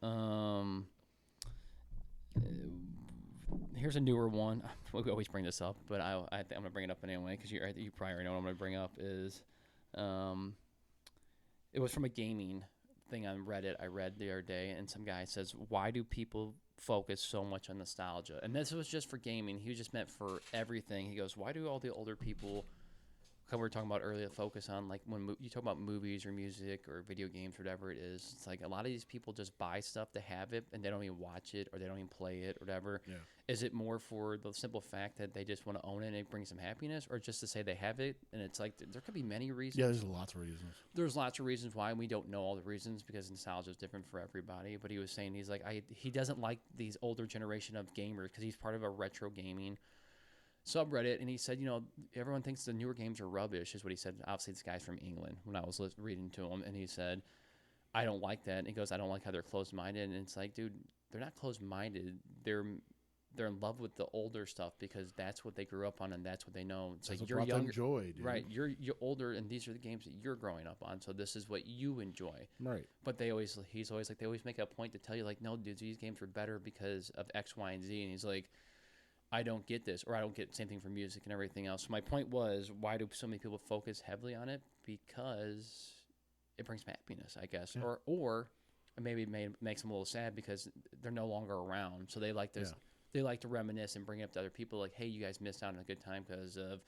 Here's a newer one. We always bring this up, but I think I'm gonna bring it up anyway because you probably already know what I'm gonna bring up is, it was from a gaming thing on Reddit I read the other day, and some guy says, why do people focus so much on nostalgia? And this was just for gaming. He was just meant for everything. He goes, why do all the older people, we were talking about earlier, focus on like when you talk about movies or music or video games, whatever it is, it's like a lot of these people just buy stuff to have it and they don't even watch it or they don't even play it or whatever. Yeah. Is it more for the simple fact that they just want to own it and it brings them happiness, or just to say they have it? And it's like there could be many reasons. Yeah, there's lots of reasons. There's lots of reasons why, and we don't know all the reasons because nostalgia is different for everybody. But he was saying he's like he doesn't like these older generation of gamers because he's part of a retro gaming subreddit, and he said, everyone thinks the newer games are rubbish, is what he said. Obviously, this guy's from England when I was reading to him, and he said, I don't like that. And he goes, I don't like how they're closed-minded. And it's like, dude, they're not closed-minded. They're in love with the older stuff because that's what they grew up on and that's what they know. It's That's like what you're brought them younger, joy, dude. right? You're older, and these are the games that you're growing up on. So this is what you enjoy. Right. But he's always like, they always make a point to tell you like, no, dude, these games were better because of X, Y, and Z. And he's like, I don't get this, or I don't get the same thing for music and everything else. So my point was, why do so many people focus heavily on it? Because it brings them happiness, I guess, Yeah. or maybe it makes them a little sad because they're no longer around. So they like this. Yeah. They like to reminisce and bring it up to other people, like, hey, you guys missed out on a good time because of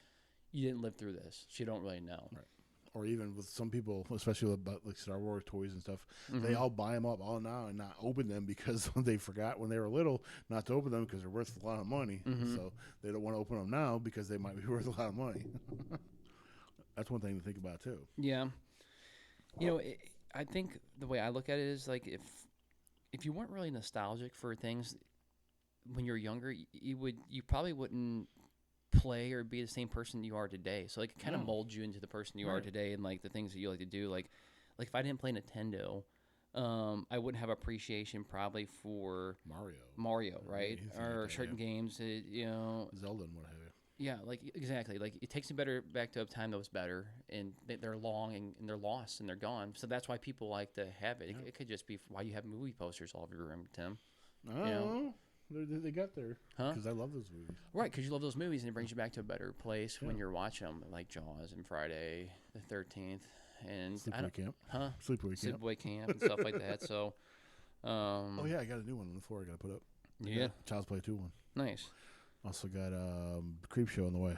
you didn't live through this. So you don't really know. Right. Or even with some people, especially about like Star Wars toys and stuff, Mm-hmm. they all buy them up all now and not open them because they forgot when they were little not to open them because they're worth a lot of money. Mm-hmm. So they don't want to open them now because they might be worth a lot of money. That's one thing to think about too. Yeah. I think the way I look at it is like if you weren't really nostalgic for things when you're younger, you probably wouldn't play or be the same person you are today. So like it kind of No. molds you into the person you are Right. today and like the things that you like to do. Like if I didn't play Nintendo, I wouldn't have appreciation probably for Mario, right? anything like Or that, certain yeah. games, Zelda and what have you. yeah, like exactly. Like it takes me back to a time that was better, and they're long and they're lost and they're gone. So that's why people like to have it. Yeah. It could just be why you have movie posters all over your room, Tim. I don't know. They got there. Huh? Because I love those movies. Right, because you love those movies, and it brings you back to a better place when Yeah. you're watching them, like Jaws and Friday the 13th, and Sleepaway Camp. huh? Sleepaway Camp. Sleepaway Camp and stuff like that. So, Oh, yeah, I got a new one on the floor I got to put up. I yeah, got Child's Play 2 one. nice. Also got Creep Show on the way.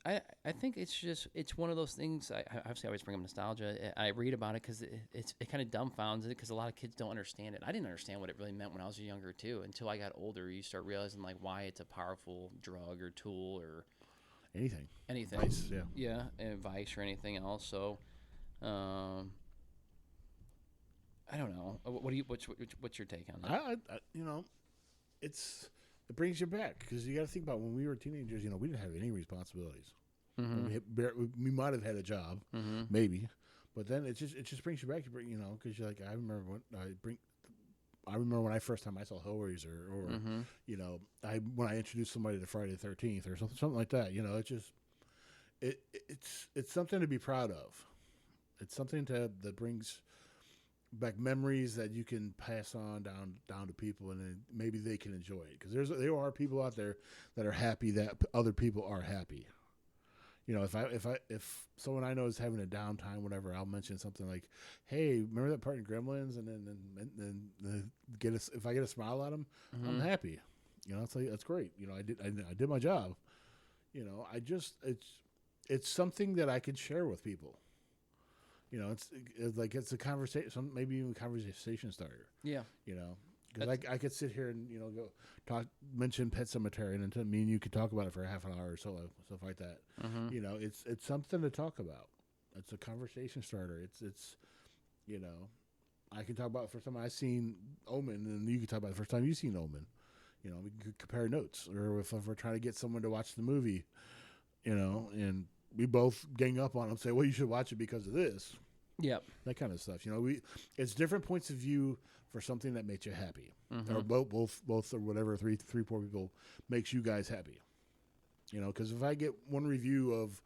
I think it's one of those things. I obviously always bring up nostalgia. I read about it because it kind of dumbfounds it because a lot of kids don't understand it. I didn't understand what it really meant when I was younger too. Until I got older, you start realizing like why it's a powerful drug or tool or Anything. anything. Nice, yeah. Yeah, advice or anything else. So, I don't know. What's your take on that? It brings you back because you got to think about when we were teenagers. We didn't have any responsibilities. We might have had a job, maybe, but then it just brings you back. Because you're like, I remember when I first time I saw Hellraiser, or when I introduced somebody to Friday the 13th, or something like that. It's something to be proud of. It's something that brings back memories that you can pass on down to people, and then maybe they can enjoy it because there are people out there that are happy that other people are happy. If someone I know is having a downtime, whatever, I'll mention something like, "Hey, remember that part in Gremlins?" And then if I get a smile out of them, I'm happy. It's like that's great. I did my job. It's something that I can share with people. It's like it's a conversation, maybe even a conversation starter. Yeah. Because I could sit here and mention Pet Cemetery, and until me and you could talk about it for a half an hour or so, stuff like that. It's something to talk about. It's a conversation starter. It's I can talk about the first time I seen Omen, and you can talk about the first time you seen Omen. We can compare notes, or if we're trying to get someone to watch the movie, and we both gang up on them, say, well, you should watch it because of this. Yep. That kind of stuff. It's different points of view for something that makes you happy, or both, or whatever. Three, four people makes you guys happy. Because if I get one review of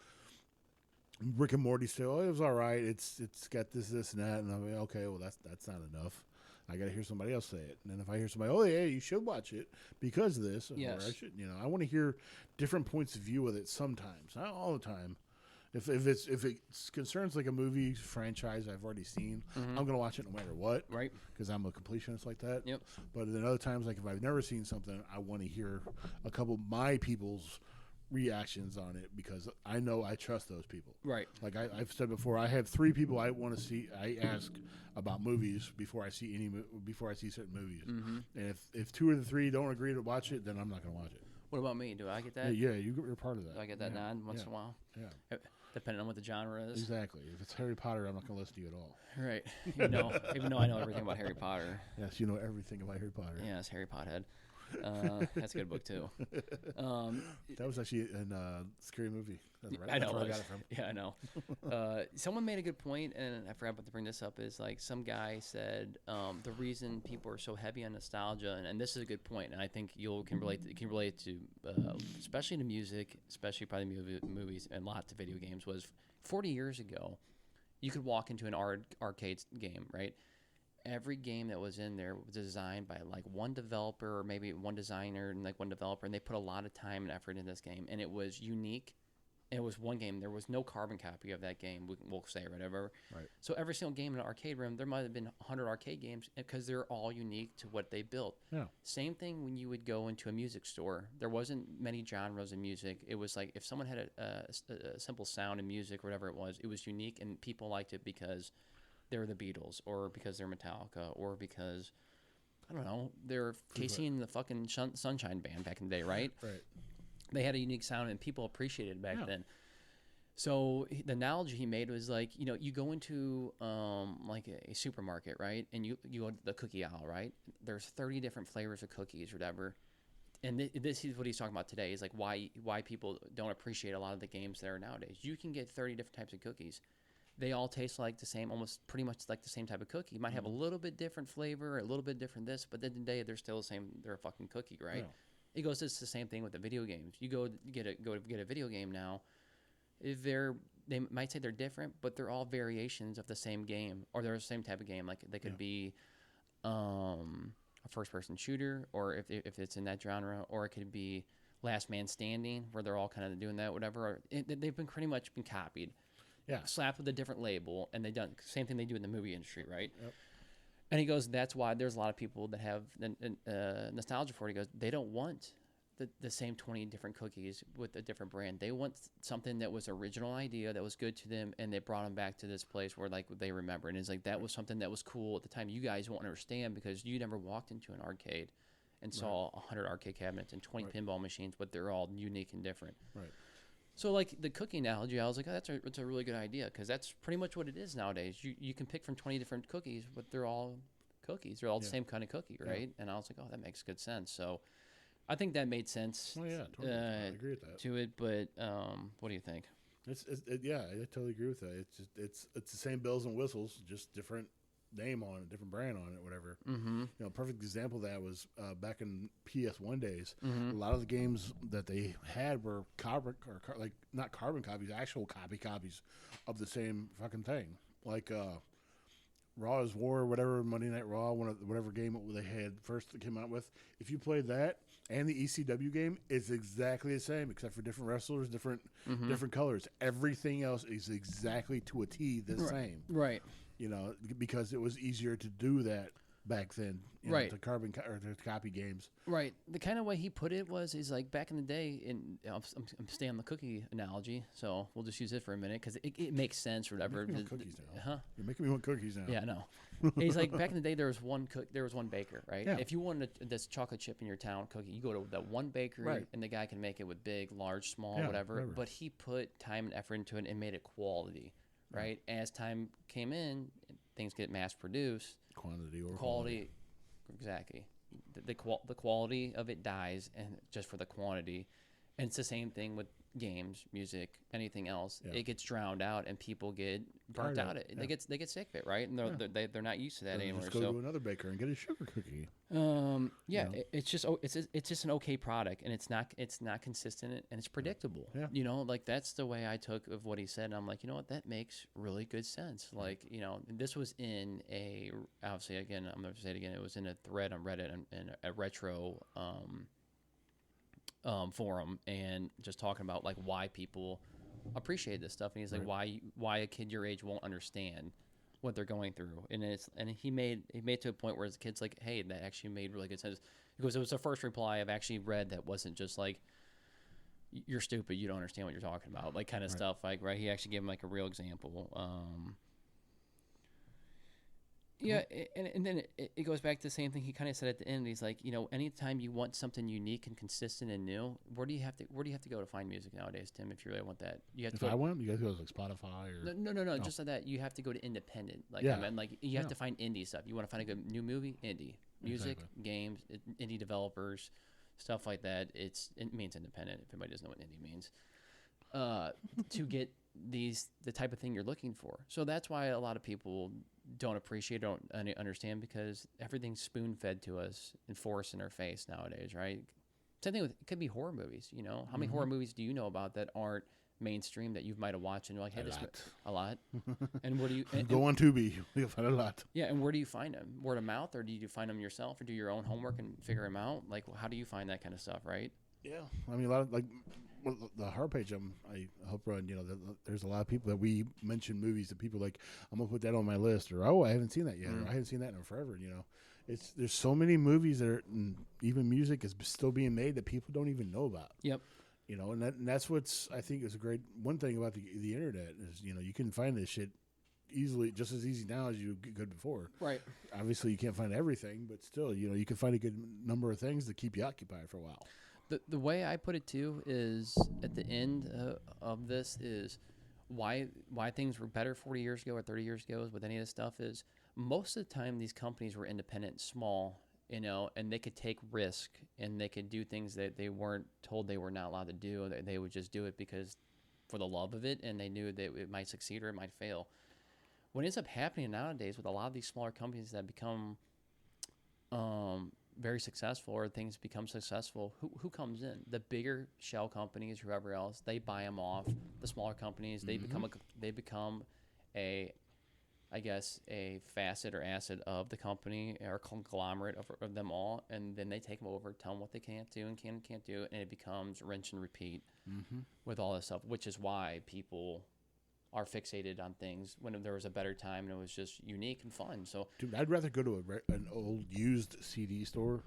Rick and Morty, say, oh, it was all right. It's got this, and that, and I'm like, okay, well, that's not enough. I got to hear somebody else say it. And then if I hear somebody, oh, yeah, you should watch it because of this. Yes. Or I should, I want to hear different points of view with it sometimes, not all the time. If it concerns like a movie franchise I've already seen, I'm going to watch it no matter what. Right. Because I'm a completionist like that. Yep. But then other times, like if I've never seen something, I want to hear a couple of my people's reactions on it because I know I trust those people. Right. Like I've said before, I have 3 people I want to see. I ask about movies before I see certain movies. And if 2 of the 3 don't agree to watch it, then I'm not going to watch it. What about me? Do I get that? Yeah, you're part of that. Do I get that nod once in a while? Yeah. Depending on what the genre is. Exactly. If it's Harry Potter, I'm not going to listen to you at all. Right. Even though I know everything about Harry Potter. Yes, you know everything about Harry Potter. Yeah, it's Harry Pothead. That's a good book too. That was actually in Scary Movie. Right? I know. That's where I got it from. Yeah, I know. Someone made a good point, and I forgot to bring this up. Is like some guy said the reason people are so heavy on nostalgia, and this is a good point, and I think you can relate to especially to music, especially probably movies, and lots of video games. Was 40 years ago, you could walk into an arcade game, right? Every game that was in there was designed by like one developer or maybe one designer and like one developer, and they put a lot of time and effort in this game, and it was unique. It was one game. There was no carbon copy of that game, we'll say, or whatever. Right. So every single game in an arcade room, there might have been 100 arcade games because they're all unique to what they built. Yeah. Same thing when you would go into a music store. There wasn't many genres of music. It was like if someone had a simple sound in music, whatever it was unique, and people liked it because they're the Beatles, or because they're Metallica, or because, I don't know, they're Casey and the fucking Sunshine Band back in the day, right? Right. They had a unique sound, and people appreciated it back then. So the analogy he made was like, you go into like a supermarket, right? And you go to the cookie aisle, right? There's 30 different flavors of cookies or whatever. And this is what he's talking about today, is like why people don't appreciate a lot of the games that are nowadays. You can get 30 different types of cookies. They all taste like the same, almost pretty much like the same type of cookie. You might have a little bit different flavor, a little bit different this, but at the end of the day, they're still the same. They're a fucking cookie, right? Yeah. He goes, it's the same thing with the video games. You go get a video game now. They might say they're different, but they're all variations of the same game, or they're the same type of game. Like they could be a first-person shooter, or if it's in that genre, or it could be Last Man Standing, where they're all kind of doing that, whatever. They've been pretty much been copied. Yeah, slapped with a different label, and they done same thing they do in the movie industry, right? Yep. And he goes, that's why there's a lot of people that have nostalgia for it. He goes, they don't want the same 20 different cookies with a different brand. They want something that was original idea, that was good to them, and they brought them back to this place where like they remember. And it's like that was something that was cool at the time. You guys won't understand because you never walked into an arcade and saw 100 arcade cabinets and 20 pinball machines, but they're all unique and different. Right. So, like, the cookie analogy, I was like, oh, that's a really good idea, because that's pretty much what it is nowadays. You can pick from 20 different cookies, but they're all cookies. They're all the same kind of cookie, right? Yeah. And I was like, oh, that makes good sense. So, I think that made sense. Oh, yeah, totally. I agree with that. To it, but what do you think? Yeah, I totally agree with that. It's the same bells and whistles, just different name on it, different brand on it, whatever. Mm-hmm. Perfect example of that was back in PS1 days. Mm-hmm. A lot of the games that they had were not carbon copies, actual copies of the same fucking thing. Like Raw is War, whatever, Monday Night Raw, whatever game they had first that came out with. If you played that and the ECW game, it's exactly the same except for different wrestlers, different colors. Everything else is exactly to a T the same. Right. Because it was easier to do that back then, Right. to or to copy games. Right. The kind of way he put it was, is like back in the day, and I'm staying on the cookie analogy, so we'll just use it for a minute because it makes sense or whatever. You're making me want cookies now. Huh? You're making me want cookies now. Yeah, I know. He's like, back in the day, there was one baker, right? Yeah. If you wanted this chocolate chip in your town cookie, you go to that one bakery, Right. and the guy can make it with big, large, small, Yeah, whatever. whatever. But he put time and effort into it and made it quality, right? As time came in, things get mass produced. Quantity or Quality, exactly. The quality of it dies, and just for the quantity. And it's the same thing with games, music, anything else. Yeah. It gets drowned out, and people get burnt Tired out. of it, They get sick of it, right? And they're not used to that Then anymore. just go So to another baker and get a sugar cookie. yeah, know? it's just an okay product, and it's not consistent, and it's predictable. Yeah. Like that's the way I took of what he said, and I'm like, you know what, that makes really good sense. Like, this was in obviously, again, I'm gonna say it again, it was in a thread on Reddit and a retro forum, and just talking about like why people appreciate this stuff, and he's like, why a kid your age won't understand what they're going through, and he made to a point where his kid's like, hey, that actually made really good sense, because it was the first reply I've actually read that wasn't just like, you're stupid, you don't understand what you're talking about, like kind of stuff, like, right? He actually gave him like a real example. Yeah, and then it goes back to the same thing he kind of said at the end. He's like, anytime you want something unique and consistent and new, where do you have to go to find music nowadays, Tim? If you really want that, you have to If go. I went, you guys go to like Spotify or No, just like that. You have to go to independent. Like, Yeah. I mean, like you have to find indie stuff. You want to find a good new movie, indie music, Exactly. games, indie developers, stuff like that. It means independent. If anybody doesn't know what indie means, to get the type of thing you're looking for. So that's why a lot of people don't appreciate, don't understand, because everything's spoon fed to us and forced in our face nowadays, right? Same thing with, it could be horror movies. How many horror movies do you know about that aren't mainstream that you might have watched and you're like, hey, a lot. And where do you go on Tubi? You'll find a lot. Yeah, and where do you find them? Word of mouth, or do you find them yourself, or do your own homework and figure them out? Like, how do you find that kind of stuff, right? Yeah, I mean, a lot of the horror page I help run. There's a lot of people that we mention movies that people like. I'm gonna put that on my list, or I haven't seen that yet, or I haven't seen that in forever. There's so many movies that are, and even music is still being made that people don't even know about. Yep. And that's what's, I think, is a great one thing about the internet is you can find this shit easily, just as easy now as you could before. Right. Obviously, you can't find everything, but still, you can find a good number of things to keep you occupied for a while. The way I put it too is, at the end of this, is why things were better 40 years ago or 30 years ago with any of this stuff is, most of the time these companies were independent, small, and they could take risk and they could do things that they weren't told they were not allowed to do. They would just do it because for the love of it, and they knew that it might succeed or it might fail. What ends up happening nowadays with a lot of these smaller companies that become very successful, or things become successful, who comes in? The bigger shell companies, whoever else, they buy them off. The smaller companies, they become a facet or asset of the company, or conglomerate of them all, and then they take them over, tell them what they can't do and can't do, and it becomes rinse and repeat with all this stuff, which is why people are fixated on things when there was a better time and it was just unique and fun. So, dude, I'd rather go to an old used CD store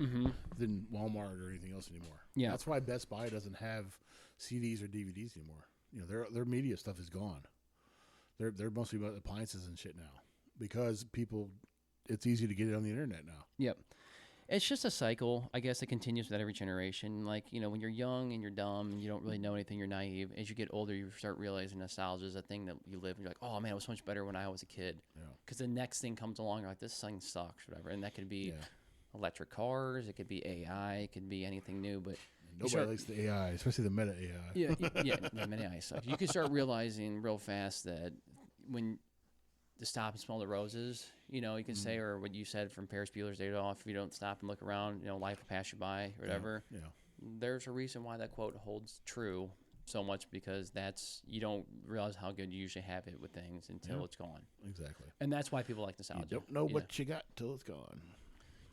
than Walmart or anything else anymore. Yeah. That's why Best Buy doesn't have CDs or DVDs anymore. Their media stuff is gone. They're mostly about appliances and shit now, because it's easy to get it on the internet now. yep. It's just a cycle, I guess, that continues with every generation. Like, when you're young and you're dumb and you don't really know anything, you're naive. As you get older, you start realizing nostalgia is a thing that you live, and you're like, oh, man, it was so much better when I was a kid. Yeah. Because the next thing comes along, you're like, this thing sucks, whatever. And that could be electric cars, it could be AI, it could be anything new. But Nobody likes the AI, especially the meta AI. yeah, many AI sucks. You can start realizing real fast that when to stop and smell the roses, you can say, or what you said from Ferris Bueller's Day Off, if you don't stop and look around, life will pass you by, or whatever. Yeah. There's a reason why that quote holds true so much, because you don't realize how good you usually have it with things until it's gone. Exactly. And that's why people like nostalgia. You don't know what you got till it's gone.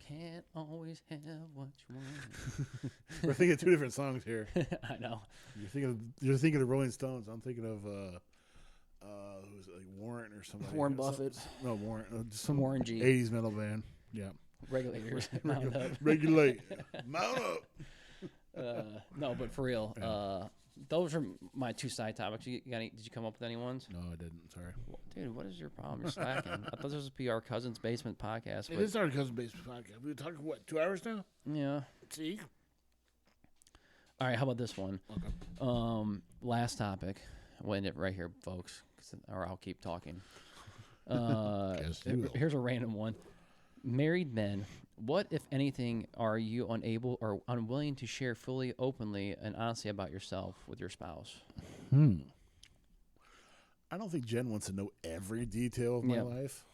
Can't always have what you want. We're thinking two different songs here. I know. You're thinking of Rolling Stones. I'm thinking of who's it, like Warren or something. Warren Buffett. No, Warren. Some Warren G. 80s metal band. Yeah. Regulators. Mount up. Regulate. Mount up. No, but for real, those are my two side topics. Did you come up with any ones? No, I didn't. Sorry. Dude, what is your problem? You're slacking. I thought this was our cousin's basement podcast. It is our cousin basement podcast. We've been talking, what, 2 hours now? Yeah. See? All right, how about this one? Okay. Last topic. We'll end it right here, folks, or I'll keep talking. Yes, you will. Here's a random one. Married men, what, if anything, are you unable or unwilling to share fully, openly, and honestly about yourself with your spouse? I don't think Jen wants to know every detail of my life.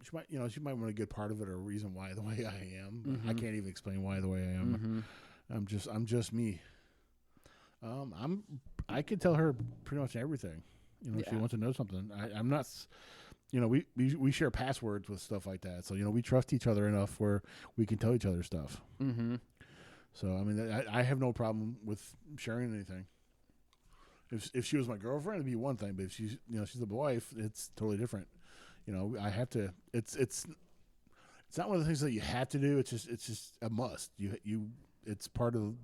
She might want a good part of it or a reason why the way I am. But I can't even explain why the way I am. I'm just me. I could tell her pretty much everything. If she wants to know something. I'm not. We share passwords with stuff like that. So we trust each other enough where we can tell each other stuff. Mm-hmm. So I mean, I have no problem with sharing anything. If she was my girlfriend, it'd be one thing. But if she's the wife, it's totally different. I have to. It's not one of the things that you have to do. It's just a must. It's part of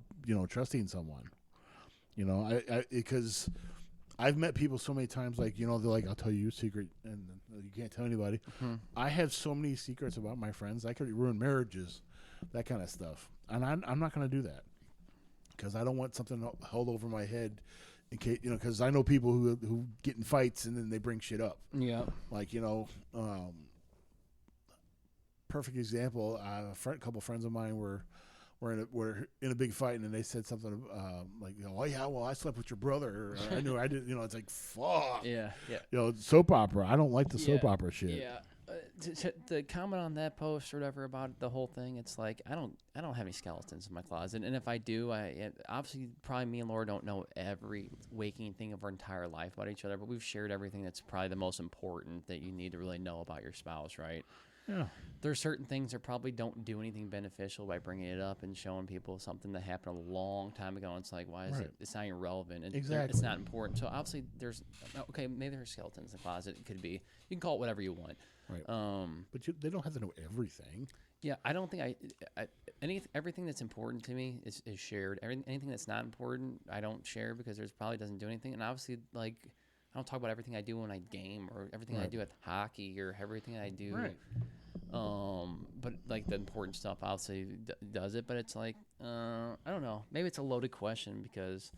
trusting someone. Because I've met people so many times, like they're like, I'll tell you a secret, and you can't tell anybody. I have so many secrets about my friends. I could ruin marriages, that kind of stuff, and I'm not going to do that because I don't want something held over my head. In case, because I know people who get in fights and then they bring shit up. Yeah. Like, perfect example. A couple friends of mine were in a big fight, and then they said something like, oh yeah, well, I slept with your brother. Or, I knew I did. It's like, fuck. Yeah. Soap opera. I don't like the soap opera shit. Yeah. To comment on that post or whatever about the whole thing, it's like I don't have any skeletons in my closet, and if I do, obviously probably me and Laura don't know every waking thing of our entire life about each other, but we've shared everything that's probably the most important that you need to really know about your spouse, right? Yeah. There's certain things that probably don't do anything beneficial by bringing it up and showing people something that happened a long time ago. And it's like, why is it? It's not even relevant. Exactly. It's not important. So obviously maybe there's skeletons in the closet. It could be. You can call it whatever you want. Right. But they don't have to know everything. Yeah, I don't think everything that's important to me is shared. Anything that's not important, I don't share because it probably doesn't do anything. And obviously, like, I don't talk about everything I do when I game or everything I do at hockey or everything I do. Right. But like the important stuff, obviously does it. But it's like, I don't know. Maybe it's a loaded question because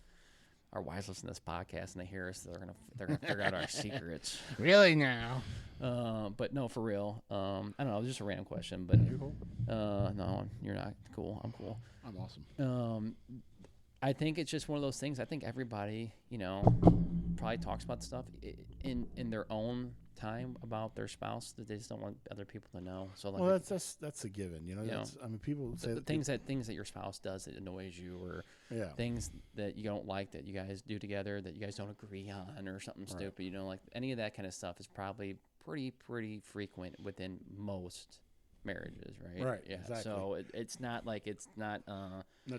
our wives listen to this podcast and they hear us. They're gonna figure out our secrets. Really now? But no, for real. I don't know. It was just a random question. But you cool? No, you're not cool. I'm cool. I'm awesome. I think it's just one of those things. I think everybody, probably talks about stuff in their own time about their spouse that they just don't want other people to know. So like, well, that's a given. People say things that your spouse does that annoys you, or things that you don't like that you guys do together that you guys don't agree on, or something stupid. Like any of that kind of stuff is probably pretty frequent within most marriages, right? Right. Yeah. Exactly. So it's not like it's not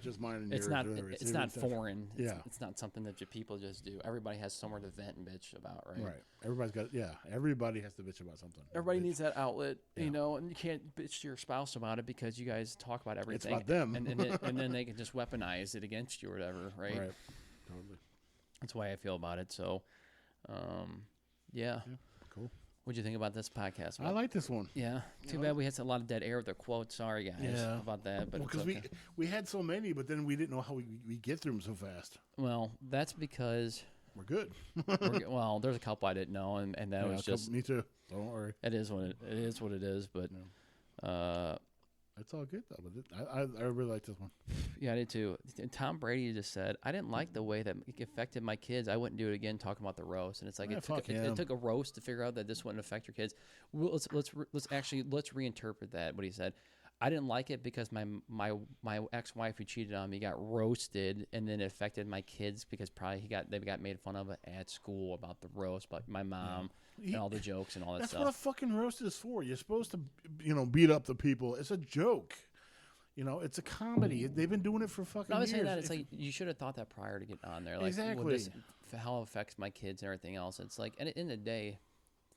just mine and it's yours. not Whatever. it's not foreign. It's Yeah. not something that people just do. Everybody has somewhere to vent and bitch about, right? Right. Everybody has to bitch about something. Everybody needs that outlet, and you can't bitch to your spouse about it because you guys talk about everything. It's about them. and then they can just weaponize it against you or whatever, right? Right. Totally. That's the way I feel about it. So, yeah. Cool. What'd you think about this podcast? I like this one. Yeah. Too bad we had a lot of dead air with the quotes. Sorry, guys, about that. But because we had so many, but then we didn't know how we get through them so fast. Well, that's because we're good. Well, there's a couple I didn't know, and that was just me too. Don't worry. It is what it is. But it's all good though. But I really like this one. Yeah, I did too. Tom Brady just said, "I didn't like the way that it affected my kids. I wouldn't do it again." Talking about the roast, and it's like it took a roast to figure out that this wouldn't affect your kids. Well, let's reinterpret that. What he said. I didn't like it because my ex-wife who cheated on me got roasted, and then it affected my kids because probably they got made fun of at school about the roast, but my mom and all the jokes and all that stuff. That's what a fucking roast is for. You're supposed to, beat up the people. It's a joke. It's a comedy. They've been doing it for fucking years. I was saying that it's like you should have thought that prior to getting on there. Like, exactly. How it affects my kids and everything else. It's like, at the end of the day,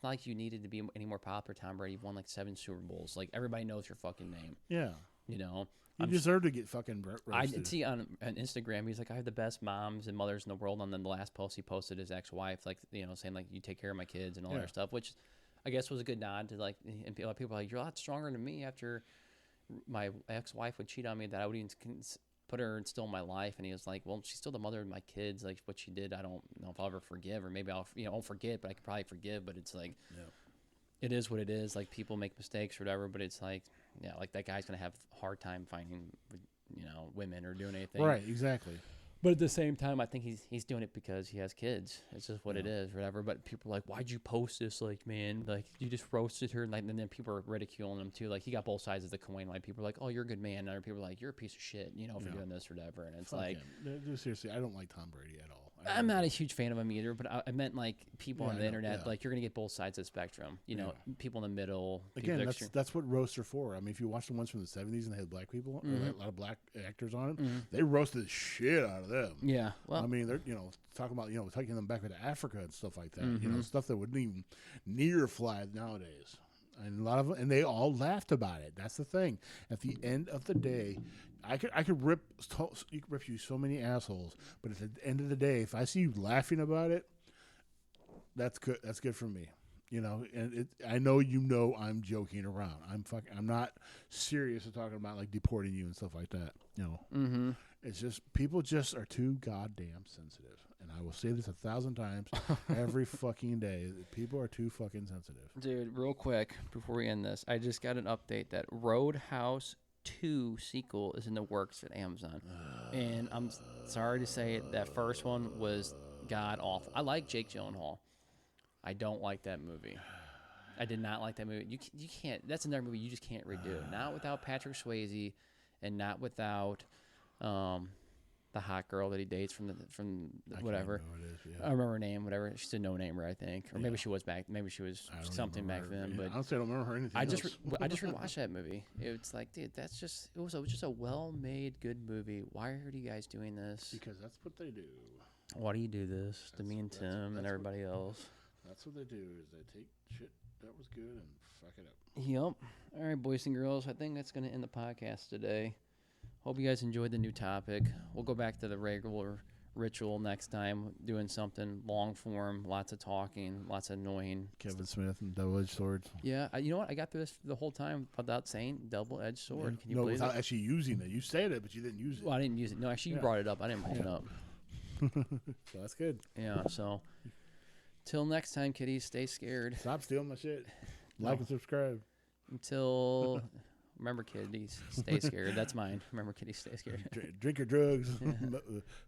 not like you needed to be any more popular. Tom Brady won like 7 Super Bowls. Like everybody knows your fucking name. Yeah. You know. You deserve to get fucking roasted. I did see on Instagram, he's like, I have the best moms and mothers in the world. And then the last post he posted his ex-wife, like, you know, saying like, you take care of my kids and all that stuff, which I guess was a good nod to like, and a lot of people are like, you're a lot stronger than me after my ex-wife would cheat on me, that I would even put her still in my life. And he was like, well, she's still the mother of my kids. Like what she did, I don't know if I'll ever forgive, or maybe I'll, you know, won't forget, but I could probably forgive. But it's like, it is what it is. Like people make mistakes or whatever, but it's like, yeah, like that guy's going to have a hard time finding, you know, women or doing anything. Right, exactly. But at the same time, I think he's doing it because he has kids. It's just what it is, whatever. But people are like, why'd you post this? Like, man, like you just roasted her. And, like, and then people are ridiculing him too. Like he got both sides of the coin. Like people are like, oh, you're a good man. And other people are like, you're a piece of shit, you know, for doing this or whatever. And it's Fuck like, him. Just seriously, I don't like Tom Brady at all. I'm not a huge fan of him either, but I meant like people on the internet, yeah. like you're gonna get both sides of the spectrum. You know, people in the middle. Again, that's what roasts are for. I mean, if you watch the ones from the 70s and they had black people, or a lot of black actors on them, they roasted the shit out of them. Yeah, well, I mean, they're talking about taking them back to Africa and stuff like that. You know, stuff that wouldn't even near fly nowadays. And a lot of them, and they all laughed about it. That's the thing. At the end of the day, you could rip you so many assholes, but at the end of the day, if I see you laughing about it, that's good. That's good for me. You know, and I know I'm joking around. I'm not serious at talking about like deporting you and stuff like that. You know, it's just people just are too goddamn sensitive, and I will say this 1,000 times every fucking day. People are too fucking sensitive. Dude, real quick before we end this, I just got an update that Roadhouse 2 sequel is in the works at Amazon, and I'm sorry to say it, that first one was god awful. I like Jake Gyllenhaal. I don't like that movie. I did not like that movie. You can't. That's another movie you just can't redo. Not without Patrick Swayze, and not without the hot girl that he dates from whatever. I remember her name. Whatever. She's a no-namer, I think, or maybe she was back. Maybe she was something back then. But honestly, I don't remember her anything. I just rewatched that movie. It's like, dude, it was just a well-made, good movie. Why are you guys doing this? Because that's what they do. Why do you do this to me and Tim and everybody else? That's what they do. Is they take shit that was good and fuck it up. Yep. All right, boys and girls. I think that's going to end the podcast today. Hope you guys enjoyed the new topic. We'll go back to the regular ritual next time, doing something long form, lots of talking, lots of annoying. Kevin Smith and double-edged swords. Yeah, you know what? I got through this the whole time without saying double-edged sword. Can you believe without it? actually using it. You said it, but you didn't use it. Well, I didn't use it. No, actually, you brought it up. I didn't bring it up. So that's good. Yeah, so till next time, kiddies, stay scared. Stop stealing my shit. Like and subscribe. Until... Remember, kiddies, stay scared. That's mine. Remember, kiddies, stay scared. Drink your drugs.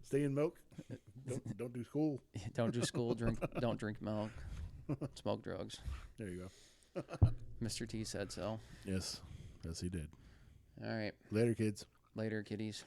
Stay in milk. Don't do school. Don't do school. Don't drink milk. Smoke drugs. There you go. Mr. T said so. Yes, he did. All right. Later, kids. Later, kiddies.